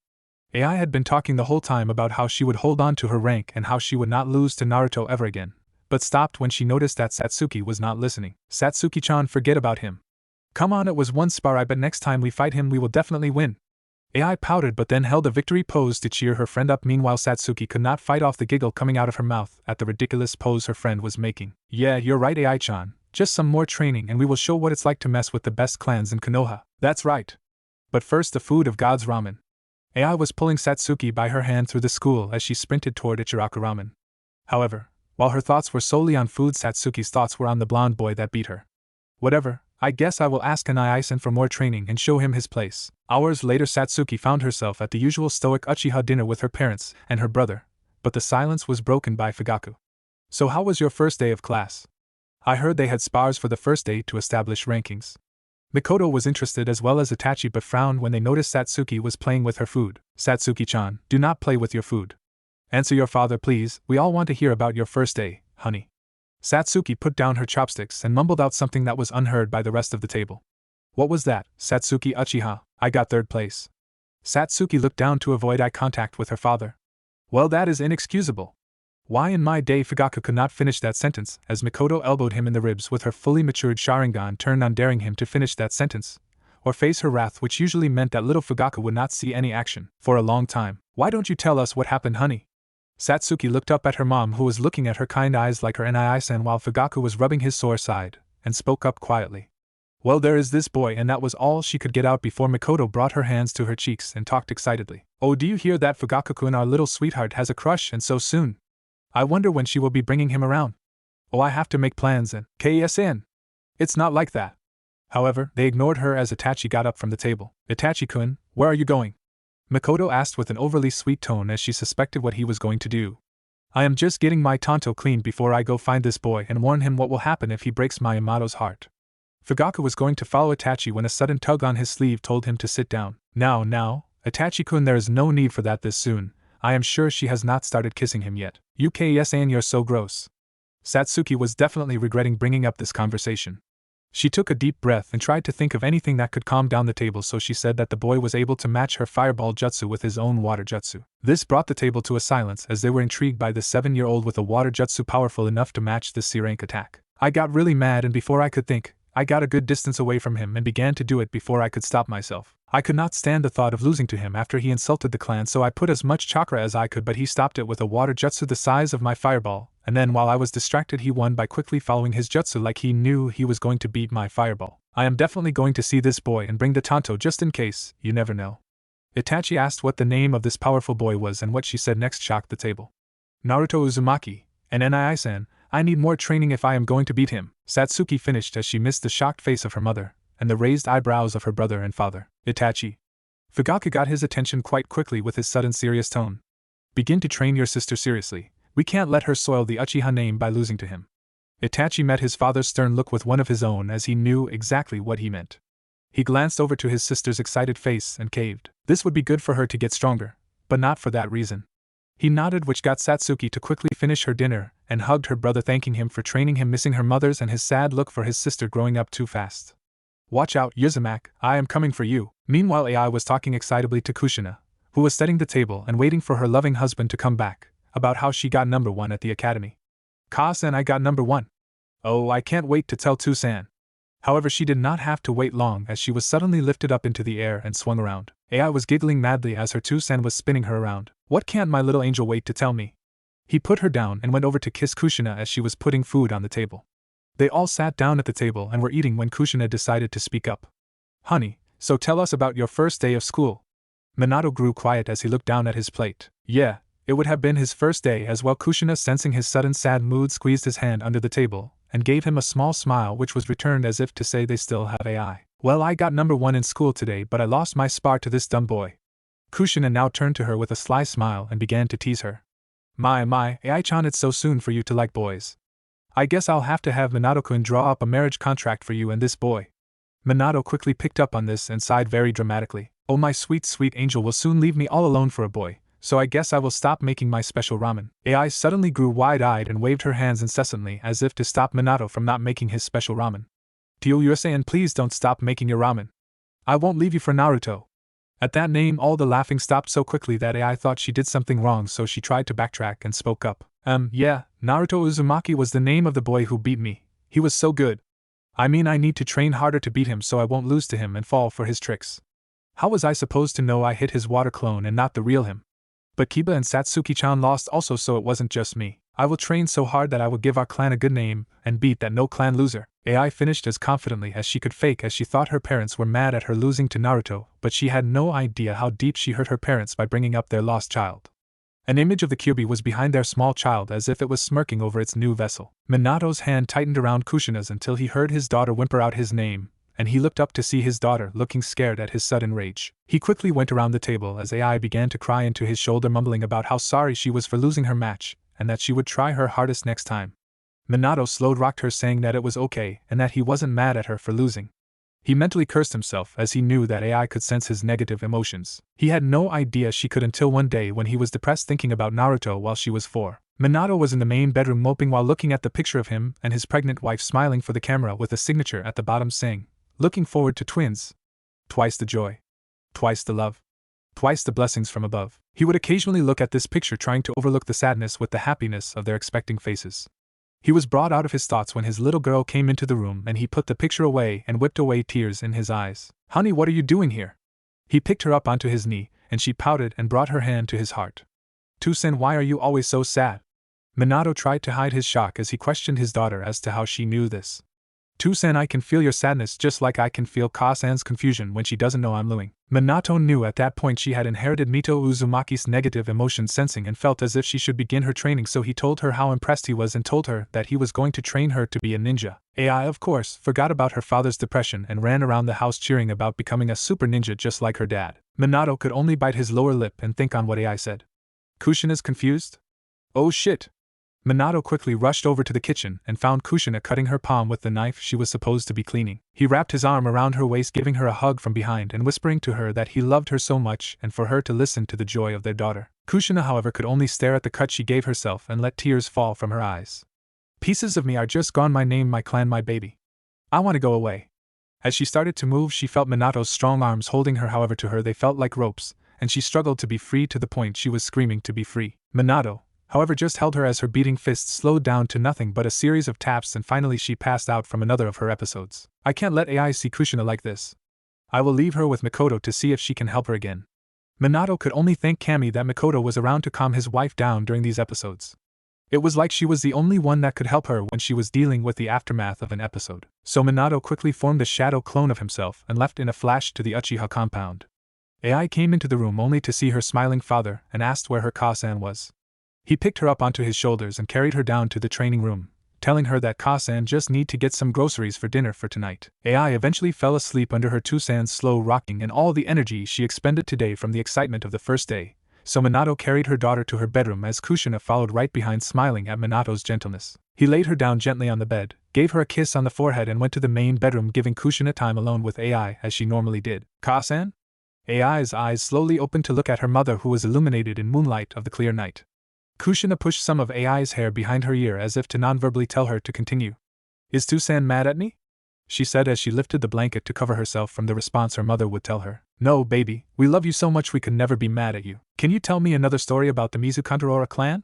AI had been talking the whole time about how she would hold on to her rank and how she would not lose to Naruto ever again, but stopped when she noticed that Satsuki was not listening. Satsuki-chan, forget about him. Come on, it was one spar, I bet next time we fight him we will definitely win. AI pouted but then held a victory pose to cheer her friend up. Meanwhile, Satsuki could not fight off the giggle coming out of her mouth at the ridiculous pose her friend was making. Yeah, you're right, AI-chan. Just some more training and we will show what it's like to mess with the best clans in Konoha. That's right. But first, the food of God's ramen. AI was pulling Satsuki by her hand through the school as she sprinted toward Ichiraku ramen. However, while her thoughts were solely on food, Satsuki's thoughts were on the blonde boy that beat her. Whatever, I guess I will ask Kanai-san for more training and show him his place. Hours later, Satsuki found herself at the usual stoic Uchiha dinner with her parents and her brother, but the silence was broken by Fugaku. So how was your first day of class? I heard they had spars for the first day to establish rankings. Mikoto was interested as well as Itachi but frowned when they noticed Satsuki was playing with her food. Satsuki-chan, do not play with your food. Answer your father please, we all want to hear about your first day, honey. Satsuki put down her chopsticks and mumbled out something that was unheard by the rest of the table. What was that, Satsuki Uchiha? I got third place. Satsuki looked down to avoid eye contact with her father. Well, that is inexcusable. Why in my day? Fugaku could not finish that sentence, as Mikoto elbowed him in the ribs with her fully matured Sharingan turned on, daring him to finish that sentence, or face her wrath, which usually meant that little Fugaku would not see any action for a long time. Why don't you tell us what happened, honey? Satsuki looked up at her mom, who was looking at her kind eyes like her Nii-san while Fugaku was rubbing his sore side, and spoke up quietly. Well, there is this boy, and that was all she could get out before Mikoto brought her hands to her cheeks and talked excitedly. Oh, do you hear that? Fugaku-kun, our little sweetheart, has a crush, and so soon. I wonder when she will be bringing him around. Oh, I have to make plans and KSN. It's not like that. However, they ignored her as Itachi got up from the table. Itachi-kun, where are you going? Mikoto asked with an overly sweet tone as she suspected what he was going to do. I am just getting my tanto cleaned before I go find this boy and warn him what will happen if he breaks my Yamato's heart. Fugaku was going to follow Itachi when a sudden tug on his sleeve told him to sit down. Now, Itachi-kun, there is no need for that this soon. I am sure she has not started kissing him yet. UKSN, you're so gross. Satsuki was definitely regretting bringing up this conversation. She took a deep breath and tried to think of anything that could calm down the table, so she said that the boy was able to match her fireball jutsu with his own water jutsu. This brought the table to a silence as they were intrigued by the 7-year-old with a water jutsu powerful enough to match this C rank attack. I got really mad, and before I could think, I got a good distance away from him and began to do it before I could stop myself. I could not stand the thought of losing to him after he insulted the clan, so I put as much chakra as I could, but he stopped it with a water jutsu the size of my fireball, and then while I was distracted he won by quickly following his jutsu like he knew he was going to beat my fireball. I am definitely going to see this boy and bring the tanto just in case, you never know. Itachi asked what the name of this powerful boy was, and what she said next shocked the table. Naruto Uzumaki, and Nii-san, I need more training if I am going to beat him, Satsuki finished as she missed the shocked face of her mother, and the raised eyebrows of her brother and father. Itachi. Fugaku got his attention quite quickly with his sudden serious tone. Begin to train your sister seriously. We can't let her soil the Uchiha name by losing to him. Itachi met his father's stern look with one of his own, as he knew exactly what he meant. He glanced over to his sister's excited face and caved. This would be good for her to get stronger, but not for that reason. He nodded, which got Satsuki to quickly finish her dinner, and hugged her brother, thanking him for training him, missing her mother's and his sad look for his sister growing up too fast. Watch out, Uzumaki, I am coming for you. Meanwhile, Ai was talking excitably to Kushina, who was setting the table and waiting for her loving husband to come back, about how she got number 1 at the academy. Ka-san, I got number 1. Oh, I can't wait to tell Tu-san. However, she did not have to wait long, as she was suddenly lifted up into the air and swung around. Ai was giggling madly as her Tu-san was spinning her around. What can't my little angel wait to tell me? He put her down and went over to kiss Kushina as she was putting food on the table. They all sat down at the table and were eating when Kushina decided to speak up. Honey, so tell us about your first day of school. Minato grew quiet as he looked down at his plate. Yeah, it would have been his first day as well. Kushina, sensing his sudden sad mood, squeezed his hand under the table and gave him a small smile, which was returned as if to say they still have AI. Well, I got number 1 in school today, but I lost my spar to this dumb boy. Kushina now turned to her with a sly smile and began to tease her. My, Ai-chan, it's so soon for you to like boys. I guess I'll have to have Minato-kun draw up a marriage contract for you and this boy. Minato quickly picked up on this and sighed very dramatically. Oh, my sweet, sweet angel will soon leave me all alone for a boy, so I guess I will stop making my special ramen. Ai suddenly grew wide-eyed and waved her hands incessantly as if to stop Minato from not making his special ramen. Tio Yursen, please don't stop making your ramen. I won't leave you for Naruto. At that name, all the laughing stopped so quickly that Ai thought she did something wrong, so she tried to backtrack and spoke up. Yeah, Naruto Uzumaki was the name of the boy who beat me. He was so good. I mean, I need to train harder to beat him so I won't lose to him and fall for his tricks. How was I supposed to know I hit his water clone and not the real him? But Kiba and Satsuki-chan lost also, so it wasn't just me. I will train so hard that I will give our clan a good name and beat that no clan loser. Ai finished as confidently as she could fake, as she thought her parents were mad at her losing to Naruto, but she had no idea how deep she hurt her parents by bringing up their lost child. An image of the Kyuubi was behind their small child as if it was smirking over its new vessel. Minato's hand tightened around Kushina's until he heard his daughter whimper out his name, and he looked up to see his daughter looking scared at his sudden rage. He quickly went around the table as Ai began to cry into his shoulder, mumbling about how sorry she was for losing her match, and that she would try her hardest next time. Minato slowed rocked her, saying that it was okay and that he wasn't mad at her for losing. He mentally cursed himself as he knew that AI could sense his negative emotions. He had no idea she could until one day when he was depressed thinking about Naruto while she was 4. Minato was in the main bedroom moping while looking at the picture of him and his pregnant wife smiling for the camera with a signature at the bottom saying, "Looking forward to twins. Twice the joy. Twice the love. Twice the blessings from above." He would occasionally look at this picture trying to overlook the sadness with the happiness of their expecting faces. He was brought out of his thoughts when his little girl came into the room and he put the picture away and whipped away tears in his eyes. "Honey, what are you doing here?" He picked her up onto his knee, and she pouted and brought her hand to his heart. "Tusen, why are you always so sad?" Minato tried to hide his shock as he questioned his daughter as to how she knew this. "Tusen, I can feel your sadness just like I can feel Ka-san's confusion when she doesn't know I'm Luing." Minato knew at that point she had inherited Mito Uzumaki's negative emotion sensing and felt as if she should begin her training, so he told her how impressed he was and told her that he was going to train her to be a ninja. AI, of course, forgot about her father's depression and ran around the house cheering about becoming a super ninja just like her dad. Minato could only bite his lower lip and think on what AI said. "Kushina's confused? Oh shit." Minato quickly rushed over to the kitchen and found Kushina cutting her palm with the knife she was supposed to be cleaning. He wrapped his arm around her waist, giving her a hug from behind and whispering to her that he loved her so much and for her to listen to the joy of their daughter. Kushina, however, could only stare at the cut she gave herself and let tears fall from her eyes. "Pieces of me are just gone, my name, my clan, my baby. I want to go away." As she started to move, she felt Minato's strong arms holding her, however to her they felt like ropes, and she struggled to be free to the point she was screaming to be free. Minato, however, just held her as her beating fists slowed down to nothing but a series of taps, and finally she passed out from another of her episodes. "I can't let AI see Kushina like this. I will leave her with Mikoto to see if she can help her again." Minato could only thank Kami that Mikoto was around to calm his wife down during these episodes. It was like she was the only one that could help her when she was dealing with the aftermath of an episode. So Minato quickly formed a shadow clone of himself and left in a flash to the Uchiha compound. AI came into the room only to see her smiling father and asked where her Ka-san was. He picked her up onto his shoulders and carried her down to the training room, telling her that Ka-san just need to get some groceries for dinner for tonight. AI eventually fell asleep under her Tusan's slow rocking and all the energy she expended today from the excitement of the first day, so Minato carried her daughter to her bedroom as Kushina followed right behind, smiling at Minato's gentleness. He laid her down gently on the bed, gave her a kiss on the forehead and went to the main bedroom, giving Kushina time alone with AI as she normally did. "Ka-san?" AI's eyes slowly opened to look at her mother, who was illuminated in moonlight of the clear night. Kushina pushed some of AI's hair behind her ear as if to non-verbally tell her to continue. "Is Tusan mad at me?" she said as she lifted the blanket to cover herself from the response her mother would tell her. "No, baby, we love you so much we could never be mad at you. Can you tell me another story about the Mizukantarora clan?"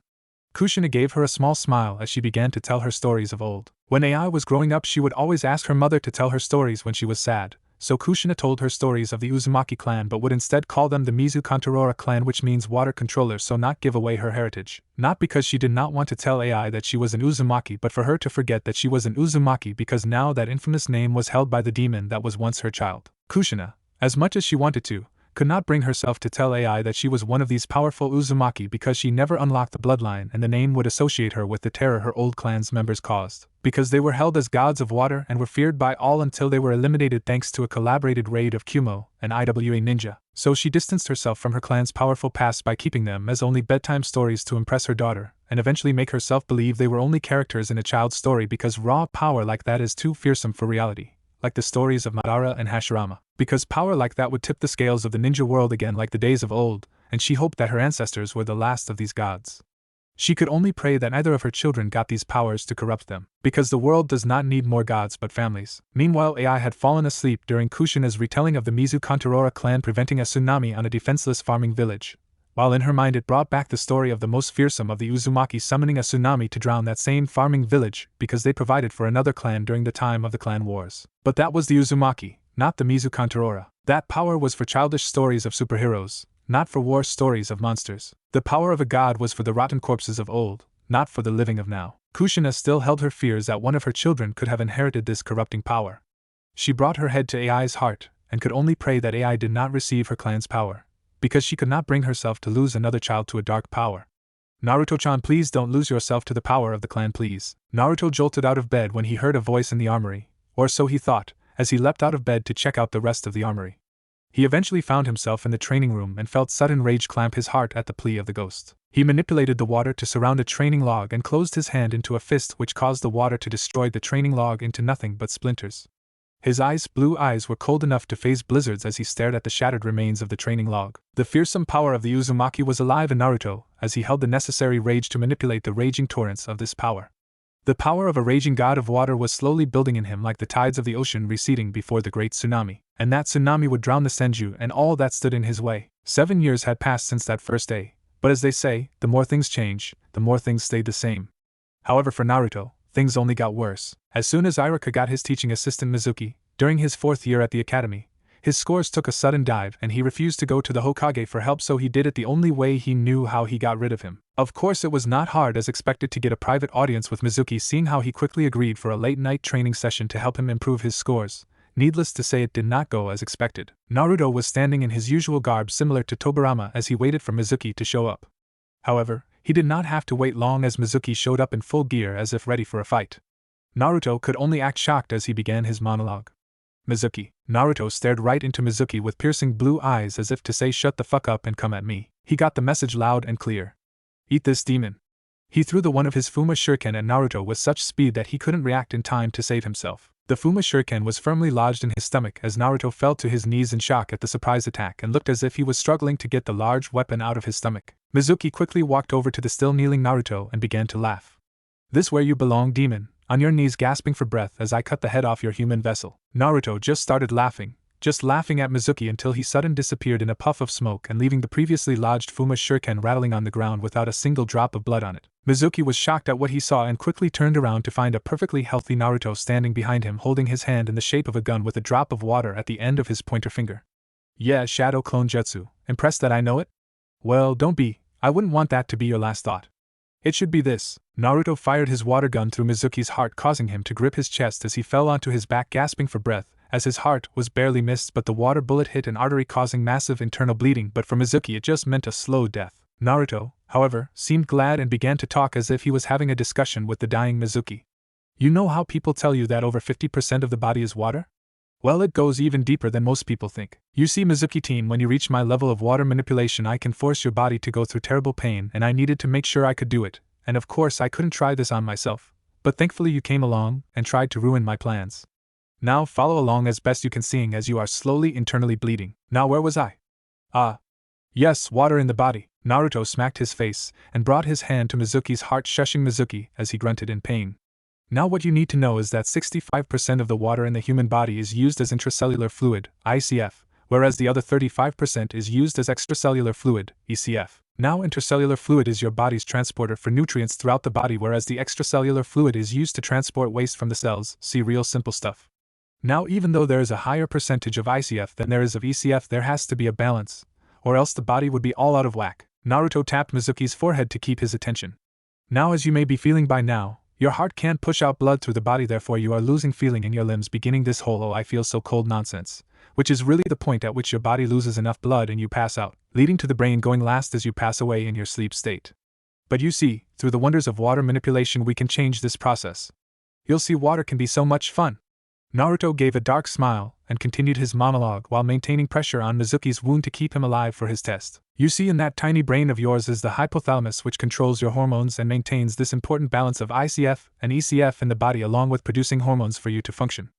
Kushina gave her a small smile as she began to tell her stories of old. When AI was growing up, she would always ask her mother to tell her stories when she was sad, so Kushina told her stories of the Uzumaki clan but would instead call them the Mizukantarora clan, which means water controller, so not give away her heritage. Not because she did not want to tell AI that she was an Uzumaki, but for her to forget that she was an Uzumaki because now that infamous name was held by the demon that was once her child. Kushina, as much as she wanted to, could not bring herself to tell AI that she was one of these powerful Uzumaki because she never unlocked the bloodline and the name would associate her with the terror her old clan's members caused. Because they were held as gods of water and were feared by all until they were eliminated thanks to a collaborated raid of Kumo, an IWA ninja. So she distanced herself from her clan's powerful past by keeping them as only bedtime stories to impress her daughter, and eventually make herself believe they were only characters in a child's story because raw power like that is too fearsome for reality. Like the stories of Madara and Hashirama, because power like that would tip the scales of the ninja world again like the days of old, and she hoped that her ancestors were the last of these gods. She could only pray that neither of her children got these powers to corrupt them, because the world does not need more gods but families. Meanwhile, AI had fallen asleep during Kushina's retelling of the Mizukantarora clan preventing a tsunami on a defenseless farming village, while in her mind it brought back the story of the most fearsome of the Uzumaki summoning a tsunami to drown that same farming village because they provided for another clan during the time of the clan wars. But that was the Uzumaki, not the Mizukantarora. That power was for childish stories of superheroes, not for war stories of monsters. The power of a god was for the rotten corpses of old, not for the living of now. Kushina still held her fears that one of her children could have inherited this corrupting power. She brought her head to AI's heart, and could only pray that AI did not receive her clan's power, because she could not bring herself to lose another child to a dark power. "Naruto-chan, please don't lose yourself to the power of the clan, please." Naruto jolted out of bed when he heard a voice in the armory, or so he thought, as he leapt out of bed to check out the rest of the armory. He eventually found himself in the training room and felt sudden rage clamp his heart at the plea of the ghost. He manipulated the water to surround a training log and closed his hand into a fist, which caused the water to destroy the training log into nothing but splinters. His blue eyes were cold enough to phase blizzards as he stared at the shattered remains of the training log. The fearsome power of the Uzumaki was alive in Naruto, as he held the necessary rage to manipulate the raging torrents of this power. The power of a raging god of water was slowly building in him like the tides of the ocean receding before the great tsunami, and that tsunami would drown the Senju and all that stood in his way. 7 years had passed since that first day, but as they say, the more things change, the more things stayed the same. However, for Naruto, things only got worse. As soon as Iruka got his teaching assistant Mizuki, during his 4th year at the academy, his scores took a sudden dive and he refused to go to the Hokage for help, so he did it the only way he knew how. He got rid of him. Of course, it was not hard as expected to get a private audience with Mizuki, seeing how he quickly agreed for a late-night training session to help him improve his scores. Needless to say, it did not go as expected. Naruto was standing in his usual garb similar to Tobirama as he waited for Mizuki to show up. However, he did not have to wait long as Mizuki showed up in full gear as if ready for a fight. Naruto could only act shocked as he began his monologue. Mizuki. Naruto stared right into Mizuki with piercing blue eyes as if to say, "Shut the fuck up and come at me." He got the message loud and clear. "Eat this, demon." He threw the one of his Fuma shuriken at Naruto with such speed that he couldn't react in time to save himself. The Fuma shuriken was firmly lodged in his stomach as Naruto fell to his knees in shock at the surprise attack and looked as if he was struggling to get the large weapon out of his stomach. Mizuki quickly walked over to the still kneeling Naruto and began to laugh. "This where you belong, demon, on your knees gasping for breath as I cut the head off your human vessel." Naruto just started laughing at Mizuki until he suddenly disappeared in a puff of smoke and leaving the previously lodged Fuma shuriken rattling on the ground without a single drop of blood on it. Mizuki was shocked at what he saw and quickly turned around to find a perfectly healthy Naruto standing behind him holding his hand in the shape of a gun with a drop of water at the end of his pointer finger. "Yeah, Shadow Clone Jutsu, impressed that I know it? Well, don't be, I wouldn't want that to be your last thought. It should be this." Naruto fired his water gun through Mizuki's heart, causing him to grip his chest as he fell onto his back gasping for breath, as his heart was barely missed but the water bullet hit an artery causing massive internal bleeding, but for Mizuki it just meant a slow death. Naruto, however, seemed glad and began to talk as if he was having a discussion with the dying Mizuki. "You know how people tell you that over 50% of the body is water? Well, it goes even deeper than most people think. You see, Mizuki-teen, when you reach my level of water manipulation I can force your body to go through terrible pain, and I needed to make sure I could do it, and of course I couldn't try this on myself, but thankfully you came along and tried to ruin my plans. Now follow along as best you can, seeing as you are slowly internally bleeding." Now where was I? Yes, water in the body. Naruto smacked his face and brought his hand to Mizuki's heart, shushing Mizuki as he grunted in pain. "Now what you need to know is that 65% of the water in the human body is used as intracellular fluid, ICF, whereas the other 35% is used as extracellular fluid, ECF. Now intercellular fluid is your body's transporter for nutrients throughout the body, whereas the extracellular fluid is used to transport waste from the cells, see real simple stuff. Now even though there is a higher percentage of ICF than there is of ECF, there has to be a balance, or else the body would be all out of whack." Naruto tapped Mizuki's forehead to keep his attention. "Now as you may be feeling by now, your heart can't push out blood through the body, therefore you are losing feeling in your limbs, beginning this whole 'oh I feel so cold' nonsense, which is really the point at which your body loses enough blood and you pass out, leading to the brain going last as you pass away in your sleep state. But you see, through the wonders of water manipulation we can change this process. You'll see water can be so much fun." Naruto gave a dark smile and continued his monologue while maintaining pressure on Mizuki's wound to keep him alive for his test. "You see, in that tiny brain of yours is the hypothalamus, which controls your hormones and maintains this important balance of ICF and ECF in the body, along with producing hormones for you to function.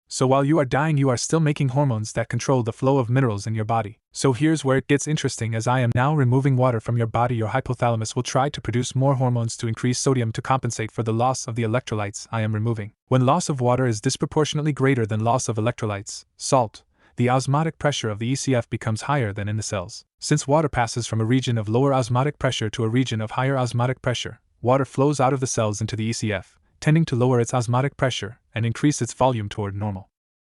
So while you are dying you are still making hormones that control the flow of minerals in your body. So here's where it gets interesting. As I am now removing water from your body, your hypothalamus will try to produce more hormones to increase sodium to compensate for the loss of the electrolytes I am removing. When loss of water is disproportionately greater than loss of electrolytes, salt, the osmotic pressure of the ECF becomes higher than in the cells. Since water passes from a region of lower osmotic pressure to a region of higher osmotic pressure, water flows out of the cells into the ECF, tending to lower its osmotic pressure and increase its volume toward normal.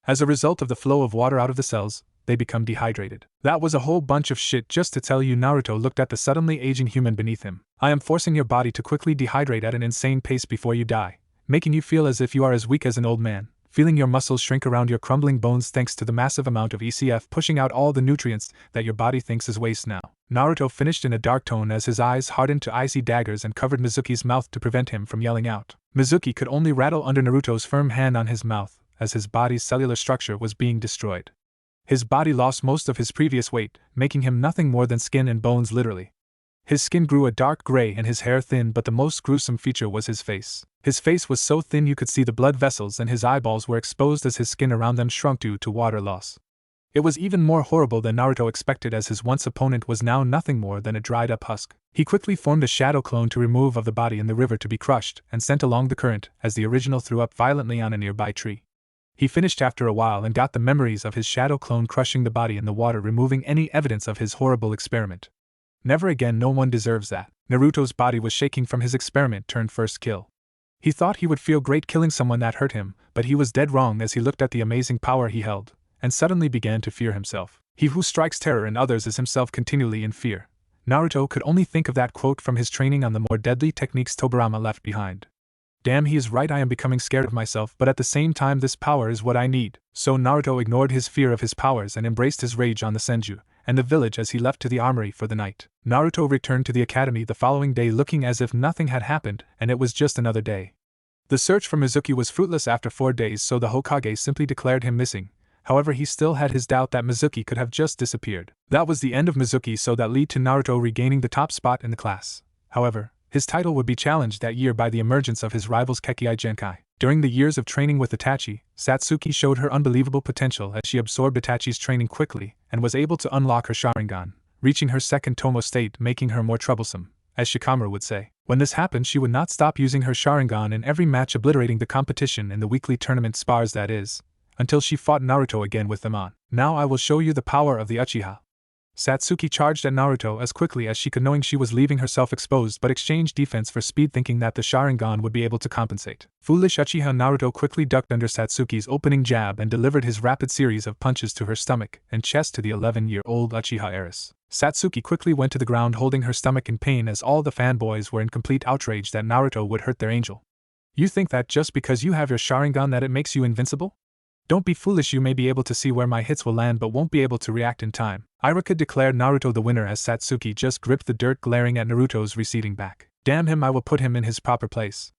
As a result of the flow of water out of the cells, they become dehydrated. That was a whole bunch of shit just to tell you. Naruto looked at the suddenly aging human beneath him. "I am forcing your body to quickly dehydrate at an insane pace before you die, making you feel as if you are as weak as an old man, feeling your muscles shrink around your crumbling bones thanks to the massive amount of ECF pushing out all the nutrients that your body thinks is waste now." Naruto finished in a dark tone as his eyes hardened to icy daggers and covered Mizuki's mouth to prevent him from yelling out. Mizuki could only rattle under Naruto's firm hand on his mouth, as his body's cellular structure was being destroyed. His body lost most of his previous weight, making him nothing more than skin and bones literally. His skin grew a dark gray and his hair thin, but the most gruesome feature was his face. His face was so thin you could see the blood vessels, and his eyeballs were exposed as his skin around them shrunk due to water loss. It was even more horrible than Naruto expected, as his once opponent was now nothing more than a dried-up husk. He quickly formed a shadow clone to remove of the body in the river to be crushed and sent along the current, as the original threw up violently on a nearby tree. He finished after a while and got the memories of his shadow clone crushing the body in the water, removing any evidence of his horrible experiment. Never again, no one deserves that. Naruto's body was shaking from his experiment turned first kill. He thought he would feel great killing someone that hurt him, but he was dead wrong as he looked at the amazing power he held, and suddenly began to fear himself. He who strikes terror in others is himself continually in fear. Naruto could only think of that quote from his training on the more deadly techniques Tobirama left behind. Damn, he is right, I am becoming scared of myself, but at the same time this power is what I need. So Naruto ignored his fear of his powers and embraced his rage on the Senju and the village as he left to the armory for the night. Naruto returned to the academy the following day looking as if nothing had happened, and it was just another day. The search for Mizuki was fruitless after 4 days, so the Hokage simply declared him missing. However, he still had his doubt that Mizuki could have just disappeared. That was the end of Mizuki, so that led to Naruto regaining the top spot in the class. However, his title would be challenged that year by the emergence of his rivals Kekkei Genkai. During the years of training with Itachi, Satsuki showed her unbelievable potential as she absorbed Itachi's training quickly and was able to unlock her Sharingan, reaching her second Tomo state, making her more troublesome, as Shikamaru would say. When this happened, she would not stop using her Sharingan in every match, obliterating the competition in the weekly tournament spars, that is, until she fought Naruto again with them on. Now I will show you the power of the Uchiha. Satsuki charged at Naruto as quickly as she could, knowing she was leaving herself exposed, but exchanged defense for speed, thinking that the Sharingan would be able to compensate. Foolish Uchiha Naruto quickly ducked under Satsuki's opening jab and delivered his rapid series of punches to her stomach and chest to the 11-year-old Uchiha heiress. Satsuki quickly went to the ground holding her stomach in pain, as all the fanboys were in complete outrage that Naruto would hurt their angel. You think that just because you have your Sharingan that it makes you invincible? Don't be foolish, you may be able to see where my hits will land but won't be able to react in time. Iruka declared Naruto the winner as Satsuki just gripped the dirt, glaring at Naruto's receding back. Damn him, I will put him in his proper place.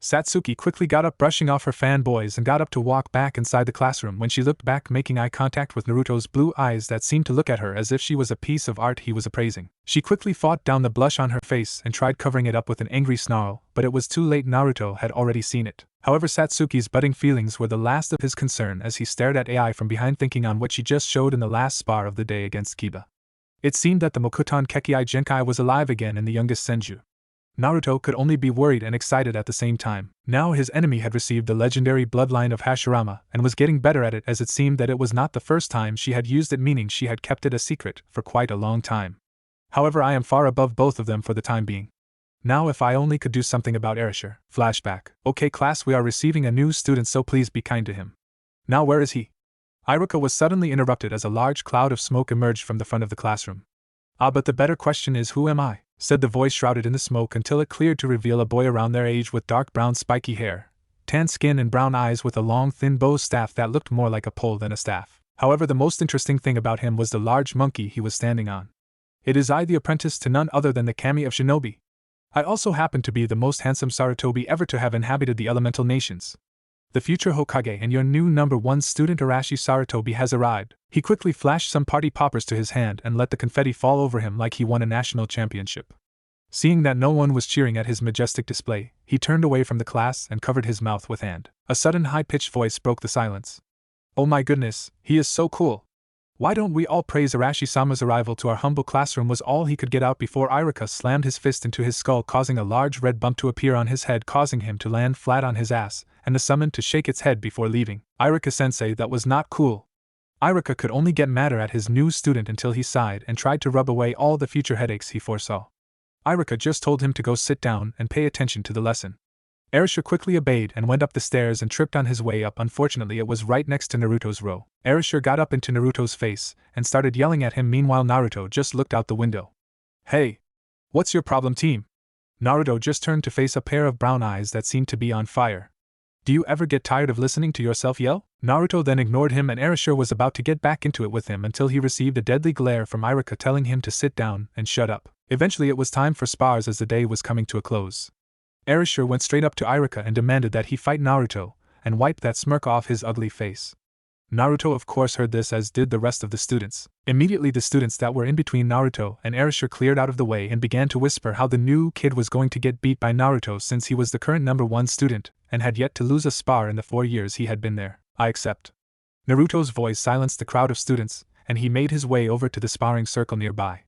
Satsuki quickly got up, brushing off her fanboys, and got up to walk back inside the classroom when she looked back, making eye contact with Naruto's blue eyes that seemed to look at her as if she was a piece of art he was appraising. She quickly fought down the blush on her face and tried covering it up with an angry snarl, but it was too late. Naruto had already seen it. However, Satsuki's budding feelings were the last of his concern as he stared at AI from behind, thinking on what she just showed in the last spar of the day against Kiba. It seemed that the Mokuton Kekkei Genkai was alive again in the youngest Senju. Naruto could only be worried and excited at the same time. Now his enemy had received the legendary bloodline of Hashirama and was getting better at it, as it seemed that it was not the first time she had used it, meaning she had kept it a secret for quite a long time. However, I am far above both of them for the time being. Now if I only could do something about Erasure. Flashback. Okay class, we are receiving a new student, so please be kind to him. Now where is he? Iruka was suddenly interrupted as a large cloud of smoke emerged from the front of the classroom. Ah, but the better question is, who am I? Said the voice shrouded in the smoke, until it cleared to reveal a boy around their age with dark brown spiky hair, tan skin and brown eyes, with a long thin bow staff that looked more like a pole than a staff. However, the most interesting thing about him was the large monkey he was standing on. It is I, the apprentice to none other than the Kami of Shinobi. I also happen to be the most handsome Sarutobi ever to have inhabited the elemental nations. The future Hokage and your new number 1 student Arashi Sarutobi has arrived. He quickly flashed some party poppers to his hand and let the confetti fall over him like he won a national championship. Seeing that no one was cheering at his majestic display, he turned away from the class and covered his mouth with hand. A sudden high-pitched voice broke the silence. Oh my goodness, he is so cool. Why don't we all praise Arashi-sama's arrival to our humble classroom, was all he could get out before Iruka slammed his fist into his skull, causing a large red bump to appear on his head, causing him to land flat on his ass, and the summon to shake its head before leaving. Iruka-sensei, that was not cool. Iruka could only get madder at his new student until he sighed and tried to rub away all the future headaches he foresaw. Iruka just told him to go sit down and pay attention to the lesson. Erasure quickly obeyed and went up the stairs and tripped on his way up. Unfortunately, it was right next to Naruto's row. Erasure got up into Naruto's face and started yelling at him. Meanwhile, Naruto just looked out the window. Hey! What's your problem, team? Naruto just turned to face a pair of brown eyes that seemed to be on fire. Do you ever get tired of listening to yourself yell? Naruto then ignored him, and Erasure was about to get back into it with him until he received a deadly glare from Iruka telling him to sit down and shut up. Eventually it was time for spars as the day was coming to a close. Erasure went straight up to Iruka and demanded that he fight Naruto, and wiped that smirk off his ugly face. Naruto of course heard this, as did the rest of the students. Immediately the students that were in between Naruto and Erasure cleared out of the way and began to whisper how the new kid was going to get beat by Naruto since he was the current #1 student and had yet to lose a spar in the 4 years he had been there. I accept. Naruto's voice silenced the crowd of students, and he made his way over to the sparring circle nearby.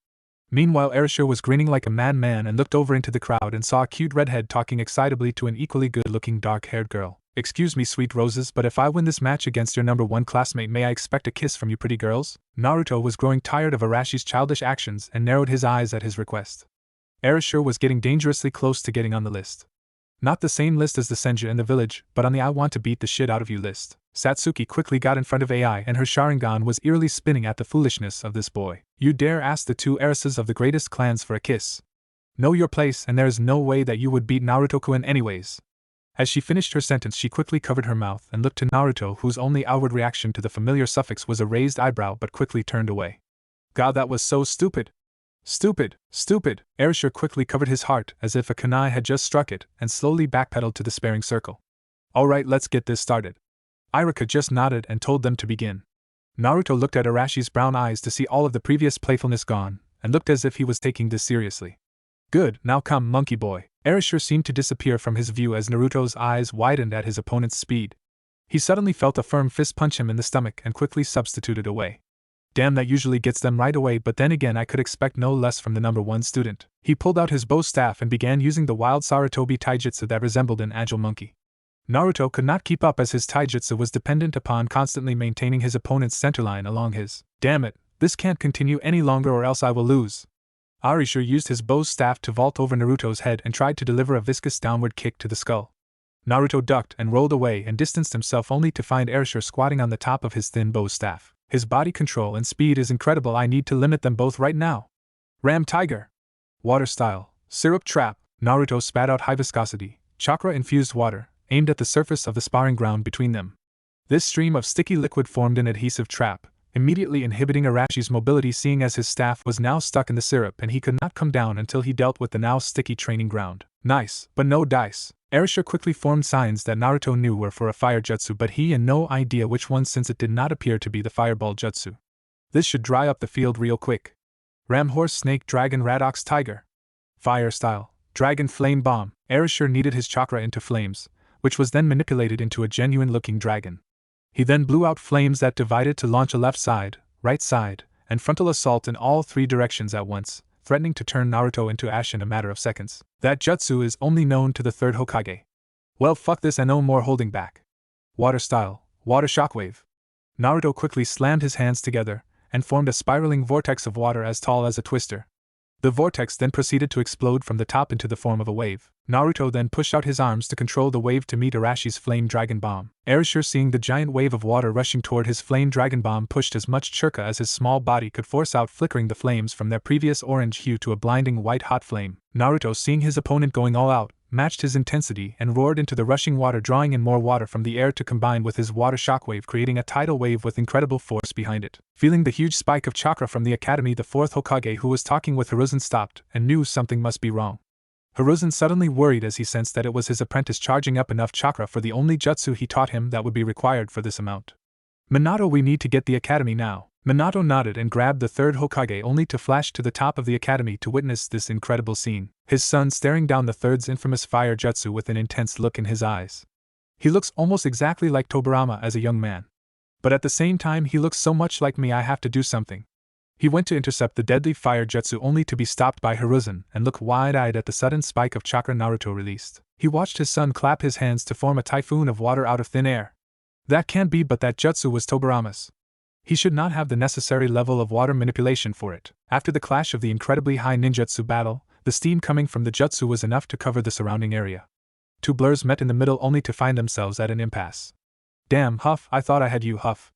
Meanwhile Erasure was grinning like a madman and looked over into the crowd and saw a cute redhead talking excitably to an equally good-looking dark-haired girl. "Excuse me, sweet roses, but if I win this match against your #1 classmate, may I expect a kiss from you pretty girls?" Naruto was growing tired of Arashi's childish actions and narrowed his eyes at his request. Erasure was getting dangerously close to getting on the list. Not the same list as the Senja in the village, but on the "I want to beat the shit out of you" list. Satsuki quickly got in front of AI and her Sharingan was eerily spinning at the foolishness of this boy. "You dare ask the 2 heiresses of the greatest clans for a kiss? Know your place, and there is no way that you would beat Naruto-kun anyways." As she finished her sentence she quickly covered her mouth and looked to Naruto, whose only outward reaction to the familiar suffix was a raised eyebrow, but quickly turned away. "God, that was so stupid! Stupid! Stupid!" Erasure quickly covered his heart as if a kunai had just struck it and slowly backpedaled to the sparring circle. "Alright, let's get this started." Iruka just nodded and told them to begin. Naruto looked at Arashi's brown eyes to see all of the previous playfulness gone, and looked as if he was taking this seriously. "Good, now come, monkey boy." Erasure seemed to disappear from his view as Naruto's eyes widened at his opponent's speed. He suddenly felt a firm fist punch him in the stomach and quickly substituted away. "Damn, that usually gets them right away, but then again I could expect no less from the #1 student." He pulled out his bow staff and began using the wild Sarutobi taijutsu that resembled an agile monkey. Naruto could not keep up as his taijutsu was dependent upon constantly maintaining his opponent's centerline along his. "Damn it, this can't continue any longer or else I will lose." Erasure used his bow staff to vault over Naruto's head and tried to deliver a viscous downward kick to the skull. Naruto ducked and rolled away and distanced himself only to find Erasure squatting on the top of his thin bow staff. "His body control and speed is incredible. I need to limit them both right now." "Ram Tiger!" Water style. Syrup trap. Naruto spat out high viscosity, chakra-infused water, aimed at the surface of the sparring ground between them. This stream of sticky liquid formed an adhesive trap, immediately inhibiting Arashi's mobility, seeing as his staff was now stuck in the syrup and he could not come down until he dealt with the now sticky training ground. "Nice, but no dice." Erasure quickly formed signs that Naruto knew were for a fire jutsu, but he had no idea which one since it did not appear to be the fireball jutsu. This should dry up the field real quick. Ram horse snake dragon rat ox tiger. Fire style. Dragon flame bomb. Erasure kneaded his chakra into flames, which was then manipulated into a genuine-looking dragon. He then blew out flames that divided to launch a left side, right side, and frontal assault in all 3 directions at once, threatening to turn Naruto into ash in a matter of seconds. That jutsu is only known to the 3rd Hokage. Well, fuck this and no more holding back. Water style. Water shockwave. Naruto quickly slammed his hands together and formed a spiraling vortex of water as tall as a twister. The vortex then proceeded to explode from the top into the form of a wave. Naruto then pushed out his arms to control the wave to meet Arashi's flame dragon bomb. Erasure, seeing the giant wave of water rushing toward his flame dragon bomb, pushed as much churka as his small body could force out, flickering the flames from their previous orange hue to a blinding white hot flame. Naruto, seeing his opponent going all out, matched his intensity and roared into the rushing water, drawing in more water from the air to combine with his water shockwave, creating a tidal wave with incredible force behind it. Feeling the huge spike of chakra from the academy, the 4th Hokage, who was talking with Hiruzen, stopped and knew something must be wrong. Hiruzen suddenly worried as he sensed that it was his apprentice charging up enough chakra for the only jutsu he taught him that would be required for this amount. "Minato, we need to get the academy now." Minato nodded and grabbed the 3rd Hokage, only to flash to the top of the academy to witness this incredible scene, his son staring down the 3rd's infamous fire jutsu with an intense look in his eyes. He looks almost exactly like Tobirama as a young man. But at the same time he looks so much like me, I have to do something. He went to intercept the deadly fire jutsu only to be stopped by Hiruzen and look wide-eyed at the sudden spike of chakra Naruto released. He watched his son clap his hands to form a typhoon of water out of thin air. That can't be, but that jutsu was Tobirama's. He should not have the necessary level of water manipulation for it. After the clash of the incredibly high ninjutsu battle, the steam coming from the jutsu was enough to cover the surrounding area. 2 blurs met in the middle only to find themselves at an impasse. "Damn, Huff, I thought I had you, Huff."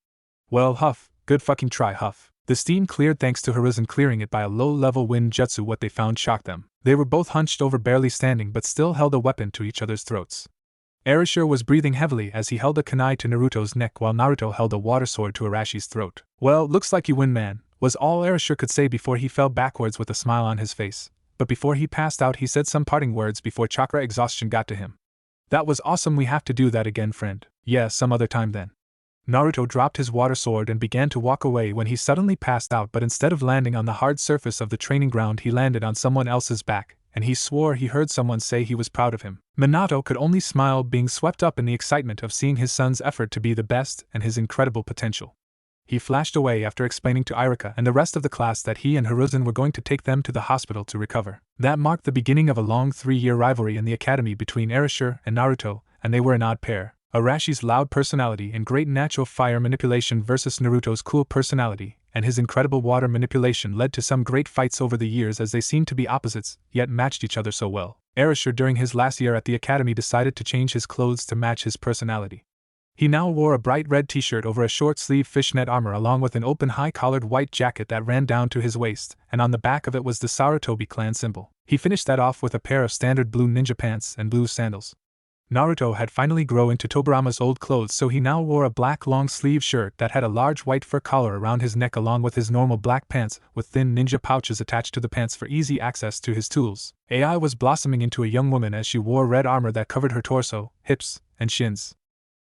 "Well, Huff, good fucking try, Huff." The steam cleared thanks to Hiruzen clearing it by a low-level wind jutsu. What they found shocked them. They were both hunched over, barely standing, but still held a weapon to each other's throats. Erasure was breathing heavily as he held a kunai to Naruto's neck while Naruto held a water sword to Arashi's throat. "Well, looks like you win, man," was all Erasure could say before he fell backwards with a smile on his face. But before he passed out he said some parting words before chakra exhaustion got to him. "That was awesome, we have to do that again, friend." "Yeah, some other time then." Naruto dropped his water sword and began to walk away when he suddenly passed out, but instead of landing on the hard surface of the training ground, he landed on someone else's back, and he swore he heard someone say he was proud of him. Minato could only smile, being swept up in the excitement of seeing his son's effort to be the best and his incredible potential. He flashed away after explaining to Irika and the rest of the class that he and Hiruzen were going to take them to the hospital to recover. That marked the beginning of a long 3-year rivalry in the academy between Erasure and Naruto, and they were an odd pair. Arashi's loud personality and great natural fire manipulation versus Naruto's cool personality and his incredible water manipulation led to some great fights over the years, as they seemed to be opposites, yet matched each other so well. Erasure during his last year at the academy decided to change his clothes to match his personality. He now wore a bright red t-shirt over a short-sleeve fishnet armor along with an open high-collared white jacket that ran down to his waist, and on the back of it was the Sarutobi clan symbol. He finished that off with a pair of standard blue ninja pants and blue sandals. Naruto had finally grown into Tobirama's old clothes, so he now wore a black long-sleeve shirt that had a large white fur collar around his neck along with his normal black pants with thin ninja pouches attached to the pants for easy access to his tools. Ai was blossoming into a young woman as she wore red armor that covered her torso, hips, and shins.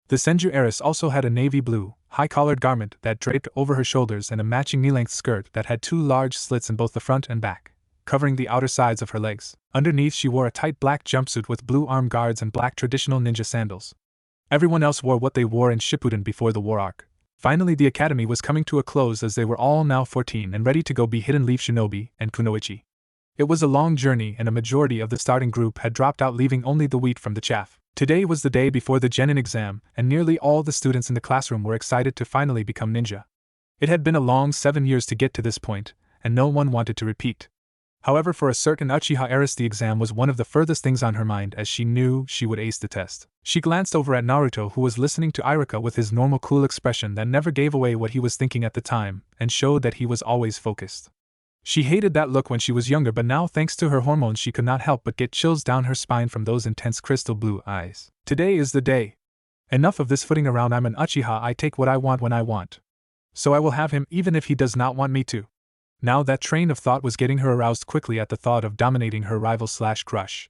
The Senju heiress also had a navy blue, high-collared garment that draped over her shoulders and a matching knee-length skirt that had 2 large slits in both the front and back, covering the outer sides of her legs. Underneath she wore a tight black jumpsuit with blue arm guards and black traditional ninja sandals. Everyone else wore what they wore in Shippuden before the war arc. Finally the academy was coming to a close as they were all now 14 and ready to go be Hidden Leaf Shinobi and Kunoichi. It was a long journey and a majority of the starting group had dropped out, leaving only the wheat from the chaff. Today was the day before the Genin exam, and nearly all the students in the classroom were excited to finally become ninja. It had been a long 7 years to get to this point, and no one wanted to repeat. However, for a certain Uchiha heiress, the exam was one of the furthest things on her mind, as she knew she would ace the test. She glanced over at Naruto, who was listening to Irika with his normal cool expression that never gave away what he was thinking at the time, and showed that he was always focused. She hated that look when she was younger, but now thanks to her hormones she could not help but get chills down her spine from those intense crystal blue eyes. Today is the day. Enough of this footing around. I'm an Uchiha, I take what I want when I want. So I will have him even if he does not want me to. Now that train of thought was getting her aroused quickly at the thought of dominating her rival/crush.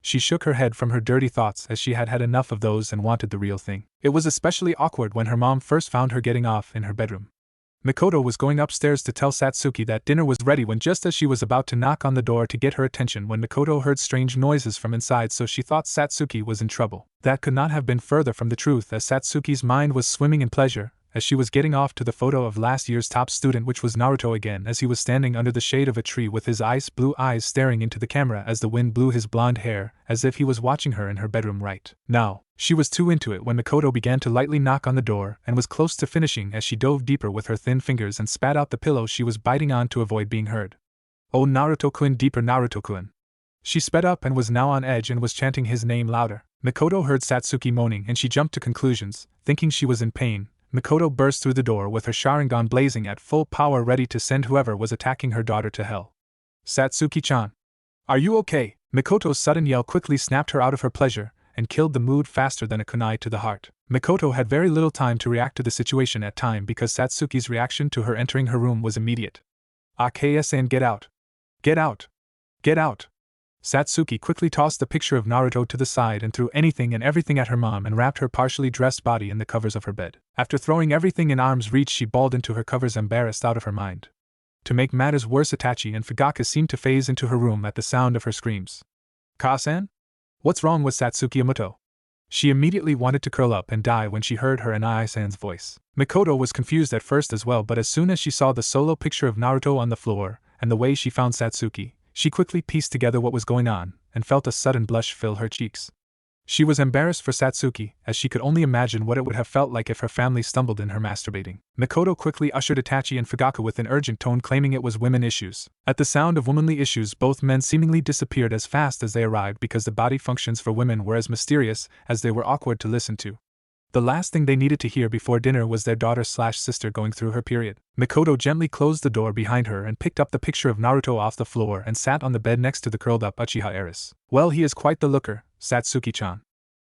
She shook her head from her dirty thoughts as she had had enough of those and wanted the real thing. It was especially awkward when her mom first found her getting off in her bedroom. Mikoto was going upstairs to tell Satsuki that dinner was ready when, just as she was about to knock on the door to get her attention, when Mikoto heard strange noises from inside, so she thought Satsuki was in trouble. That could not have been further from the truth, as Satsuki's mind was swimming in pleasure as she was getting off to the photo of last year's top student, which was Naruto again, as he was standing under the shade of a tree with his ice blue eyes staring into the camera as the wind blew his blonde hair, as if he was watching her in her bedroom right now. She was too into it when Mikoto began to lightly knock on the door and was close to finishing as she dove deeper with her thin fingers and spat out the pillow she was biting on to avoid being heard. "Oh Naruto-kun, deeper Naruto-kun." She sped up and was now on edge and was chanting his name louder. Mikoto heard Satsuki moaning and she jumped to conclusions, thinking she was in pain. Mikoto burst through the door with her Sharingan blazing at full power, ready to send whoever was attacking her daughter to hell. "Satsuki-chan! Are you okay?" Mikoto's sudden yell quickly snapped her out of her pleasure and killed the mood faster than a kunai to the heart. Mikoto had very little time to react to the situation at time because Satsuki's reaction to her entering her room was immediate. "Aksan, get out! Get out! Get out!" Satsuki quickly tossed the picture of Naruto to the side and threw anything and everything at her mom and wrapped her partially dressed body in the covers of her bed. After throwing everything in arm's reach, she bawled into her covers, embarrassed out of her mind. To make matters worse, Itachi and Fugaka seemed to phase into her room at the sound of her screams. "Ka-san? What's wrong with Satsuki Amuto?" She immediately wanted to curl up and die when she heard her and Ai-san's voice. Mikoto was confused at first as well, but as soon as she saw the solo picture of Naruto on the floor and the way she found Satsuki, she quickly pieced together what was going on, and felt a sudden blush fill her cheeks. She was embarrassed for Satsuki, as she could only imagine what it would have felt like if her family stumbled in her masturbating. Mikoto quickly ushered Itachi and Fugaka with an urgent tone, claiming it was women issues. At the sound of womanly issues, both men seemingly disappeared as fast as they arrived, because the body functions for women were as mysterious as they were awkward to listen to. The last thing they needed to hear before dinner was their daughter/sister going through her period. Mikoto gently closed the door behind her and picked up the picture of Naruto off the floor and sat on the bed next to the curled-up Uchiha heiress. "Well, he is quite the looker, Satsuki-chan.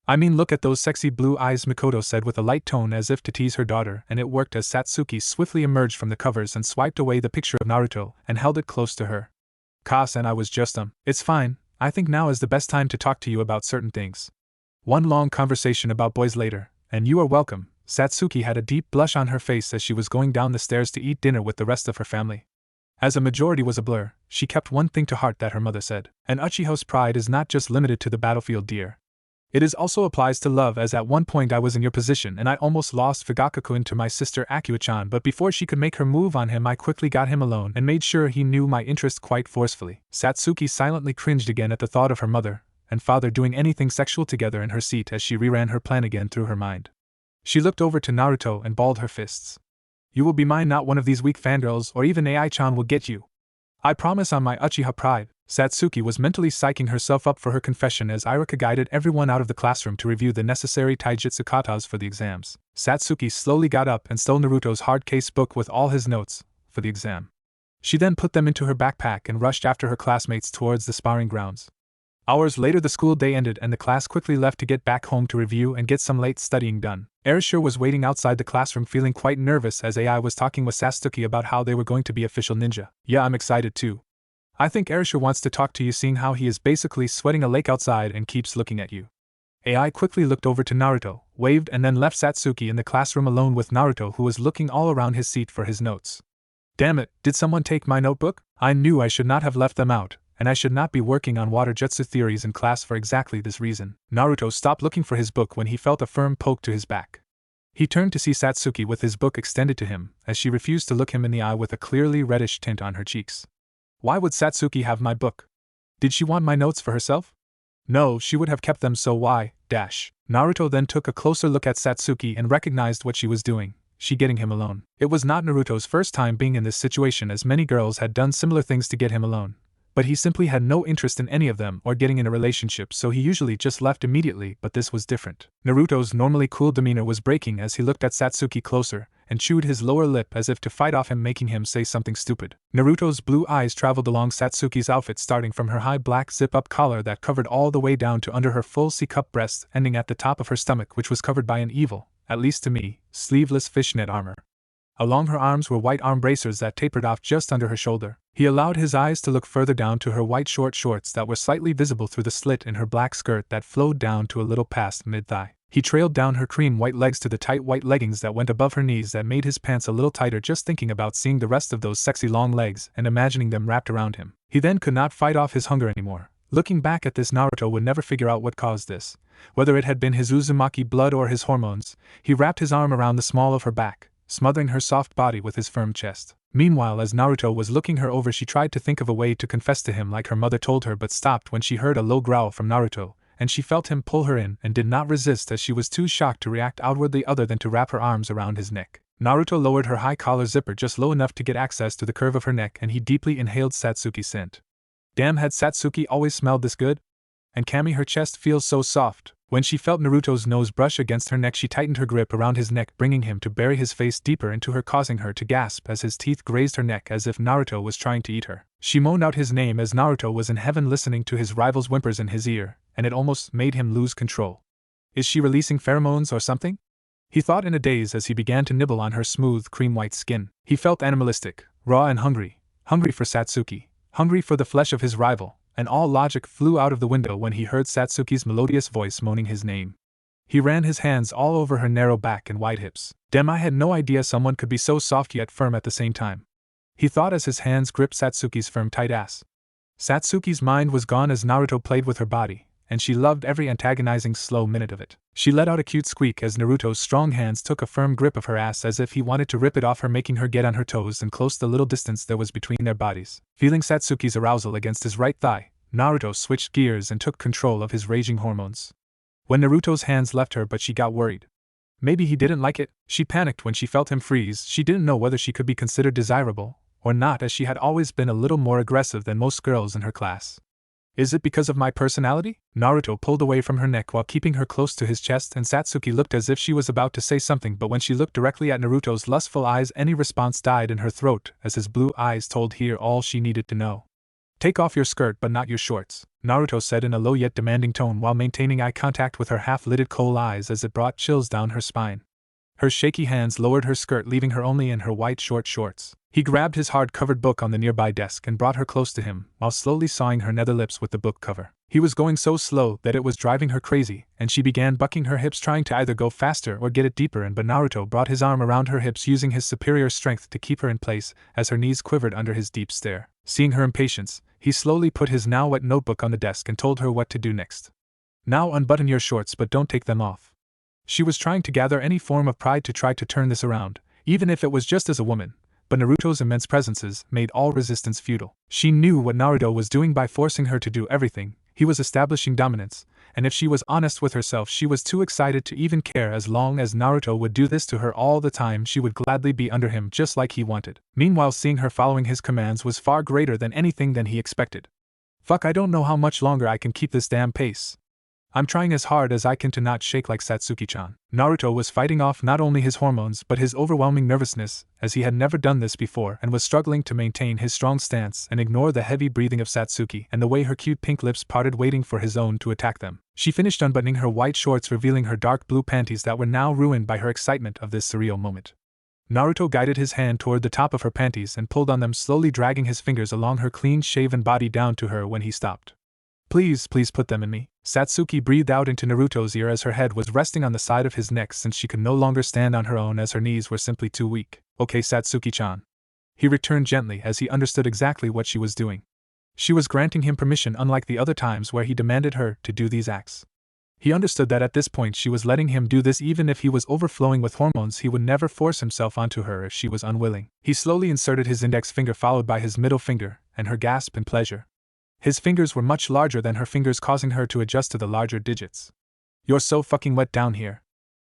I mean, look at those sexy blue eyes," Mikoto said with a light tone as if to tease her daughter, and it worked as Satsuki swiftly emerged from the covers and swiped away the picture of Naruto and held it close to her. "Kas, and I was just It's fine, I think now is the best time to talk to you about certain things. One long conversation about boys later, and you are welcome," Satsuki had a deep blush on her face as she was going down the stairs to eat dinner with the rest of her family. As a majority was a blur, she kept one thing to heart that her mother said. An Uchiha's pride is not just limited to the battlefield, dear. It is also applies to love, as at one point I was in your position and I almost lost Fugaku-kun to my sister Akua-chan, but before she could make her move on him I quickly got him alone and made sure he knew my interest quite forcefully. Satsuki silently cringed again at the thought of her mother and father doing anything sexual together in her seat as she reran her plan again through her mind. She looked over to Naruto and balled her fists. You will be mine, not one of these weak fangirls, or even AI-chan will get you. I promise on my Uchiha pride. Satsuki was mentally psyching herself up for her confession as Iruka guided everyone out of the classroom to review the necessary taijutsu katas for the exams. Satsuki slowly got up and stole Naruto's hard case book with all his notes for the exam. She then put them into her backpack and rushed after her classmates towards the sparring grounds. Hours later the school day ended and the class quickly left to get back home to review and get some late studying done. Erishur was waiting outside the classroom feeling quite nervous as AI was talking with Satsuki about how they were going to be official ninja. Yeah, I'm excited too. I think Erishur wants to talk to you, seeing how he is basically sweating a lake outside and keeps looking at you. AI quickly looked over to Naruto, waved and then left Satsuki in the classroom alone with Naruto, who was looking all around his seat for his notes. Damn it, did someone take my notebook? I knew I should not have left them out, and I should not be working on water jutsu theories in class for exactly this reason. Naruto stopped looking for his book when he felt a firm poke to his back. He turned to see Satsuki with his book extended to him, as she refused to look him in the eye with a clearly reddish tint on her cheeks. Why would Satsuki have my book? Did she want my notes for herself? No, she would have kept them, so why, Naruto then took a closer look at Satsuki and recognized what she was doing, she getting him alone. It was not Naruto's first time being in this situation, as many girls had done similar things to get him alone. But he simply had no interest in any of them or getting in a relationship, so he usually just left immediately, but this was different. Naruto's normally cool demeanor was breaking as he looked at Satsuki closer and chewed his lower lip as if to fight off him making him say something stupid. Naruto's blue eyes traveled along Satsuki's outfit, starting from her high black zip-up collar that covered all the way down to under her full C-cup breasts, ending at the top of her stomach, which was covered by an evil, at least to me, sleeveless fishnet armor. Along her arms were white arm bracers that tapered off just under her shoulder. He allowed his eyes to look further down to her white short shorts that were slightly visible through the slit in her black skirt that flowed down to a little past mid-thigh. He trailed down her cream white legs to the tight white leggings that went above her knees that made his pants a little tighter just thinking about seeing the rest of those sexy long legs and imagining them wrapped around him. He then could not fight off his hunger anymore. Looking back at this, Naruto would never figure out what caused this, whether it had been his Uzumaki blood or his hormones. He wrapped his arm around the small of her back, smothering her soft body with his firm chest. Meanwhile, as Naruto was looking her over, she tried to think of a way to confess to him like her mother told her, but stopped when she heard a low growl from Naruto, and she felt him pull her in and did not resist as she was too shocked to react outwardly other than to wrap her arms around his neck. Naruto lowered her high collar zipper just low enough to get access to the curve of her neck, and he deeply inhaled Satsuki's scent. Damn, had Satsuki always smelled this good? And Kami, her chest feels so soft. When she felt Naruto's nose brush against her neck, she tightened her grip around his neck, bringing him to bury his face deeper into her, causing her to gasp as his teeth grazed her neck as if Naruto was trying to eat her. She moaned out his name as Naruto was in heaven listening to his rival's whimpers in his ear, and it almost made him lose control. Is she releasing pheromones or something? He thought in a daze as he began to nibble on her smooth cream-white skin. He felt animalistic, raw and hungry for Satsuki, hungry for the flesh of his rival, and all logic flew out of the window when he heard Satsuki's melodious voice moaning his name. He ran his hands all over her narrow back and wide hips. Damn, I had no idea someone could be so soft yet firm at the same time, he thought as his hands gripped Satsuki's firm tight ass. Satsuki's mind was gone as Naruto played with her body, and she loved every antagonizing slow minute of it. She let out a cute squeak as Naruto's strong hands took a firm grip of her ass as if he wanted to rip it off her, making her get on her toes and close the little distance there was between their bodies. Feeling Satsuki's arousal against his right thigh, Naruto switched gears and took control of his raging hormones. When Naruto's hands left her, but she got worried. Maybe he didn't like it. She panicked when she felt him freeze. She didn't know whether she could be considered desirable or not, as she had always been a little more aggressive than most girls in her class. Is it because of my personality? Naruto pulled away from her neck while keeping her close to his chest, and Satsuki looked as if she was about to say something, but when she looked directly at Naruto's lustful eyes, any response died in her throat as his blue eyes told her all she needed to know. Take off your skirt but not your shorts, Naruto said in a low yet demanding tone while maintaining eye contact with her half-lidded coal eyes as it brought chills down her spine. Her shaky hands lowered her skirt, leaving her only in her white short shorts. He grabbed his hard-covered book on the nearby desk and brought her close to him, while slowly sawing her nether lips with the book cover. He was going so slow that it was driving her crazy, and she began bucking her hips, trying to either go faster or get it deeper in, but Naruto brought his arm around her hips, using his superior strength to keep her in place, as her knees quivered under his deep stare. Seeing her impatience, he slowly put his now wet notebook on the desk and told her what to do next. Now unbutton your shorts, but don't take them off. She was trying to gather any form of pride to try to turn this around, even if it was just as a woman, but Naruto's immense presences made all resistance futile. She knew what Naruto was doing by forcing her to do everything. He was establishing dominance, and if she was honest with herself, she was too excited to even care. As long as Naruto would do this to her all the time, she would gladly be under him just like he wanted. Meanwhile, seeing her following his commands was far greater than anything than he expected. Fuck, I don't know how much longer I can keep this damn pace. I'm trying as hard as I can to not shake like Satsuki-chan. Naruto was fighting off not only his hormones but his overwhelming nervousness, as he had never done this before and was struggling to maintain his strong stance and ignore the heavy breathing of Satsuki and the way her cute pink lips parted, waiting for his own to attack them. She finished unbuttoning her white shorts, revealing her dark blue panties that were now ruined by her excitement of this surreal moment. Naruto guided his hand toward the top of her panties and pulled on them, slowly dragging his fingers along her clean-shaven body down to her when he stopped. Please put them in me. Satsuki breathed out into Naruto's ear as her head was resting on the side of his neck, since she could no longer stand on her own as her knees were simply too weak. Okay, Satsuki-chan. He returned gently, as he understood exactly what she was doing. She was granting him permission, unlike the other times where he demanded her to do these acts. He understood that at this point she was letting him do this. Even if he was overflowing with hormones, he would never force himself onto her if she was unwilling. He slowly inserted his index finger, followed by his middle finger, and her gasp in pleasure. His fingers were much larger than her fingers, causing her to adjust to the larger digits. You're so fucking wet down here.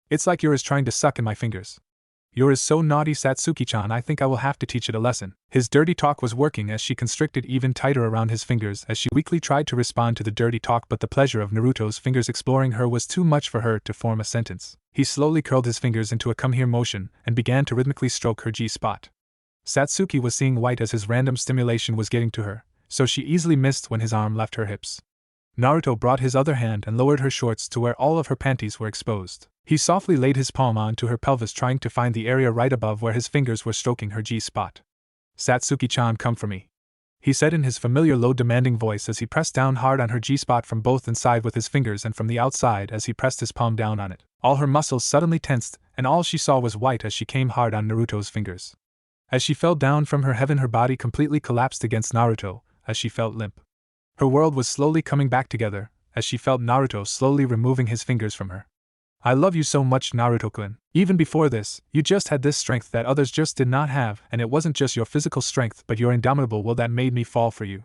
It's like you're trying to suck in my fingers. You're so naughty, Satsuki-chan. I think I will have to teach it a lesson. His dirty talk was working, as she constricted even tighter around his fingers as she weakly tried to respond to the dirty talk, but the pleasure of Naruto's fingers exploring her was too much for her to form a sentence. He slowly curled his fingers into a come here motion and began to rhythmically stroke her G-spot. Satsuki was seeing white as his random stimulation was getting to her, so she easily missed when his arm left her hips. Naruto brought his other hand and lowered her shorts to where all of her panties were exposed. He softly laid his palm onto her pelvis, trying to find the area right above where his fingers were stroking her G-spot. Satsuki-chan, come for me, he said in his familiar low demanding voice as he pressed down hard on her G-spot from both inside with his fingers and from the outside as he pressed his palm down on it. All her muscles suddenly tensed, and all she saw was white as she came hard on Naruto's fingers. As she fell down from her heaven, her body completely collapsed against Naruto, as she felt limp. Her world was slowly coming back together, as she felt Naruto slowly removing his fingers from her. I love you so much, Naruto-kun. Even before this, you just had this strength that others just did not have, and it wasn't just your physical strength but your indomitable will that made me fall for you.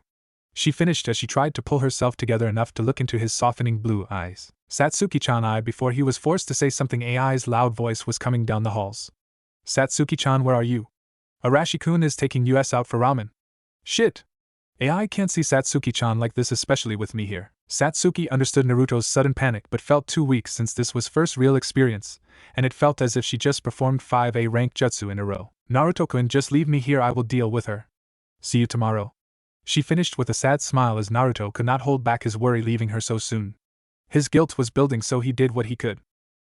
She finished as she tried to pull herself together enough to look into his softening blue eyes. Satsuki-chan, before he was forced to say something, AI's loud voice was coming down the halls. Satsuki-chan, where are you? Arashi-kun is taking us out for ramen. Shit! AI can't see Satsuki-chan like this, especially with me here. Satsuki understood Naruto's sudden panic but felt too weak since this was first real experience, and it felt as if she just performed 5A rank jutsu in a row. Naruto-kun, just leave me here, I will deal with her. See you tomorrow. She finished with a sad smile as Naruto could not hold back his worry leaving her so soon. His guilt was building, so he did what he could.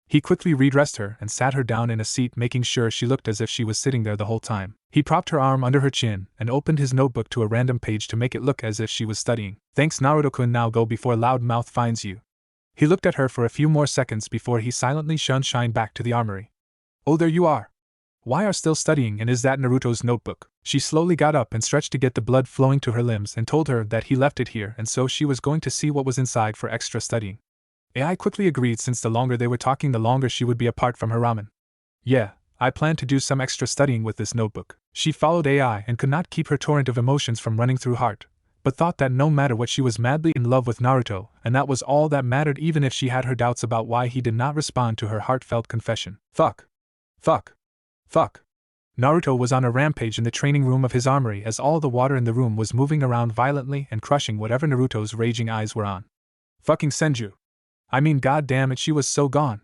He quickly redressed her and sat her down in a seat, making sure she looked as if she was sitting there the whole time. He propped her arm under her chin and opened his notebook to a random page to make it look as if she was studying. Thanks, Naruto-kun, now go before Loudmouth finds you. He looked at her for a few more seconds before he silently shunned back to the armory. Oh, there you are. Why are still studying, and is that Naruto's notebook? She slowly got up and stretched to get the blood flowing to her limbs and told her that he left it here, and so she was going to see what was inside for extra studying. AI quickly agreed, since the longer they were talking the longer she would be apart from her ramen. Yeah, I plan to do some extra studying with this notebook. She followed AI and could not keep her torrent of emotions from running through heart, but thought that no matter what, she was madly in love with Naruto, and that was all that mattered, even if she had her doubts about why he did not respond to her heartfelt confession. Fuck. Naruto was on a rampage in the training room of his armory as all the water in the room was moving around violently and crushing whatever Naruto's raging eyes were on. Fucking Senju. I mean, god damn it, she was so gone.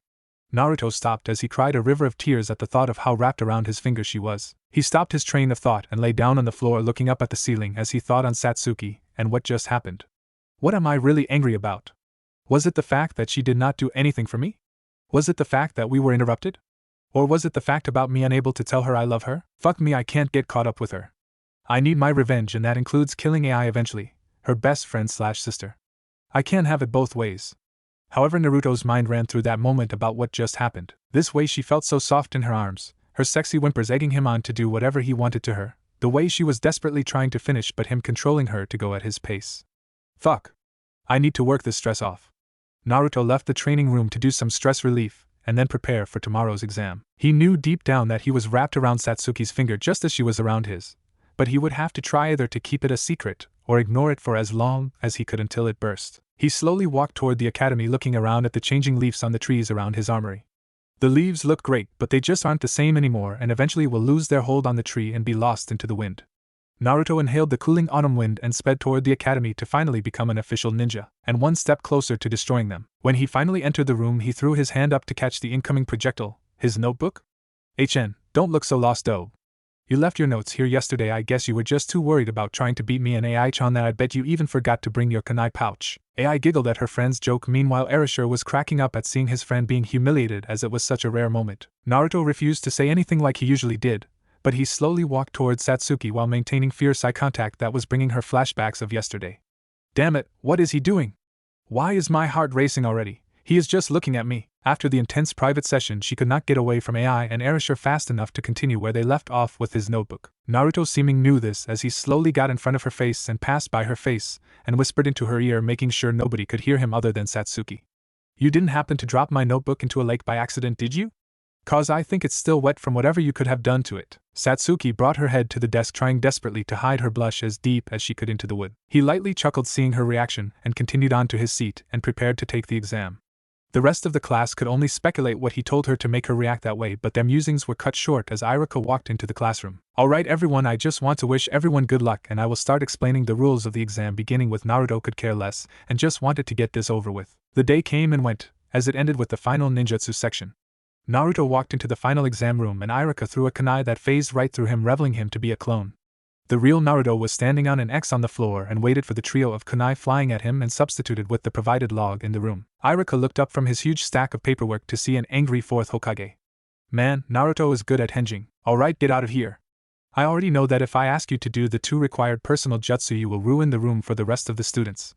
Naruto stopped as he cried a river of tears at the thought of how wrapped around his finger she was. He stopped his train of thought and lay down on the floor, looking up at the ceiling as he thought on Satsuki and what just happened. What am I really angry about? Was it the fact that she did not do anything for me? Was it the fact that we were interrupted? Or was it the fact about me unable to tell her I love her? Fuck me, I can't get caught up with her. I need my revenge, and that includes killing AI eventually, her best friend/sister. I can't have it both ways. However, Naruto's mind ran through that moment about what just happened. This way she felt so soft in her arms, her sexy whimpers egging him on to do whatever he wanted to her, the way she was desperately trying to finish but him controlling her to go at his pace. Fuck. I need to work this stress off. Naruto left the training room to do some stress relief, and then prepare for tomorrow's exam. He knew deep down that he was wrapped around Satsuki's finger just as she was around his, but he would have to try either to keep it a secret, or ignore it for as long as he could until it burst. He slowly walked toward the academy, looking around at the changing leaves on the trees around his armory. The leaves look great, but they just aren't the same anymore and eventually will lose their hold on the tree and be lost into the wind. Naruto inhaled the cooling autumn wind and sped toward the academy to finally become an official ninja, and one step closer to destroying them. When he finally entered the room, he threw his hand up to catch the incoming projectile. His notebook? Don't look so lost though. You left your notes here yesterday. I guess you were just too worried about trying to beat me and AI-chan that I bet you even forgot to bring your kunai pouch. AI giggled at her friend's joke. Meanwhile, Erasure was cracking up at seeing his friend being humiliated as it was such a rare moment. Naruto refused to say anything like he usually did, but he slowly walked towards Satsuki while maintaining fierce eye contact that was bringing her flashbacks of yesterday. Damn it, what is he doing? Why is my heart racing already? He is just looking at me. After the intense private session, she could not get away from AI and Erasure fast enough to continue where they left off with his notebook. Naruto seeming knew this as he slowly got in front of her face and passed by her face and whispered into her ear, making sure nobody could hear him other than Satsuki. You didn't happen to drop my notebook into a lake by accident, did you? 'Cause I think it's still wet from whatever you could have done to it. Satsuki brought her head to the desk, trying desperately to hide her blush as deep as she could into the wood. He lightly chuckled seeing her reaction and continued on to his seat and prepared to take the exam. The rest of the class could only speculate what he told her to make her react that way, but their musings were cut short as Iruka walked into the classroom. Alright everyone, I just want to wish everyone good luck and I will start explaining the rules of the exam, beginning with Naruto could care less and just wanted to get this over with. The day came and went, as it ended with the final ninjutsu section. Naruto walked into the final exam room and Iruka threw a kunai that phased right through him, revealing him to be a clone. The real Naruto was standing on an X on the floor and waited for the trio of kunai flying at him and substituted with the provided log in the room. Iruka looked up from his huge stack of paperwork to see an angry fourth Hokage. Man, Naruto is good at henging. Alright, get out of here. I already know that if I ask you to do the 2 required personal jutsu you will ruin the room for the rest of the students.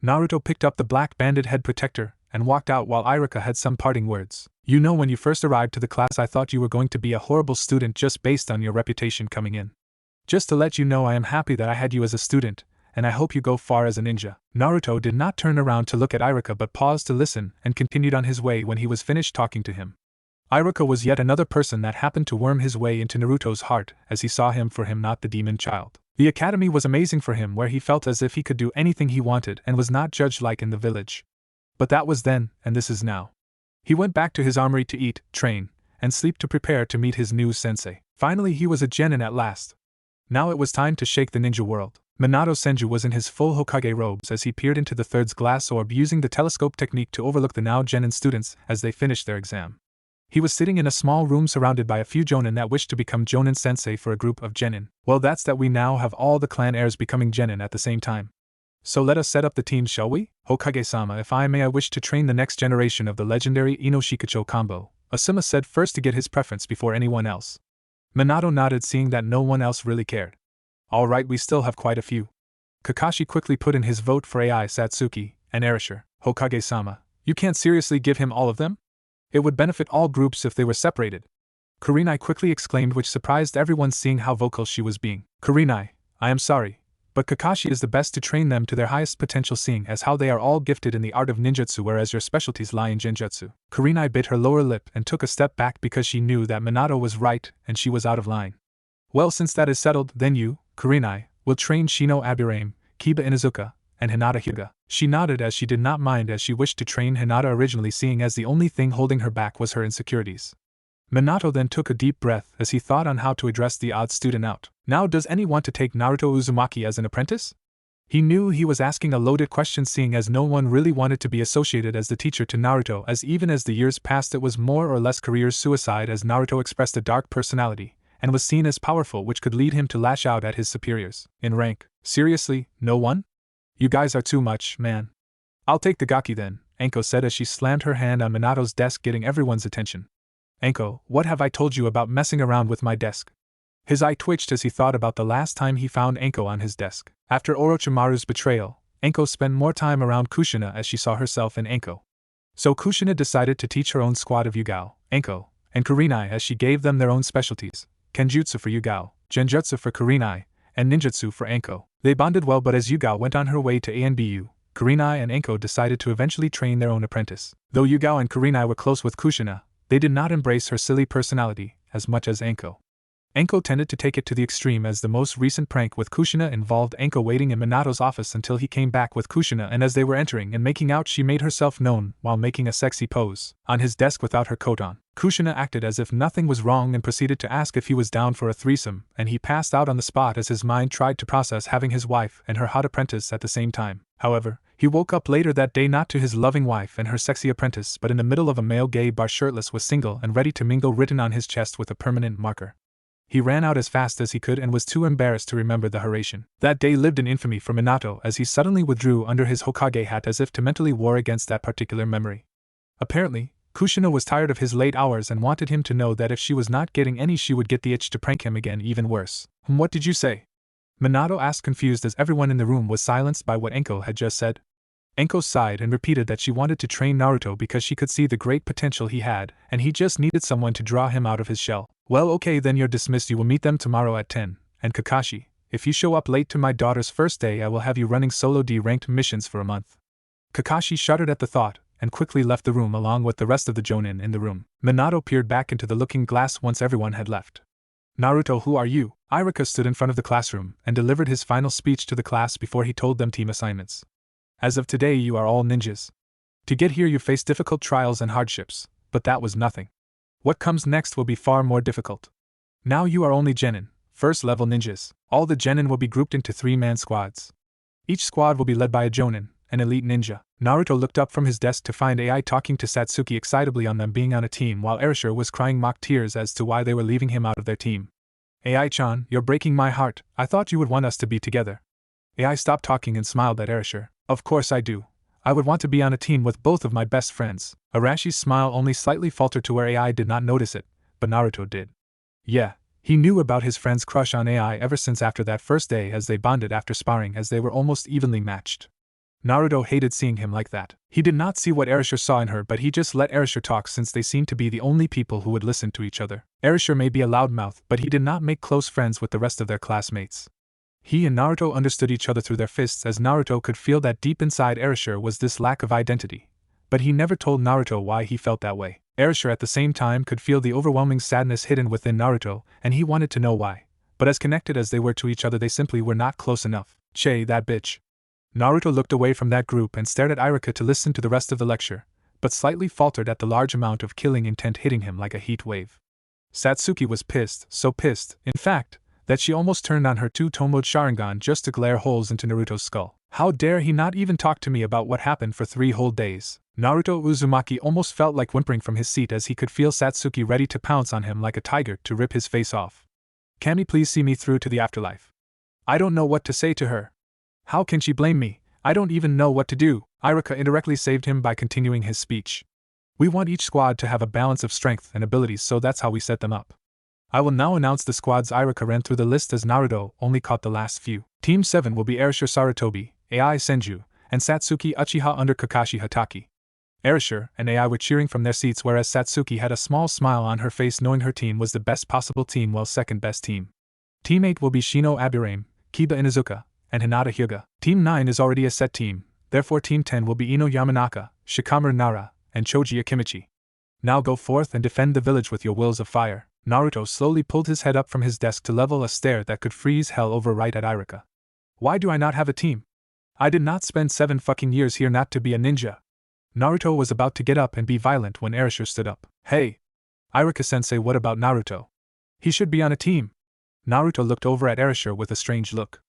Naruto picked up the black banded head protector and walked out while Iruka had some parting words. You know, when you first arrived to the class I thought you were going to be a horrible student just based on your reputation coming in. Just to let you know, I am happy that I had you as a student, and I hope you go far as a ninja. Naruto did not turn around to look at Iruka but paused to listen and continued on his way when he was finished talking to him. Iruka was yet another person that happened to worm his way into Naruto's heart as he saw him for him, not the demon child. The academy was amazing for him, where he felt as if he could do anything he wanted and was not judged like in the village. But that was then, and this is now. He went back to his armory to eat, train, and sleep to prepare to meet his new sensei. Finally he was a genin at last. Now it was time to shake the ninja world. Minato Senju was in his full Hokage robes as he peered into the third's glass orb, using the telescope technique to overlook the now genin students as they finished their exam. He was sitting in a small room surrounded by a few jonin that wished to become jonin sensei for a group of genin. Well, that's that we now have all the clan heirs becoming genin at the same time. So let us set up the teams, shall we? Hokage-sama, if I may, I wish to train the next generation of the legendary Ino-Shikacho combo, Asuma said first to get his preference before anyone else. Minato nodded, seeing that no one else really cared. Alright, we still have quite a few. Kakashi quickly put in his vote for AI Satsuki and Erasure. Hokage-sama, you can't seriously give him all of them? It would benefit all groups if they were separated. Kurenai quickly exclaimed, which surprised everyone seeing how vocal she was being. Kurenai, I am sorry, but Kakashi is the best to train them to their highest potential, seeing as how they are all gifted in the art of ninjutsu, whereas your specialties lie in genjutsu. Kurenai bit her lower lip and took a step back because she knew that Minato was right and she was out of line. Well, since that is settled, then you, Kurenai, will train Shino Abirame, Kiba Inuzuka, and Hinata Hyuga. She nodded as she did not mind, as she wished to train Hinata originally, seeing as the only thing holding her back was her insecurities. Minato then took a deep breath as he thought on how to address the odd student out. Now, does anyone want to take Naruto Uzumaki as an apprentice? He knew he was asking a loaded question, seeing as no one really wanted to be associated as the teacher to Naruto, as even as the years passed it was more or less career suicide, as Naruto expressed a dark personality and was seen as powerful, which could lead him to lash out at his superiors in rank. Seriously, no one? You guys are too much, man. I'll take the Gaki then, Anko said as she slammed her hand on Minato's desk, getting everyone's attention. Anko, what have I told you about messing around with my desk? His eye twitched as he thought about the last time he found Anko on his desk. After Orochimaru's betrayal, Anko spent more time around Kushina as she saw herself in Anko. So Kushina decided to teach her own squad of Yugao, Anko, and Kurenai as she gave them their own specialties: Kenjutsu for Yugao, Genjutsu for Kurenai, and Ninjutsu for Anko. They bonded well, but as Yugao went on her way to ANBU, Kurenai and Anko decided to eventually train their own apprentice. Though Yugao and Kurenai were close with Kushina, they did not embrace her silly personality as much as Anko. Anko tended to take it to the extreme, as the most recent prank with Kushina involved Anko waiting in Minato's office until he came back with Kushina, and as they were entering and making out, she made herself known while making a sexy pose on his desk without her coat on. Kushina acted as if nothing was wrong and proceeded to ask if he was down for a threesome, and he passed out on the spot as his mind tried to process having his wife and her hot apprentice at the same time. However, he woke up later that day not to his loving wife and her sexy apprentice, but in the middle of a male gay bar, shirtless, with single and ready to mingle written on his chest with a permanent marker. He ran out as fast as he could and was too embarrassed to remember the Haration. That day lived in infamy for Minato, as he suddenly withdrew under his Hokage hat as if to mentally war against that particular memory. Apparently, Kushina was tired of his late hours and wanted him to know that if she was not getting any, she would get the itch to prank him again, even worse. What did you say? Minato asked, confused, as everyone in the room was silenced by what Anko had just said. Anko sighed and repeated that she wanted to train Naruto because she could see the great potential he had, and he just needed someone to draw him out of his shell. Well, okay, then you're dismissed. You will meet them tomorrow at 10, and Kakashi, if you show up late to my daughter's first day, I will have you running solo D-ranked missions for a month. Kakashi shuddered at the thought, and quickly left the room along with the rest of the Jonin in the room. Minato peered back into the looking glass once everyone had left. Naruto, who are you? Iruka stood in front of the classroom and delivered his final speech to the class before he told them team assignments. As of today, you are all ninjas. To get here, you face difficult trials and hardships, but that was nothing. What comes next will be far more difficult. Now you are only genin, first-level ninjas. All the genin will be grouped into 3-man squads. Each squad will be led by a jonin, an elite ninja. Naruto looked up from his desk to find AI talking to Satsuki excitedly on them being on a team, while Erasure was crying mock tears as to why they were leaving him out of their team. AI-chan, you're breaking my heart. I thought you would want us to be together. AI stopped talking and smiled at Erasure. Of course I do. I would want to be on a team with both of my best friends. Arashi's smile only slightly faltered to where AI did not notice it, but Naruto did. Yeah, he knew about his friend's crush on AI ever since after that first day, as they bonded after sparring, as they were almost evenly matched. Naruto hated seeing him like that. He did not see what Erasure saw in her, but he just let Erasure talk, since they seemed to be the only people who would listen to each other. Erasure may be a loudmouth, but he did not make close friends with the rest of their classmates. He and Naruto understood each other through their fists, as Naruto could feel that deep inside Erasure was this lack of identity. But he never told Naruto why he felt that way. Erasure at the same time could feel the overwhelming sadness hidden within Naruto, and he wanted to know why. But as connected as they were to each other, they simply were not close enough. Che, that bitch. Naruto looked away from that group and stared at Iruka to listen to the rest of the lecture, but slightly faltered at the large amount of killing intent hitting him like a heat wave. Satsuki was pissed, so pissed, in fact, that she almost turned on her two-tomoed Sharingan just to glare holes into Naruto's skull. How dare he not even talk to me about what happened for 3 whole days? Naruto Uzumaki almost felt like whimpering from his seat as he could feel Satsuki ready to pounce on him like a tiger to rip his face off. Kami, please see me through to the afterlife. I don't know what to say to her. How can she blame me? I don't even know what to do. Iruka indirectly saved him by continuing his speech. We want each squad to have a balance of strength and abilities, so that's how we set them up. I will now announce the squads. Iruka ran through the list as Naruto only caught the last few. Team 7 will be Erasure Sarutobi, AI Senju, and Satsuki Uchiha under Kakashi Hatake. Erasure and AI were cheering from their seats, whereas Satsuki had a small smile on her face knowing her team was the best possible team, while second best team. Team 8 will be Shino Aburame, Kiba Inuzuka, and Hinata Hyuga. Team 9 is already a set team, therefore Team 10 will be Ino Yamanaka, Shikamaru Nara, and Choji Akimichi. Now go forth and defend the village with your wills of fire. Naruto slowly pulled his head up from his desk to level a stare that could freeze hell over right at Iruka. Why do I not have a team? I did not spend 7 fucking years here not to be a ninja. Naruto was about to get up and be violent when Erasure stood up. Hey! Iruka-sensei, what about Naruto? He should be on a team. Naruto looked over at Erasure with a strange look.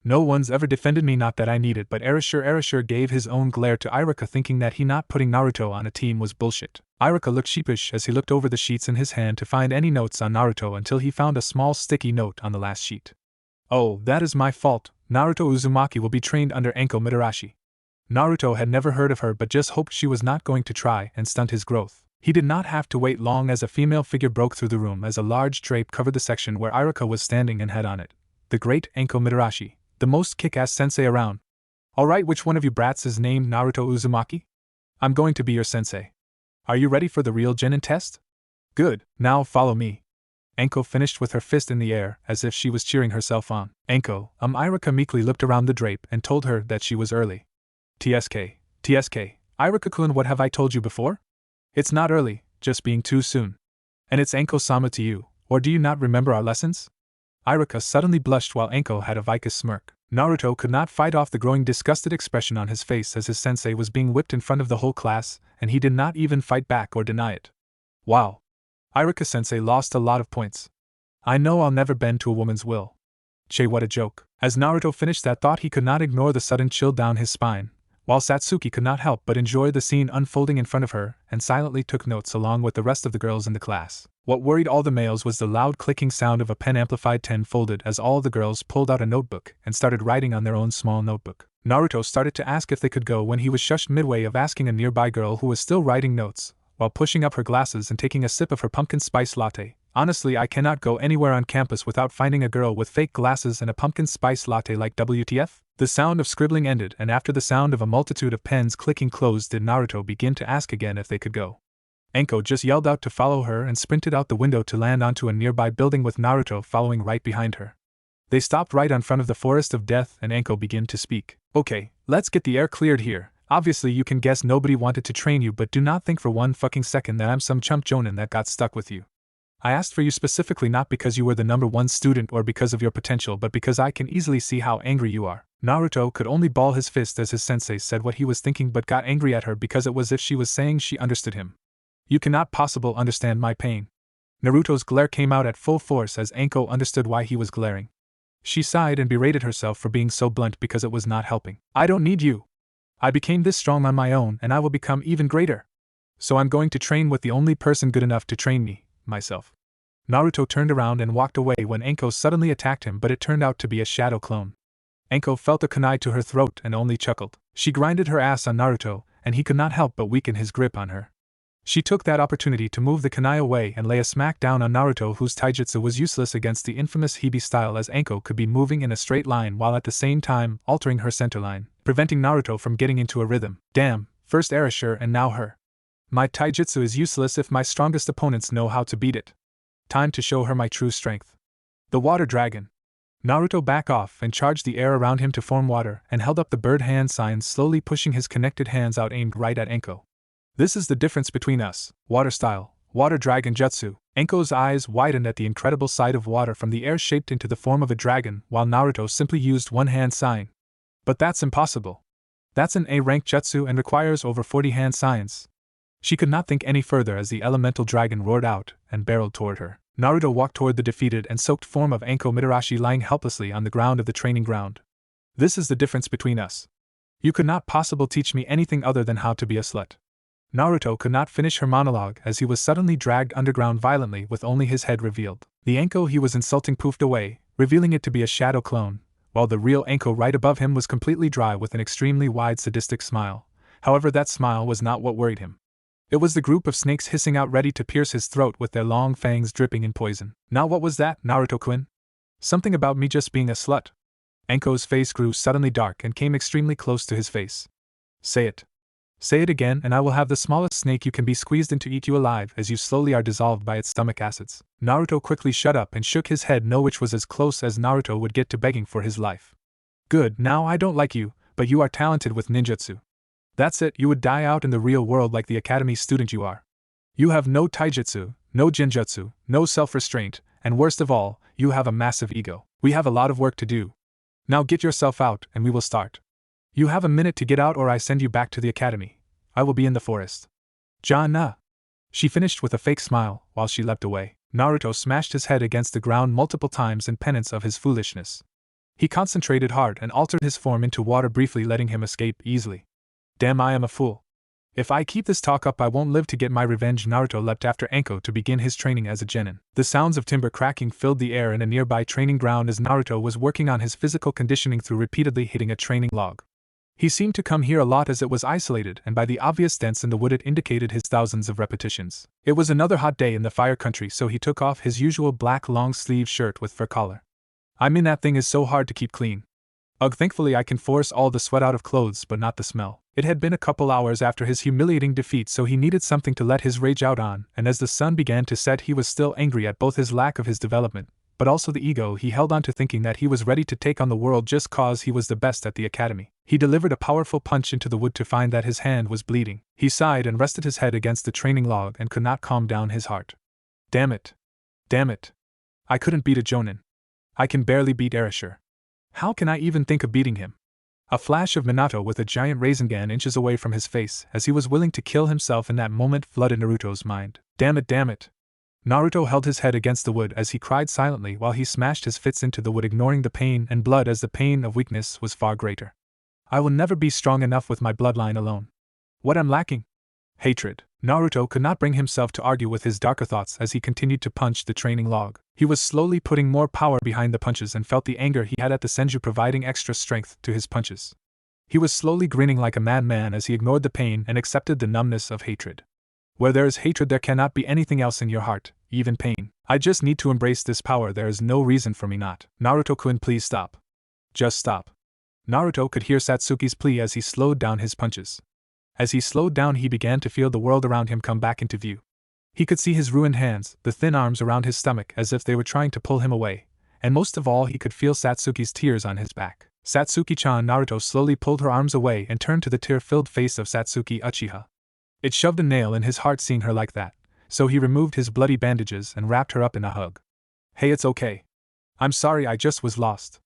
No one's ever defended me, not that I need it, but Erasure gave his own glare to Iruka, thinking that he not putting Naruto on a team was bullshit. Iruka looked sheepish as he looked over the sheets in his hand to find any notes on Naruto until he found a small sticky note on the last sheet. Oh, that is my fault. Naruto Uzumaki will be trained under Anko Mitarashi. Naruto had never heard of her but just hoped she was not going to try and stunt his growth. He did not have to wait long as a female figure broke through the room as a large drape covered the section where Iruka was standing and had on it the great Enko Mitarashi, the most kick-ass sensei around. Alright, which one of you brats is named Naruto Uzumaki? I'm going to be your sensei. Are you ready for the real genin test? Good, now follow me. Enko finished with her fist in the air as if she was cheering herself on. Iruka meekly looked around the drape and told her that she was early. TSK, Iruka-kun, what have I told you before? It's not early, just being too soon. And it's Enko-sama to you, or do you not remember our lessons? Iruka suddenly blushed while Enko had a vicous smirk. Naruto could not fight off the growing disgusted expression on his face as his sensei was being whipped in front of the whole class, and he did not even fight back or deny it. Wow. Iruka-sensei lost a lot of points. I know I'll never bend to a woman's will. Che, what a joke. As Naruto finished that thought, he could not ignore the sudden chill down his spine, while Satsuki could not help but enjoy the scene unfolding in front of her and silently took notes along with the rest of the girls in the class. What worried all the males was the loud clicking sound of a pen amplified 10-folded as all the girls pulled out a notebook and started writing on their own small notebook. Naruto started to ask if they could go when he was shushed midway of asking a nearby girl who was still writing notes, while pushing up her glasses and taking a sip of her pumpkin spice latte. Honestly, I cannot go anywhere on campus without finding a girl with fake glasses and a pumpkin spice latte like WTF. The sound of scribbling ended, and after the sound of a multitude of pens clicking closed did Naruto begin to ask again if they could go. Enko just yelled out to follow her and sprinted out the window to land onto a nearby building with Naruto following right behind her. They stopped right in front of the forest of death and Enko began to speak. Okay, let's get the air cleared here. Obviously you can guess nobody wanted to train you, but do not think for one fucking second that I'm some chump jonin that got stuck with you. I asked for you specifically not because you were the #1 student or because of your potential, but because I can easily see how angry you are. Naruto could only ball his fist as his sensei said what he was thinking but got angry at her because it was as if she was saying she understood him. You cannot possibly understand my pain. Naruto's glare came out at full force as Enko understood why he was glaring. She sighed and berated herself for being so blunt because it was not helping. I don't need you. I became this strong on my own and I will become even greater. So I'm going to train with the only person good enough to train me, myself. Naruto turned around and walked away when Enko suddenly attacked him, but it turned out to be a shadow clone. Enko felt a kunai to her throat and only chuckled. She grinded her ass on Naruto, and he could not help but weaken his grip on her. She took that opportunity to move the kunai away and lay a smack down on Naruto, whose taijutsu was useless against the infamous Hibi style, as Enko could be moving in a straight line while at the same time altering her center line, preventing Naruto from getting into a rhythm. Damn, first Erasure and now her. My taijutsu is useless if my strongest opponents know how to beat it. Time to show her my true strength. The water dragon. Naruto backed off and charged the air around him to form water and held up the bird hand sign, slowly pushing his connected hands out aimed right at Enko. This is the difference between us. Water style, water dragon jutsu. Enko's eyes widened at the incredible sight of water from the air shaped into the form of a dragon, while Naruto simply used one hand sign. But that's impossible. That's an A-rank jutsu and requires over 40 hand signs. She could not think any further as the elemental dragon roared out and barreled toward her. Naruto walked toward the defeated and soaked form of Enko Mitarashi lying helplessly on the ground of the training ground. This is the difference between us. You could not possibly teach me anything other than how to be a slut. Naruto could not finish her monologue as he was suddenly dragged underground violently with only his head revealed. The Enko he was insulting poofed away, revealing it to be a shadow clone, while the real Enko right above him was completely dry with an extremely wide sadistic smile. However, that smile was not what worried him. It was the group of snakes hissing out ready to pierce his throat with their long fangs dripping in poison. Now what was that, Naruto-kun? Something about me just being a slut. Enko's face grew suddenly dark and came extremely close to his face. Say it. Say it again and I will have the smallest snake you can be squeezed in to eat you alive as you slowly are dissolved by its stomach acids. Naruto quickly shut up and shook his head no, which was as close as Naruto would get to begging for his life. Good, now I don't like you, but you are talented with ninjutsu. That's it, you would die out in the real world like the academy student you are. You have no taijutsu, no genjutsu, no self-restraint, and worst of all, you have a massive ego. We have a lot of work to do. Now get yourself out and we will start. You have a minute to get out or I send you back to the academy. I will be in the forest. Ja-na. She finished with a fake smile while she leapt away. Naruto smashed his head against the ground multiple times in penance of his foolishness. He concentrated hard and altered his form into water, briefly letting him escape easily. Damn, I am a fool. If I keep this talk up I won't live to get my revenge. Naruto leapt after Enko to begin his training as a genin. The sounds of timber cracking filled the air in a nearby training ground as Naruto was working on his physical conditioning through repeatedly hitting a training log. He seemed to come here a lot as it was isolated, and by the obvious dents in the wood it indicated his thousands of repetitions. It was another hot day in the fire country, so he took off his usual black long-sleeve shirt with fur collar. I mean, that thing is so hard to keep clean. Ugh, thankfully I can force all the sweat out of clothes but not the smell. It had been a couple hours after his humiliating defeat, so he needed something to let his rage out on, and as the sun began to set he was still angry at both his lack of his development, but also the ego he held on to thinking that he was ready to take on the world just cause he was the best at the academy. He delivered a powerful punch into the wood to find that his hand was bleeding. He sighed and rested his head against the training log and could not calm down his heart. Damn it. Damn it. I couldn't beat a Jonin. I can barely beat Erasure. How can I even think of beating him? A flash of Minato with a giant Rasengan inches away from his face as he was willing to kill himself in that moment flooded Naruto's mind. Damn it, damn it. Naruto held his head against the wood as he cried silently while he smashed his fists into the wood, ignoring the pain and blood as the pain of weakness was far greater. I will never be strong enough with my bloodline alone. What I'm lacking? Hatred. Naruto could not bring himself to argue with his darker thoughts as he continued to punch the training log. He was slowly putting more power behind the punches and felt the anger he had at the Senju providing extra strength to his punches. He was slowly grinning like a madman as he ignored the pain and accepted the numbness of hatred. Where there is hatred there cannot be anything else in your heart, even pain. I just need to embrace this power, there is no reason for me not. Naruto-kun, please stop. Just stop. Naruto could hear Satsuki's plea as he slowed down his punches. As he slowed down he began to feel the world around him come back into view. He could see his ruined hands, the thin arms around his stomach as if they were trying to pull him away, and most of all he could feel Satsuki's tears on his back. Satsuki-chan. Naruto slowly pulled her arms away and turned to the tear-filled face of Satsuki Uchiha. It shoved a nail in his heart seeing her like that, so he removed his bloody bandages and wrapped her up in a hug. Hey, it's okay. I'm sorry, I just was lost.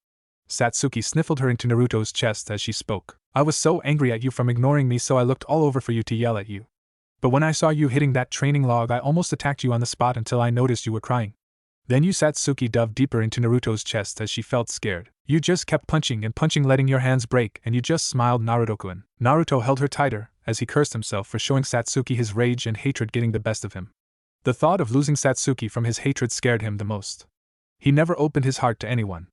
Satsuki sniffled her into Naruto's chest as she spoke. I was so angry at you from ignoring me, so I looked all over for you to yell at you. But when I saw you hitting that training log I almost attacked you on the spot until I noticed you were crying. Then you. Satsuki dove deeper into Naruto's chest as she felt scared. You just kept punching and punching, letting your hands break, and you just smiled, Naruto-kun. Naruto held her tighter as he cursed himself for showing Satsuki his rage and hatred getting the best of him. The thought of losing Satsuki from his hatred scared him the most. He never opened his heart to anyone.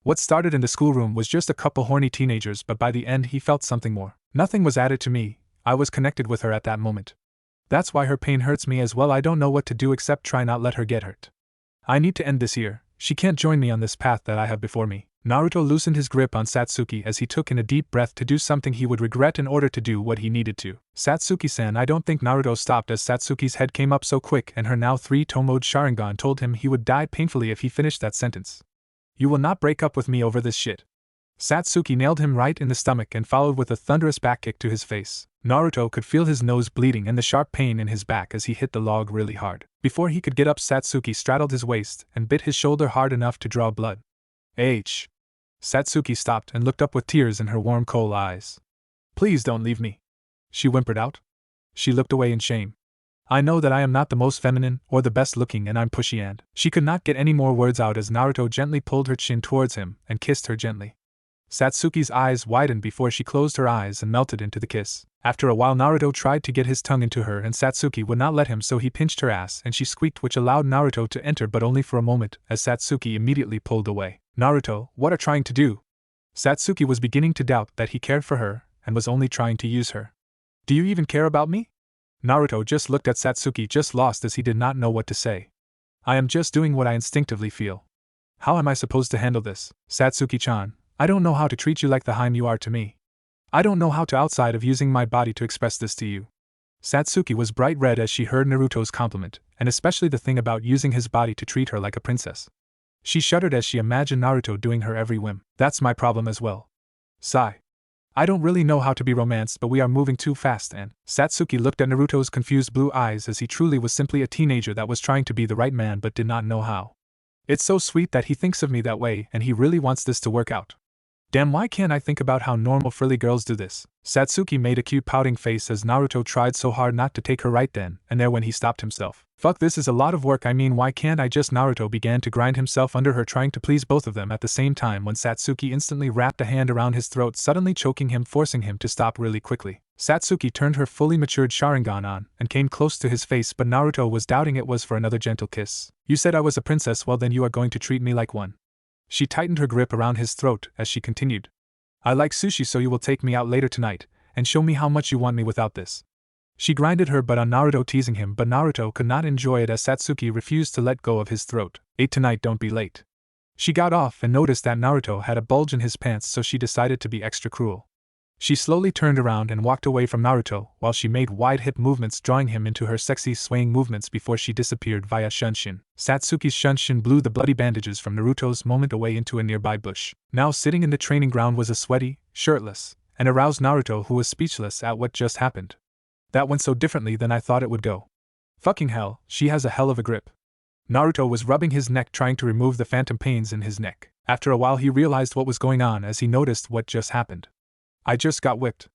What started in the schoolroom was just a couple horny teenagers, but by the end he felt something more. Nothing was added to me, I was connected with her at that moment. That's why her pain hurts me as well. I don't know what to do except try not let her get hurt. I need to end this here. She can't join me on this path that I have before me. Naruto loosened his grip on Satsuki as he took in a deep breath to do something he would regret in order to do what he needed to. Satsuki-san. I don't think. Naruto stopped as Satsuki's head came up so quick and her now 3-tomoed Sharingan told him he would die painfully if he finished that sentence. You will not break up with me over this shit. Satsuki nailed him right in the stomach and followed with a thunderous back kick to his face. Naruto could feel his nose bleeding and the sharp pain in his back as he hit the log really hard. Before he could get up, Satsuki straddled his waist and bit his shoulder hard enough to draw blood. H. Satsuki stopped and looked up with tears in her warm coal eyes. Please don't leave me, she whimpered out. She looked away in shame. I know that I am not the most feminine or the best looking and I'm pushy, and she could not get any more words out as Naruto gently pulled her chin towards him and kissed her gently. Satsuki's eyes widened before she closed her eyes and melted into the kiss. After a while Naruto tried to get his tongue into her and Satsuki would not let him, so he pinched her ass and she squeaked, which allowed Naruto to enter, but only for a moment as Satsuki immediately pulled away. Naruto, what are you trying to do? Satsuki was beginning to doubt that he cared for her and was only trying to use her. Do you even care about me? Naruto just looked at Satsuki, just lost as he did not know what to say. I am just doing what I instinctively feel. How am I supposed to handle this? Satsuki-chan, I don't know how to treat you like the Heim you are to me. I don't know how to, outside of using my body to express this to you. Satsuki was bright red as she heard Naruto's compliment, and especially the thing about using his body to treat her like a princess. She shuddered as she imagined Naruto doing her every whim. That's my problem as well. Sigh. I don't really know how to be romanced, but we are moving too fast, and Satsuki looked at Naruto's confused blue eyes as he truly was simply a teenager that was trying to be the right man but did not know how. It's so sweet that he thinks of me that way and he really wants this to work out. Damn, why can't I think about how normal frilly girls do this? Satsuki made a cute pouting face as Naruto tried so hard not to take her right then and there when he stopped himself. Fuck, this is a lot of work, I mean why can't I just— Naruto began to grind himself under her, trying to please both of them at the same time when Satsuki instantly wrapped a hand around his throat, suddenly choking him, forcing him to stop really quickly. Satsuki turned her fully matured Sharingan on and came close to his face, but Naruto was doubting it was for another gentle kiss. You said I was a princess, well then you are going to treat me like one. She tightened her grip around his throat as she continued. I like sushi, so you will take me out later tonight, and show me how much you want me without this. She grinded her butt on Naruto, teasing him, but Naruto could not enjoy it as Satsuki refused to let go of his throat. 8 tonight, don't be late. She got off and noticed that Naruto had a bulge in his pants, so she decided to be extra cruel. She slowly turned around and walked away from Naruto while she made wide hip movements, drawing him into her sexy swaying movements before she disappeared via Shunshin. Satsuki's Shunshin blew the bloody bandages from Naruto's moment away into a nearby bush. Now sitting in the training ground was a sweaty, shirtless, and aroused Naruto, who was speechless at what just happened. That went so differently than I thought it would go. Fucking hell, she has a hell of a grip. Naruto was rubbing his neck, trying to remove the phantom pains in his neck. After a while he realized what was going on as he noticed what just happened. I just got whipped.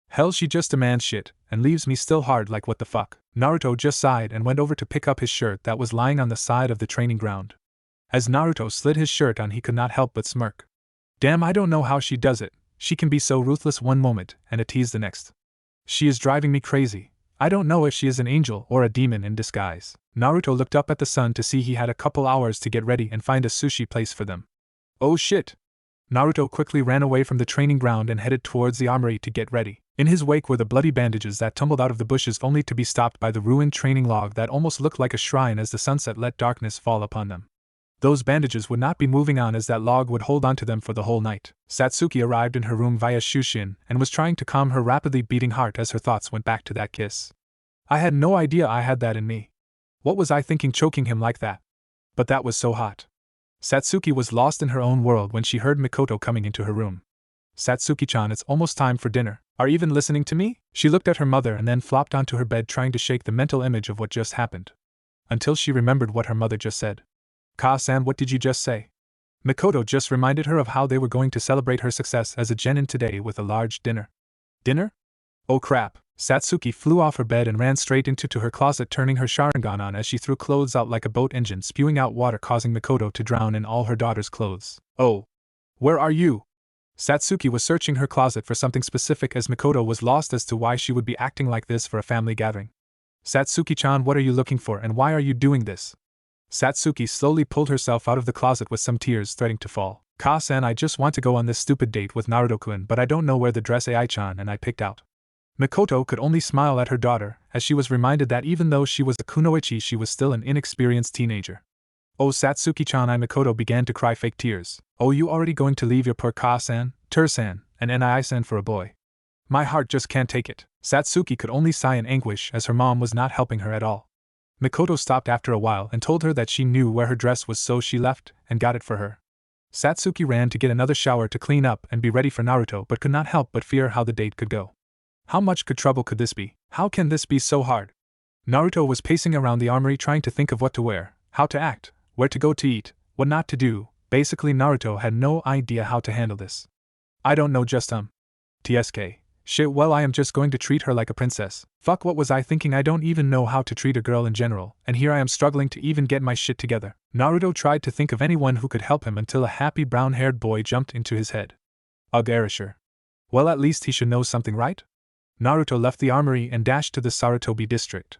Hell, she just demands shit, and leaves me still hard, like what the fuck. Naruto just sighed and went over to pick up his shirt that was lying on the side of the training ground. As Naruto slid his shirt on, he could not help but smirk. Damn, I don't know how she does it. She can be so ruthless one moment and a tease the next. She is driving me crazy. I don't know if she is an angel or a demon in disguise. Naruto looked up at the sun to see he had a couple hours to get ready and find a sushi place for them. Oh shit! Naruto quickly ran away from the training ground and headed towards the armory to get ready. In his wake were the bloody bandages that tumbled out of the bushes, only to be stopped by the ruined training log that almost looked like a shrine as the sunset let darkness fall upon them. Those bandages would not be moving on, as that log would hold onto them for the whole night. Satsuki arrived in her room via Shushin and was trying to calm her rapidly beating heart as her thoughts went back to that kiss. I had no idea I had that in me. What was I thinking, choking him like that? But that was so hot. Satsuki was lost in her own world when she heard Mikoto coming into her room. Satsuki-chan, it's almost time for dinner. Are you even listening to me? She looked at her mother and then flopped onto her bed, trying to shake the mental image of what just happened. Until she remembered what her mother just said. Ka-san, what did you just say? Mikoto just reminded her of how they were going to celebrate her success as a genin today with a large dinner. Dinner? Oh crap. Satsuki flew off her bed and ran straight into her closet, turning her Sharingan on as she threw clothes out like a boat engine, spewing out water, causing Mikoto to drown in all her daughter's clothes. Oh. Where are you? Satsuki was searching her closet for something specific as Mikoto was lost as to why she would be acting like this for a family gathering. Satsuki-chan, what are you looking for and why are you doing this? Satsuki slowly pulled herself out of the closet with some tears threatening to fall. Ka-san, I just want to go on this stupid date with Naruto-kun, but I don't know where the dress Ai-chan and I picked out. Mikoto could only smile at her daughter, as she was reminded that even though she was a kunoichi, she was still an inexperienced teenager. Oh Satsuki-chan, Mikoto began to cry fake tears. Oh, you already going to leave your poor Ka-san, Tur-san, and Nai-san for a boy? My heart just can't take it. Satsuki could only sigh in anguish as her mom was not helping her at all. Mikoto stopped after a while and told her that she knew where her dress was, so she left and got it for her. Satsuki ran to get another shower to clean up and be ready for Naruto, but could not help but fear how the date could go. How much trouble could this be? How can this be so hard? Naruto was pacing around the armory trying to think of what to wear, how to act, where to go to eat, what not to do. Basically, Naruto had no idea how to handle this. I don't know, just TSK. Shit, well, I am just going to treat her like a princess. Fuck, what was I thinking? I don't even know how to treat a girl in general, and here I am struggling to even get my shit together. Naruto tried to think of anyone who could help him until a happy brown-haired boy jumped into his head. Ugh, Erasure. Well, at least he should know something, right? Naruto left the armory and dashed to the Sarutobi district.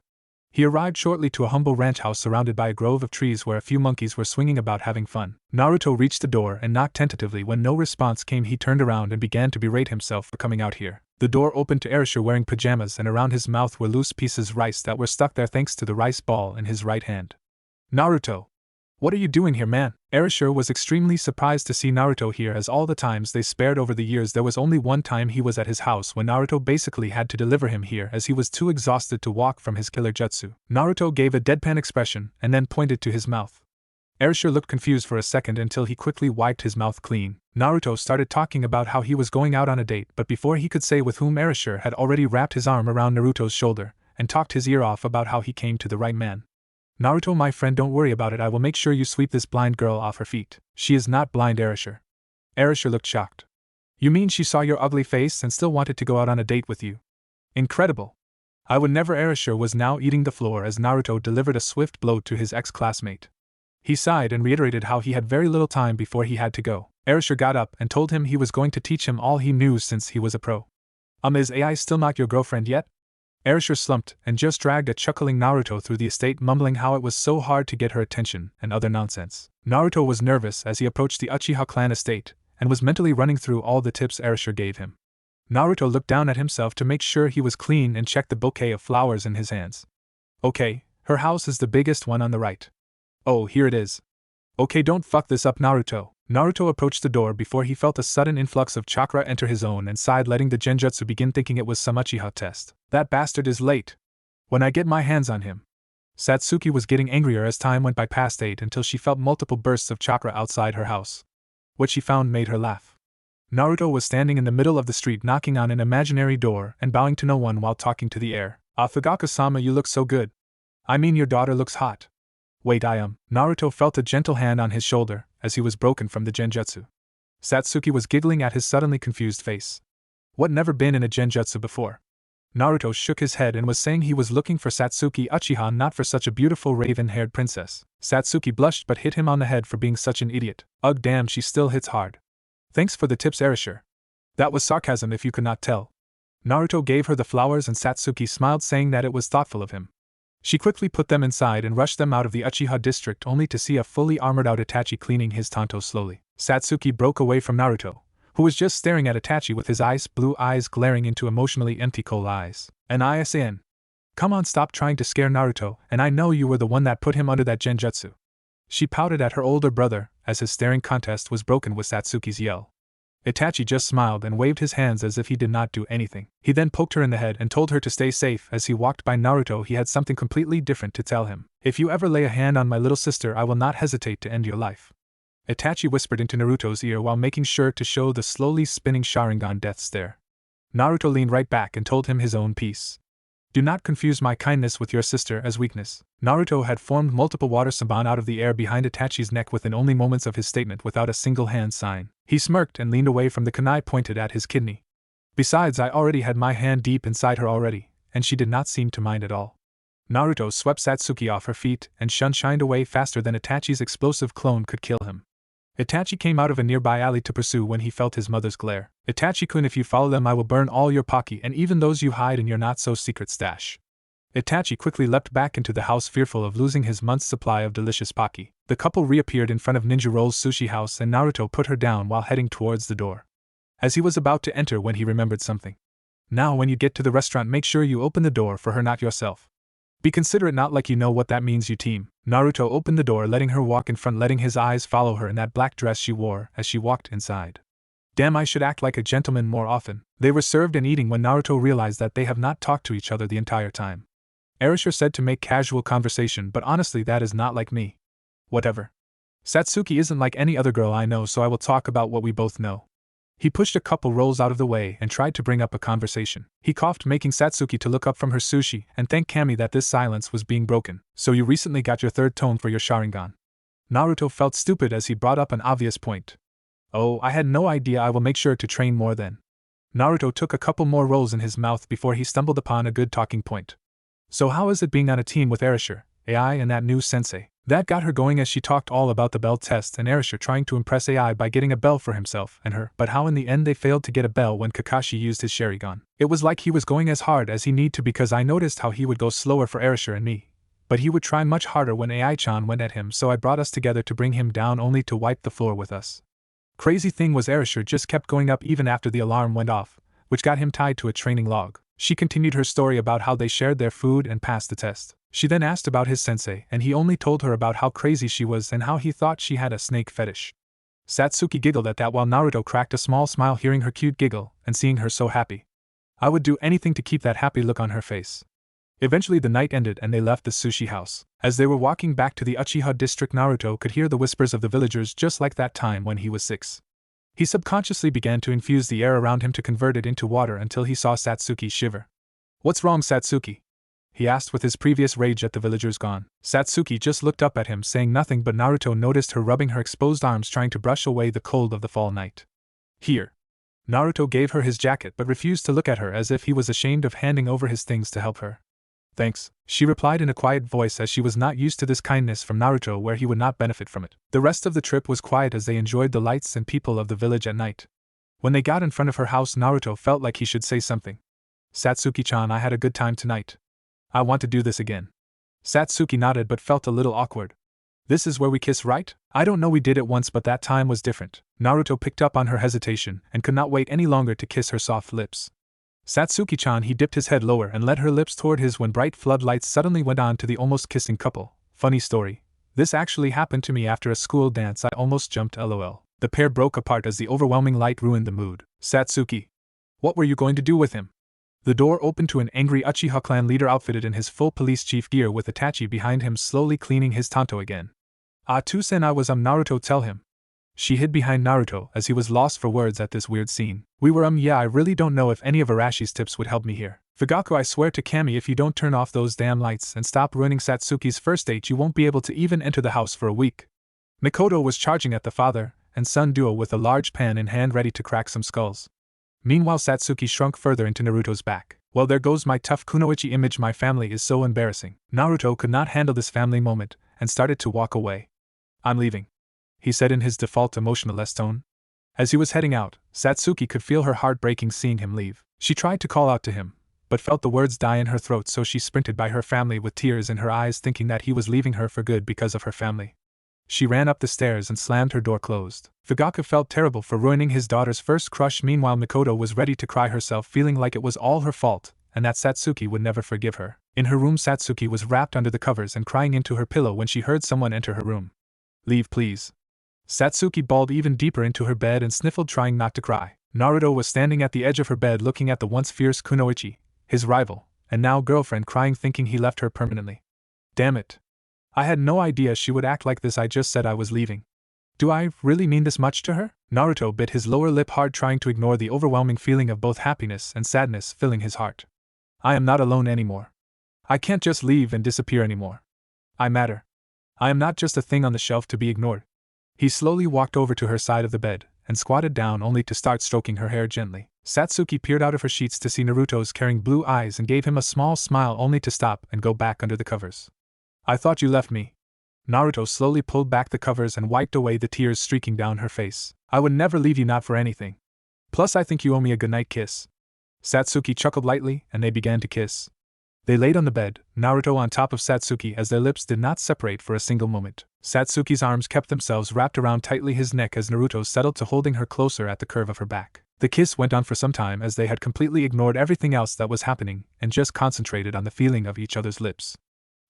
He arrived shortly to a humble ranch house surrounded by a grove of trees where a few monkeys were swinging about having fun. Naruto reached the door and knocked tentatively. When no response came, he turned around and began to berate himself for coming out here. The door opened to Erasure wearing pajamas, and around his mouth were loose pieces of rice that were stuck there thanks to the rice ball in his right hand. Naruto! What are you doing here, man? Erasure was extremely surprised to see Naruto here, as all the times they spared over the years there was only one time he was at his house when Naruto basically had to deliver him here as he was too exhausted to walk from his killer jutsu. Naruto gave a deadpan expression and then pointed to his mouth. Erasure looked confused for a second until he quickly wiped his mouth clean. Naruto started talking about how he was going out on a date, but before he could say with whom, Erasure had already wrapped his arm around Naruto's shoulder and talked his ear off about how he came to the right man. Naruto, my friend, don't worry about it. I will make sure you sweep this blind girl off her feet. She is not blind, Erasure. Erasure looked shocked. You mean she saw your ugly face and still wanted to go out on a date with you? Incredible. I would never. Erasure was now eating the floor as Naruto delivered a swift blow to his ex-classmate. He sighed and reiterated how he had very little time before he had to go. Erasure got up and told him he was going to teach him all he knew since he was a pro. Is AI still not your girlfriend yet? Erasure slumped and just dragged a chuckling Naruto through the estate, mumbling how it was so hard to get her attention and other nonsense. Naruto was nervous as he approached the Uchiha clan estate, and was mentally running through all the tips Erasure gave him. Naruto looked down at himself to make sure he was clean and checked the bouquet of flowers in his hands. Okay, her house is the biggest one on the right. Oh, here it is. Okay, don't fuck this up, Naruto. Naruto approached the door before he felt a sudden influx of chakra enter his own and sighed, letting the genjutsu begin, thinking it was some Uchiha test. That bastard is late. When I get my hands on him. Satsuki was getting angrier as time went by past 8 until she felt multiple bursts of chakra outside her house. What she found made her laugh. Naruto was standing in the middle of the street knocking on an imaginary door and bowing to no one while talking to the air. Afugaka-sama, you look so good. I mean, your daughter looks hot. Wait, Naruto felt a gentle hand on his shoulder as he was broken from the genjutsu. Satsuki was giggling at his suddenly confused face. What, never been in a genjutsu before? Naruto shook his head and was saying he was looking for Satsuki Uchiha, not for such a beautiful raven-haired princess. Satsuki blushed but hit him on the head for being such an idiot. Ugh, damn, she still hits hard. Thanks for the tips, Erasure. That was sarcasm if you could not tell. Naruto gave her the flowers and Satsuki smiled, saying that it was thoughtful of him. She quickly put them inside and rushed them out of the Uchiha district, only to see a fully armored out Itachi cleaning his tanto slowly. Satsuki broke away from Naruto, who was just staring at Itachi with his ice blue eyes glaring into emotionally empty coal eyes. An ISN. Come on, stop trying to scare Naruto, and I know you were the one that put him under that genjutsu. She pouted at her older brother as his staring contest was broken with Satsuki's yell. Itachi just smiled and waved his hands as if he did not do anything. He then poked her in the head and told her to stay safe. As he walked by Naruto, he had something completely different to tell him. If you ever lay a hand on my little sister, I will not hesitate to end your life. Itachi whispered into Naruto's ear while making sure to show the slowly spinning Sharingan death stare. Naruto leaned right back and told him his own piece. Do not confuse my kindness with your sister as weakness. Naruto had formed multiple water saban out of the air behind Itachi's neck within only moments of his statement without a single hand sign. He smirked and leaned away from the kunai pointed at his kidney. Besides, I already had my hand deep inside her already, and she did not seem to mind at all. Naruto swept Satsuki off her feet and shined away faster than Itachi's explosive clone could kill him. Itachi came out of a nearby alley to pursue when he felt his mother's glare. Itachi-kun, if you follow them I will burn all your Pocky and even those you hide in your not-so-secret stash. Itachi quickly leapt back into the house, fearful of losing his month's supply of delicious Pocky. The couple reappeared in front of Ninja Roll's sushi house and Naruto put her down while heading towards the door. As he was about to enter when he remembered something. Now when you get to the restaurant, make sure you open the door for her, not yourself. Be considerate, not like you know what that means, you team. Naruto opened the door, letting her walk in front, letting his eyes follow her in that black dress she wore as she walked inside. Damn, I should act like a gentleman more often. They were served and eating when Naruto realized that they have not talked to each other the entire time. Erasure said to make casual conversation, but honestly that is not like me. Whatever. Satsuki isn't like any other girl I know, so I will talk about what we both know. He pushed a couple rolls out of the way and tried to bring up a conversation. He coughed, making Satsuki to look up from her sushi and thank Kami that this silence was being broken. So you recently got your third tone for your Sharingan. Naruto felt stupid as he brought up an obvious point. Oh, I had no idea. I will make sure to train more then. Naruto took a couple more rolls in his mouth before he stumbled upon a good talking point. So how is it being on a team with Erasure, AI and that new sensei? That got her going as she talked all about the bell test and Erasure trying to impress AI by getting a bell for himself and her, but how in the end they failed to get a bell when Kakashi used his Sharingan. It was like he was going as hard as he need to, because I noticed how he would go slower for Erasure and me, but he would try much harder when AI-chan went at him, so I brought us together to bring him down only to wipe the floor with us. Crazy thing was Erasure just kept going up even after the alarm went off, which got him tied to a training log. She continued her story about how they shared their food and passed the test. She then asked about his sensei, and he only told her about how crazy she was and how he thought she had a snake fetish. Satsuki giggled at that while Naruto cracked a small smile hearing her cute giggle and seeing her so happy. I would do anything to keep that happy look on her face. Eventually the night ended and they left the sushi house. As they were walking back to the Uchiha district, Naruto could hear the whispers of the villagers just like that time when he was 6. He subconsciously began to infuse the air around him to convert it into water until he saw Satsuki shiver. What's wrong, Satsuki? He asked with his previous rage at the villagers gone. Satsuki just looked up at him, saying nothing, but Naruto noticed her rubbing her exposed arms trying to brush away the cold of the fall night. Here. Naruto gave her his jacket but refused to look at her as if he was ashamed of handing over his things to help her. Thanks, she replied in a quiet voice as she was not used to this kindness from Naruto where he would not benefit from it. The rest of the trip was quiet as they enjoyed the lights and people of the village at night. When they got in front of her house, Naruto felt like he should say something. Satsuki-chan, I had a good time tonight. I want to do this again. Satsuki nodded but felt a little awkward. This is where we kiss, right? I don't know, we did it once, but that time was different. Naruto picked up on her hesitation and could not wait any longer to kiss her soft lips. Satsuki-chan, he dipped his head lower and led her lips toward his when bright floodlights suddenly went on to the almost kissing couple. Funny story. This actually happened to me after a school dance. I almost jumped, lol. The pair broke apart as the overwhelming light ruined the mood. Satsuki. What were you going to do with him? The door opened to an angry Uchiha clan leader outfitted in his full police chief gear with Itachi behind him slowly cleaning his tanto again. Tusen, I was Naruto, tell him. She hid behind Naruto as he was lost for words at this weird scene. We were yeah, I really don't know if any of Arashi's tips would help me here. Fugaku, I swear to Kami, if you don't turn off those damn lights and stop ruining Satsuki's first date, you won't be able to even enter the house for a week. Mikoto was charging at the father and son duo with a large pan in hand ready to crack some skulls. Meanwhile, Satsuki shrunk further into Naruto's back. Well, there goes my tough kunoichi image, my family is so embarrassing. Naruto could not handle this family moment and started to walk away. I'm leaving, he said in his default emotionless tone. As he was heading out, Satsuki could feel her heart breaking seeing him leave. She tried to call out to him, but felt the words die in her throat, so she sprinted by her family with tears in her eyes, thinking that he was leaving her for good because of her family. She ran up the stairs and slammed her door closed. Fugaku felt terrible for ruining his daughter's first crush. Meanwhile, Mikoto was ready to cry herself, feeling like it was all her fault, and that Satsuki would never forgive her. In her room, Satsuki was wrapped under the covers and crying into her pillow when she heard someone enter her room. Leave, please. Satsuki bawled even deeper into her bed and sniffled, trying not to cry. Naruto was standing at the edge of her bed looking at the once fierce Kunoichi, his rival, and now girlfriend, crying, thinking he left her permanently. Damn it. I had no idea she would act like this. I just said I was leaving. Do I really mean this much to her? Naruto bit his lower lip hard, trying to ignore the overwhelming feeling of both happiness and sadness filling his heart. I am not alone anymore. I can't just leave and disappear anymore. I matter. I am not just a thing on the shelf to be ignored. He slowly walked over to her side of the bed and squatted down only to start stroking her hair gently. Satsuki peered out of her sheets to see Naruto's caring blue eyes and gave him a small smile, only to stop and go back under the covers. I thought you left me. Naruto slowly pulled back the covers and wiped away the tears streaking down her face. I would never leave you, not for anything. Plus, I think you owe me a goodnight kiss. Satsuki chuckled lightly and they began to kiss. They laid on the bed, Naruto on top of Satsuki, as their lips did not separate for a single moment. Satsuki's arms kept themselves wrapped around tightly his neck as Naruto settled to holding her closer at the curve of her back. The kiss went on for some time as they had completely ignored everything else that was happening and just concentrated on the feeling of each other's lips.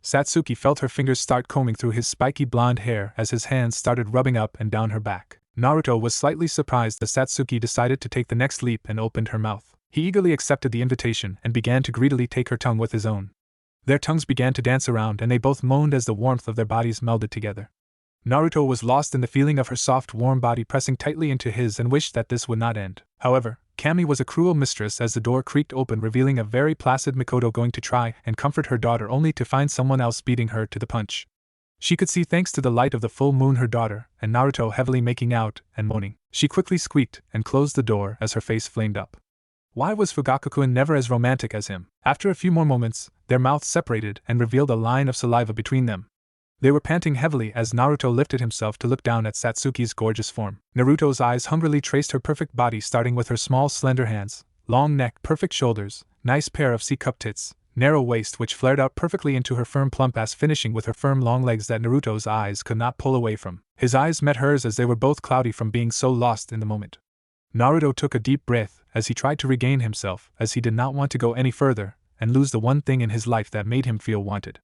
Satsuki felt her fingers start combing through his spiky blonde hair as his hands started rubbing up and down her back. Naruto was slightly surprised as Satsuki decided to take the next leap and opened her mouth. He eagerly accepted the invitation and began to greedily take her tongue with his own. Their tongues began to dance around and they both moaned as the warmth of their bodies melded together. Naruto was lost in the feeling of her soft, warm body pressing tightly into his and wished that this would not end. However, Kami was a cruel mistress as the door creaked open, revealing a very placid Mikoto going to try and comfort her daughter only to find someone else beating her to the punch. She could see, thanks to the light of the full moon, her daughter and Naruto heavily making out and moaning. She quickly squeaked and closed the door as her face flamed up. Why was Fugaku-kun never as romantic as him? After a few more moments, their mouths separated and revealed a line of saliva between them. They were panting heavily as Naruto lifted himself to look down at Satsuki's gorgeous form. Naruto's eyes hungrily traced her perfect body, starting with her small slender hands, long neck, perfect shoulders, nice pair of C-cup tits, narrow waist which flared out perfectly into her firm plump ass, finishing with her firm long legs that Naruto's eyes could not pull away from. His eyes met hers as they were both cloudy from being so lost in the moment. Naruto took a deep breath as he tried to regain himself, as he did not want to go any further and lose the one thing in his life that made him feel wanted.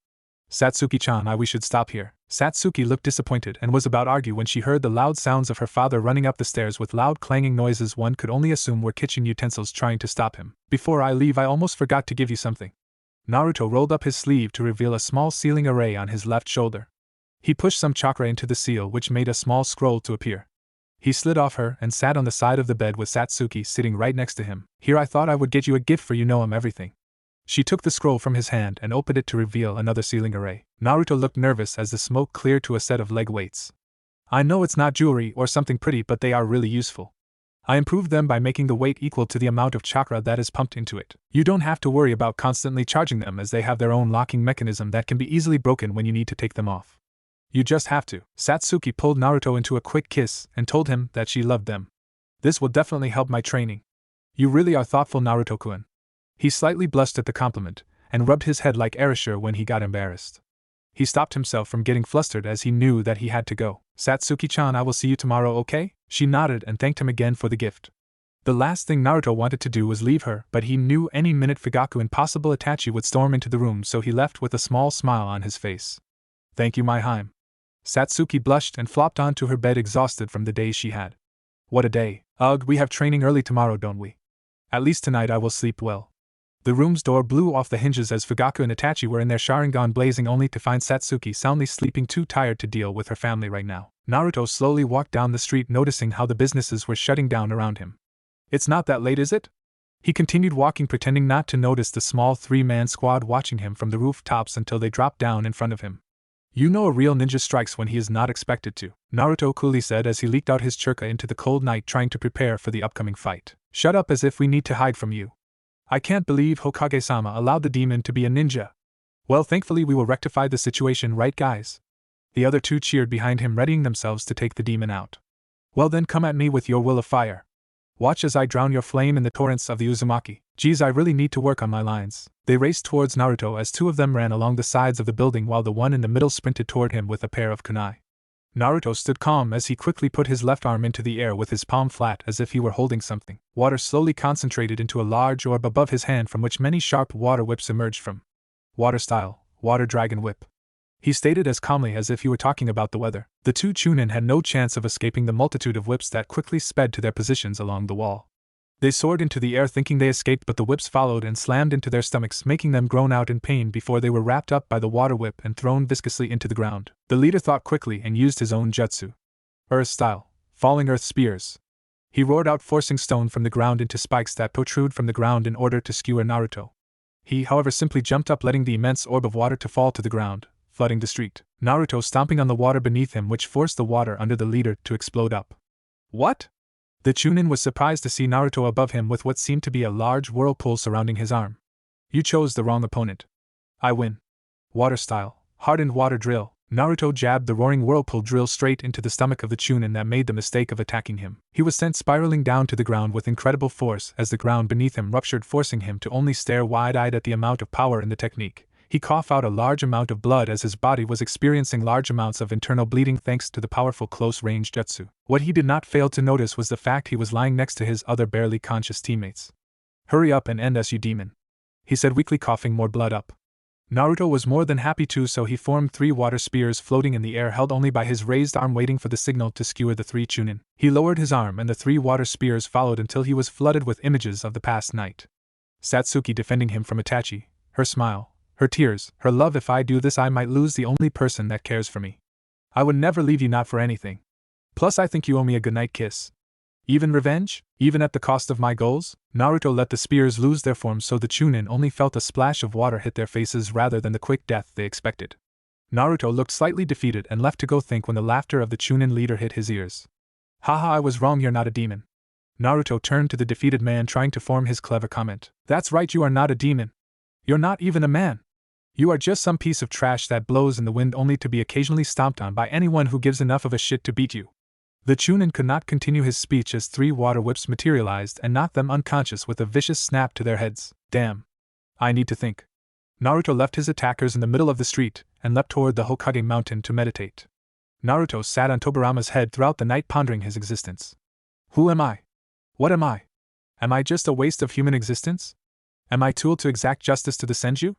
Satsuki-chan, we should stop here. Satsuki looked disappointed and was about to argue when she heard the loud sounds of her father running up the stairs with loud clanging noises one could only assume were kitchen utensils trying to stop him. Before I leave, I almost forgot to give you something. Naruto rolled up his sleeve to reveal a small sealing array on his left shoulder. He pushed some chakra into the seal, which made a small scroll to appear. He slid off her and sat on the side of the bed with Satsuki sitting right next to him. Here, I thought I would get you a gift for you know everything. She took the scroll from his hand and opened it to reveal another sealing array. Naruto looked nervous as the smoke cleared to a set of leg weights. I know it's not jewelry or something pretty, but they are really useful. I improved them by making the weight equal to the amount of chakra that is pumped into it. You don't have to worry about constantly charging them, as they have their own locking mechanism that can be easily broken when you need to take them off. You just have to. Satsuki pulled Naruto into a quick kiss and told him that she loved them. This will definitely help my training. You really are thoughtful, Naruto-kun. He slightly blushed at the compliment and rubbed his head like erasure when he got embarrassed. He stopped himself from getting flustered as he knew that he had to go. Satsuki-chan, I will see you tomorrow, okay? She nodded and thanked him again for the gift. The last thing Naruto wanted to do was leave her, but he knew any minute Fugaku and possible Itachi would storm into the room, so he left with a small smile on his face. Thank you, my Haim. Satsuki blushed and flopped onto her bed, exhausted from the day she had. What a day. Ugh, we have training early tomorrow, don't we? At least tonight I will sleep well. The room's door blew off the hinges as Fugaku and Itachi were in their Sharingan blazing, only to find Satsuki soundly sleeping, too tired to deal with her family right now. Naruto slowly walked down the street, noticing how the businesses were shutting down around him. It's not that late, is it? He continued walking, pretending not to notice the small three-man squad watching him from the rooftops until they dropped down in front of him. You know a real ninja strikes when he is not expected to, Naruto coolly said as he leaked out his churka into the cold night, trying to prepare for the upcoming fight. Shut up, as if we need to hide from you. I can't believe Hokage-sama allowed the demon to be a ninja. Well, thankfully we will rectify the situation, right guys? The other two cheered behind him, readying themselves to take the demon out. Well then, come at me with your will of fire. Watch as I drown your flame in the torrents of the Uzumaki. Geez, I really need to work on my lines. They raced towards Naruto as two of them ran along the sides of the building while the one in the middle sprinted toward him with a pair of kunai. Naruto stood calm as he quickly put his left arm into the air with his palm flat as if he were holding something. Water slowly concentrated into a large orb above his hand from which many sharp water whips emerged from. Water style, water dragon whip. He stated as calmly as if he were talking about the weather. The two Chunin had no chance of escaping the multitude of whips that quickly sped to their positions along the wall. They soared into the air thinking they escaped, but the whips followed and slammed into their stomachs, making them groan out in pain before they were wrapped up by the water whip and thrown viscously into the ground. The leader thought quickly and used his own jutsu. Earth style, falling earth spears. He roared out, forcing stone from the ground into spikes that protrude from the ground in order to skewer Naruto. He, however, simply jumped up, letting the immense orb of water to fall to the ground, flooding the street. Naruto stomping on the water beneath him, which forced the water under the leader to explode up. What? The Chunin was surprised to see Naruto above him with what seemed to be a large whirlpool surrounding his arm. You chose the wrong opponent. I win. Water style, hardened water drill. Naruto jabbed the roaring whirlpool drill straight into the stomach of the Chunin that made the mistake of attacking him. He was sent spiraling down to the ground with incredible force as the ground beneath him ruptured, forcing him to only stare wide-eyed at the amount of power in the technique. He coughed out a large amount of blood as his body was experiencing large amounts of internal bleeding thanks to the powerful close-range jutsu. What he did not fail to notice was the fact he was lying next to his other barely conscious teammates. Hurry up and end us, you demon, he said weakly, coughing more blood up. Naruto was more than happy to, so he formed 3 water spears floating in the air, held only by his raised arm, waiting for the signal to skewer the 3 Chunin. He lowered his arm and the 3 water spears followed until he was flooded with images of the past night. Satsuki defending him from Itachi, her smile, her tears, her love. If I do this, I might lose the only person that cares for me. I would never leave you, not for anything. Plus, I think you owe me a goodnight kiss. Even revenge? Even at the cost of my goals? Naruto let the spears lose their form, so the Chunin only felt a splash of water hit their faces rather than the quick death they expected. Naruto looked slightly defeated and left to go think when the laughter of the Chunin leader hit his ears. Haha, I was wrong, you're not a demon. Naruto turned to the defeated man, trying to form his clever comment. That's right, you are not a demon. You're not even a man. You are just some piece of trash that blows in the wind only to be occasionally stomped on by anyone who gives enough of a shit to beat you. The Chunin could not continue his speech as 3 water whips materialized and knocked them unconscious with a vicious snap to their heads. Damn. I need to think. Naruto left his attackers in the middle of the street and leapt toward the Hokage mountain to meditate. Naruto sat on Tobirama's head throughout the night, pondering his existence. Who am I? What am I? Am I just a waste of human existence? Am I tool to exact justice to the Senju?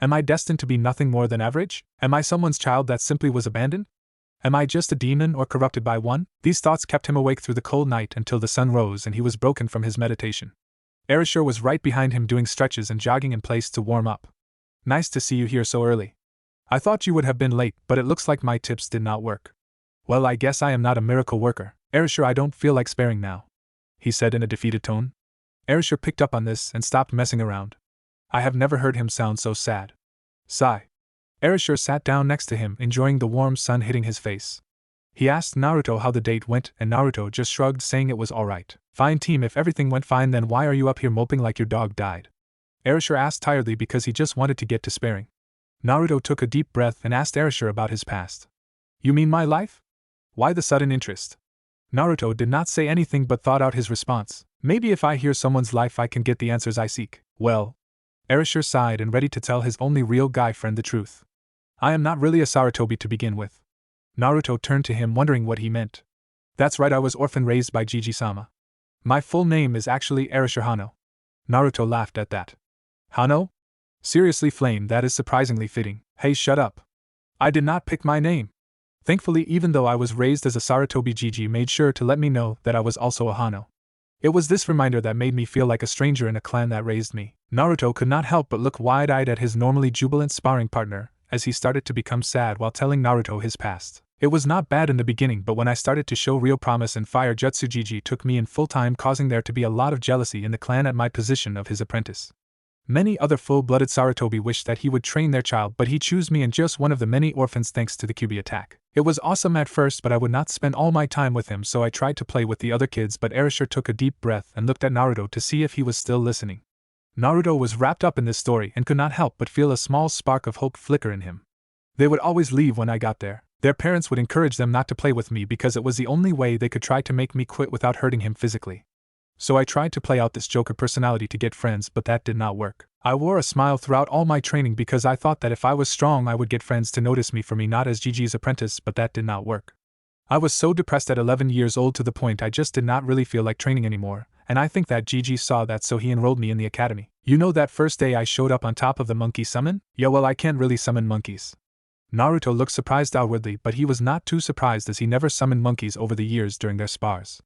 Am I destined to be nothing more than average? Am I someone's child that simply was abandoned? Am I just a demon or corrupted by one? These thoughts kept him awake through the cold night until the sun rose and he was broken from his meditation. Erasure was right behind him, doing stretches and jogging in place to warm up. Nice to see you here so early. I thought you would have been late, but it looks like my tips did not work. Well, I guess I am not a miracle worker. Erasure, I don't feel like sparing now, he said in a defeated tone. Erasure picked up on this and stopped messing around. I have never heard him sound so sad. Sigh. Erasure sat down next to him, enjoying the warm sun hitting his face. He asked Naruto how the date went, and Naruto just shrugged, saying it was alright. Fine team, if everything went fine, then why are you up here moping like your dog died? Erasure asked tiredly because he just wanted to get to sparing. Naruto took a deep breath and asked Erasure about his past. You mean my life? Why the sudden interest? Naruto did not say anything but thought out his response. Maybe if I hear someone's life I can get the answers I seek. Well, Erasure sighed and ready to tell his only real guy friend the truth. I am not really a Sarutobi to begin with. Naruto turned to him wondering what he meant. That's right, I was orphan raised by Jiji-sama. My full name is actually Erasure Hano. Naruto laughed at that. Hano? Seriously, Flame, that is surprisingly fitting. Hey, shut up. I did not pick my name. Thankfully, even though I was raised as a Sarutobi, Jiji made sure to let me know that I was also a Hano. It was this reminder that made me feel like a stranger in a clan that raised me. Naruto could not help but look wide-eyed at his normally jubilant sparring partner, as he started to become sad while telling Naruto his past. It was not bad in the beginning, but when I started to show real promise and fire jutsu, Jiji took me in full time, causing there to be a lot of jealousy in the clan at my position of his apprentice. Many other full-blooded Sarutobi wished that he would train their child, but he chose me and just one of the many orphans thanks to the Kyuubi attack. It was awesome at first, but I would not spend all my time with him, so I tried to play with the other kids, but Erasure took a deep breath and looked at Naruto to see if he was still listening. Naruto was wrapped up in this story and could not help but feel a small spark of hope flicker in him. They would always leave when I got there. Their parents would encourage them not to play with me because it was the only way they could try to make me quit without hurting him physically. So I tried to play out this Joker personality to get friends, but that did not work. I wore a smile throughout all my training because I thought that if I was strong I would get friends to notice me for me not as Jiji's apprentice, but that did not work. I was so depressed at 11 years old to the point I just did not really feel like training anymore, and I think that Jiji saw that, so he enrolled me in the academy. You know that first day I showed up on top of the monkey summon? Yeah, well, I can't really summon monkeys. Naruto looked surprised outwardly, but he was not too surprised as he never summoned monkeys over the years during their spars.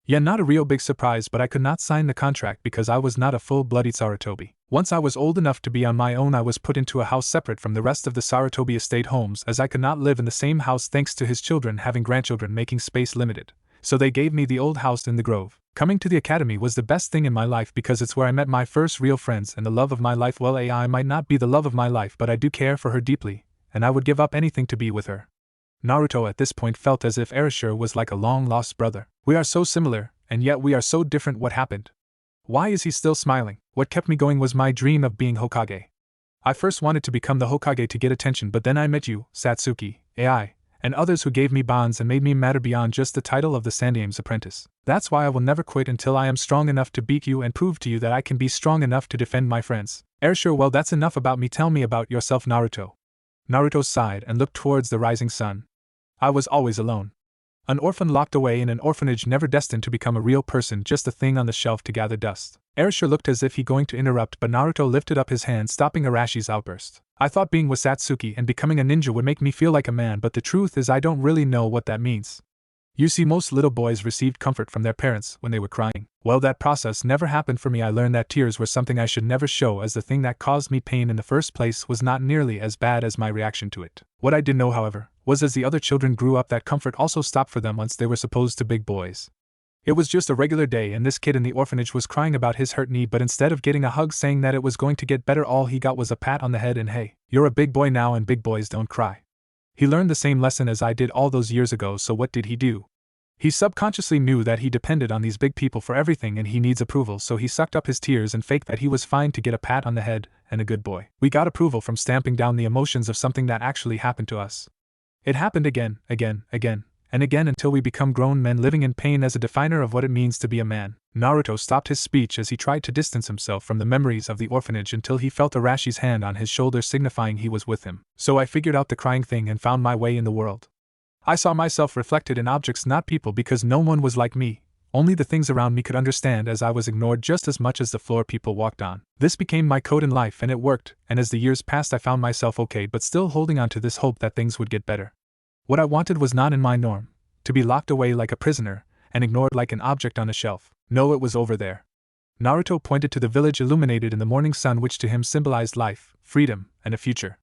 Yeah, not a real big surprise, but I could not sign the contract because I was not a full-blooded Sarutobi. Once I was old enough to be on my own, I was put into a house separate from the rest of the Sarutobi estate homes, as I could not live in the same house thanks to his children having grandchildren, making space limited. So they gave me the old house in the grove. Coming to the academy was the best thing in my life because it's where I met my first real friends and the love of my life. Well, AI might not be the love of my life, but I do care for her deeply, and I would give up anything to be with her. Naruto at this point felt as if Erasure was like a long-lost brother. We are so similar, and yet we are so different. What happened? Why is he still smiling? What kept me going was my dream of being Hokage. I first wanted to become the Hokage to get attention, but then I met you, Satsuki, AI, and others who gave me bonds and made me matter beyond just the title of the Sandame's apprentice. That's why I will never quit until I am strong enough to beat you and prove to you that I can be strong enough to defend my friends. Erasure, well, that's enough about me. Tell me about yourself, Naruto. Naruto sighed and looked towards the rising sun. I was always alone. An orphan locked away in an orphanage, never destined to become a real person, just a thing on the shelf to gather dust. Erasure looked as if he going to interrupt, but Naruto lifted up his hand, stopping Arashi's outburst. I thought being with Satsuki and becoming a ninja would make me feel like a man, but the truth is I don't really know what that means. You see, most little boys received comfort from their parents when they were crying. Well, that process never happened for me. I learned that tears were something I should never show, as the thing that caused me pain in the first place was not nearly as bad as my reaction to it. What I did know, however, was as the other children grew up, that comfort also stopped for them once they were supposed to big boys. It was just a regular day, and this kid in the orphanage was crying about his hurt knee, but instead of getting a hug saying that it was going to get better, all he got was a pat on the head and, hey, you're a big boy now and big boys don't cry. He learned the same lesson as I did all those years ago, so what did he do? He subconsciously knew that he depended on these big people for everything and he needs approval, so he sucked up his tears and faked that he was fine to get a pat on the head and a good boy. We got approval from stamping down the emotions of something that actually happened to us. It happened again, and again until we become grown men living in pain as a definer of what it means to be a man. Naruto stopped his speech as he tried to distance himself from the memories of the orphanage until he felt Arashi's hand on his shoulder signifying he was with him. So I figured out the crying thing and found my way in the world. I saw myself reflected in objects, not people, because no one was like me. Only the things around me could understand, as I was ignored just as much as the floor people walked on. This became my code in life and it worked, and as the years passed I found myself okay, but still holding on to this hope that things would get better. What I wanted was not in my norm, to be locked away like a prisoner and ignored like an object on a shelf. No, it was over there. Naruto pointed to the village illuminated in the morning sun, which to him symbolized life, freedom, and a future.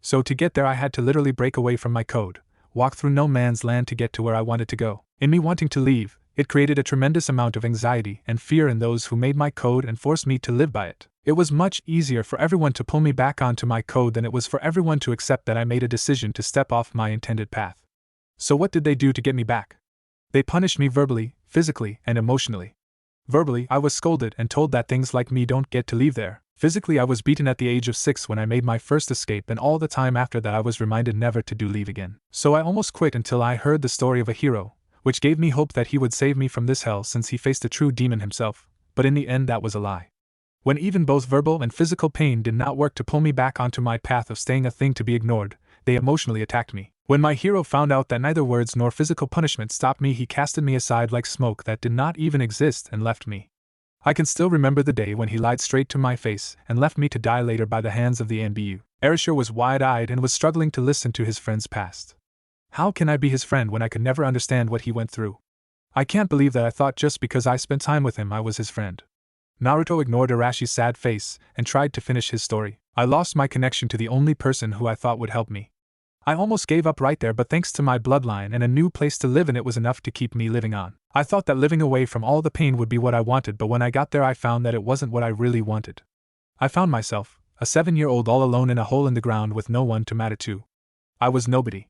So to get there I had to literally break away from my code, walk through no man's land to get to where I wanted to go. In me wanting to leave, it created a tremendous amount of anxiety and fear in those who made my code and forced me to live by it. It was much easier for everyone to pull me back onto my code than it was for everyone to accept that I made a decision to step off my intended path. So what did they do to get me back? They punished me verbally, physically, and emotionally. Verbally, I was scolded and told that things like me don't get to leave there. Physically, I was beaten at the age of 6 when I made my first escape, and all the time after that I was reminded never to do leave again. So I almost quit until I heard the story of a hero, which gave me hope that he would save me from this hell since he faced a true demon himself, but in the end that was a lie. When even both verbal and physical pain did not work to pull me back onto my path of staying a thing to be ignored, they emotionally attacked me. When my hero found out that neither words nor physical punishment stopped me, he casted me aside like smoke that did not even exist and left me. I can still remember the day when he lied straight to my face and left me to die later by the hands of the NBU. Erasure was wide-eyed and was struggling to listen to his friend's past. How can I be his friend when I could never understand what he went through? I can't believe that I thought just because I spent time with him I was his friend. Naruto ignored Arashi's sad face and tried to finish his story. I lost my connection to the only person who I thought would help me. I almost gave up right there, but thanks to my bloodline and a new place to live in, it was enough to keep me living on. I thought that living away from all the pain would be what I wanted, but when I got there I found that it wasn't what I really wanted. I found myself, a 7-year-old all alone in a hole in the ground with no one to matter to. I was nobody.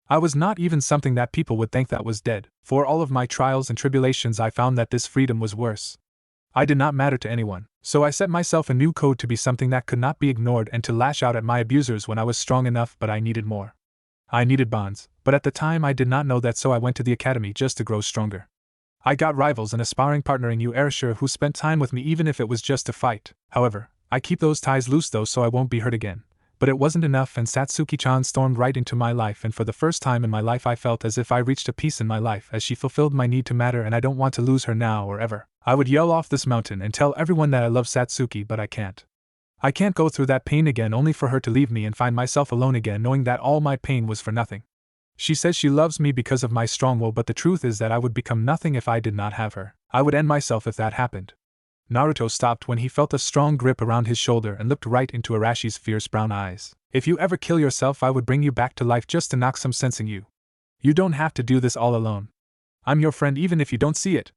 I was not even something that people would think that was dead. For all of my trials and tribulations, I found that this freedom was worse. I did not matter to anyone, so I set myself a new code to be something that could not be ignored and to lash out at my abusers when I was strong enough, but I needed more. I needed bonds, but at the time I did not know that, so I went to the academy just to grow stronger. I got rivals and a sparring partner in you, Erasure, who spent time with me even if it was just to fight. However, I keep those ties loose though, so I won't be hurt again. But it wasn't enough, and Satsuki-chan stormed right into my life, and for the first time in my life I felt as if I reached a peace in my life, as she fulfilled my need to matter, and I don't want to lose her now or ever. I would yell off this mountain and tell everyone that I love Satsuki, but I can't. I can't go through that pain again only for her to leave me and find myself alone again, knowing that all my pain was for nothing. She says she loves me because of my strong will, but the truth is that I would become nothing if I did not have her. I would end myself if that happened. Naruto stopped when he felt a strong grip around his shoulder and looked right into Arashi's fierce brown eyes. If you ever kill yourself, I would bring you back to life just to knock some sense in you. You don't have to do this all alone. I'm your friend even if you don't see it.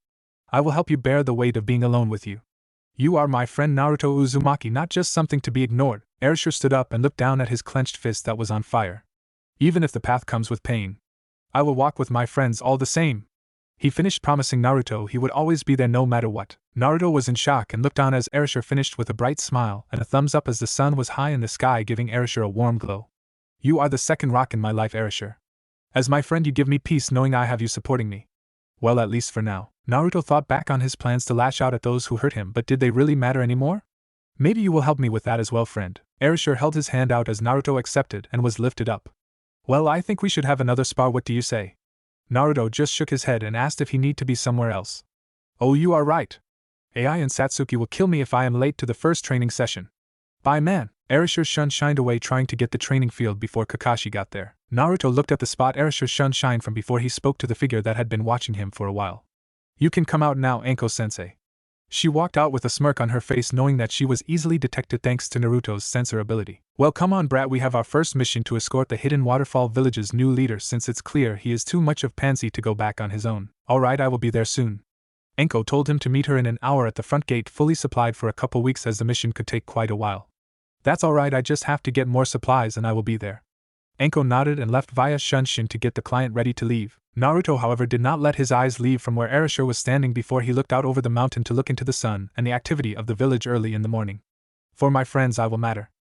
I will help you bear the weight of being alone with you. You are my friend Naruto Uzumaki, not just something to be ignored. Erasure stood up and looked down at his clenched fist that was on fire. Even if the path comes with pain, I will walk with my friends all the same. He finished, promising Naruto he would always be there no matter what. Naruto was in shock and looked on as Erasure finished with a bright smile and a thumbs up as the sun was high in the sky, giving Erasure a warm glow. You are the second rock in my life, Erasure. As my friend, you give me peace knowing I have you supporting me. Well, at least for now. Naruto thought back on his plans to lash out at those who hurt him, but did they really matter anymore? Maybe you will help me with that as well, friend. Erasure held his hand out as Naruto accepted and was lifted up. Well, I think we should have another spar, what do you say? Naruto just shook his head and asked if he need to be somewhere else. Oh, you are right. AI and Satsuki will kill me if I am late to the first training session. Bye, man. Erasure Shun shined away, trying to get the training field before Kakashi got there. Naruto looked at the spot Erasure Shun shined from before he spoke to the figure that had been watching him for a while. You can come out now, Anko-sensei. She walked out with a smirk on her face, knowing that she was easily detected thanks to Naruto's sensor ability. Well, come on, brat, we have our first mission to escort the Hidden Waterfall Village's new leader, since it's clear he is too much of pansy to go back on his own. Alright, I will be there soon. Anko told him to meet her in an hour at the front gate, fully supplied for a couple weeks as the mission could take quite a while. That's alright, I just have to get more supplies and I will be there. Anko nodded and left via Shunshin to get the client ready to leave. Naruto, however, did not let his eyes leave from where Erasure was standing before he looked out over the mountain to look into the sun and the activity of the village early in the morning. For my friends I will matter.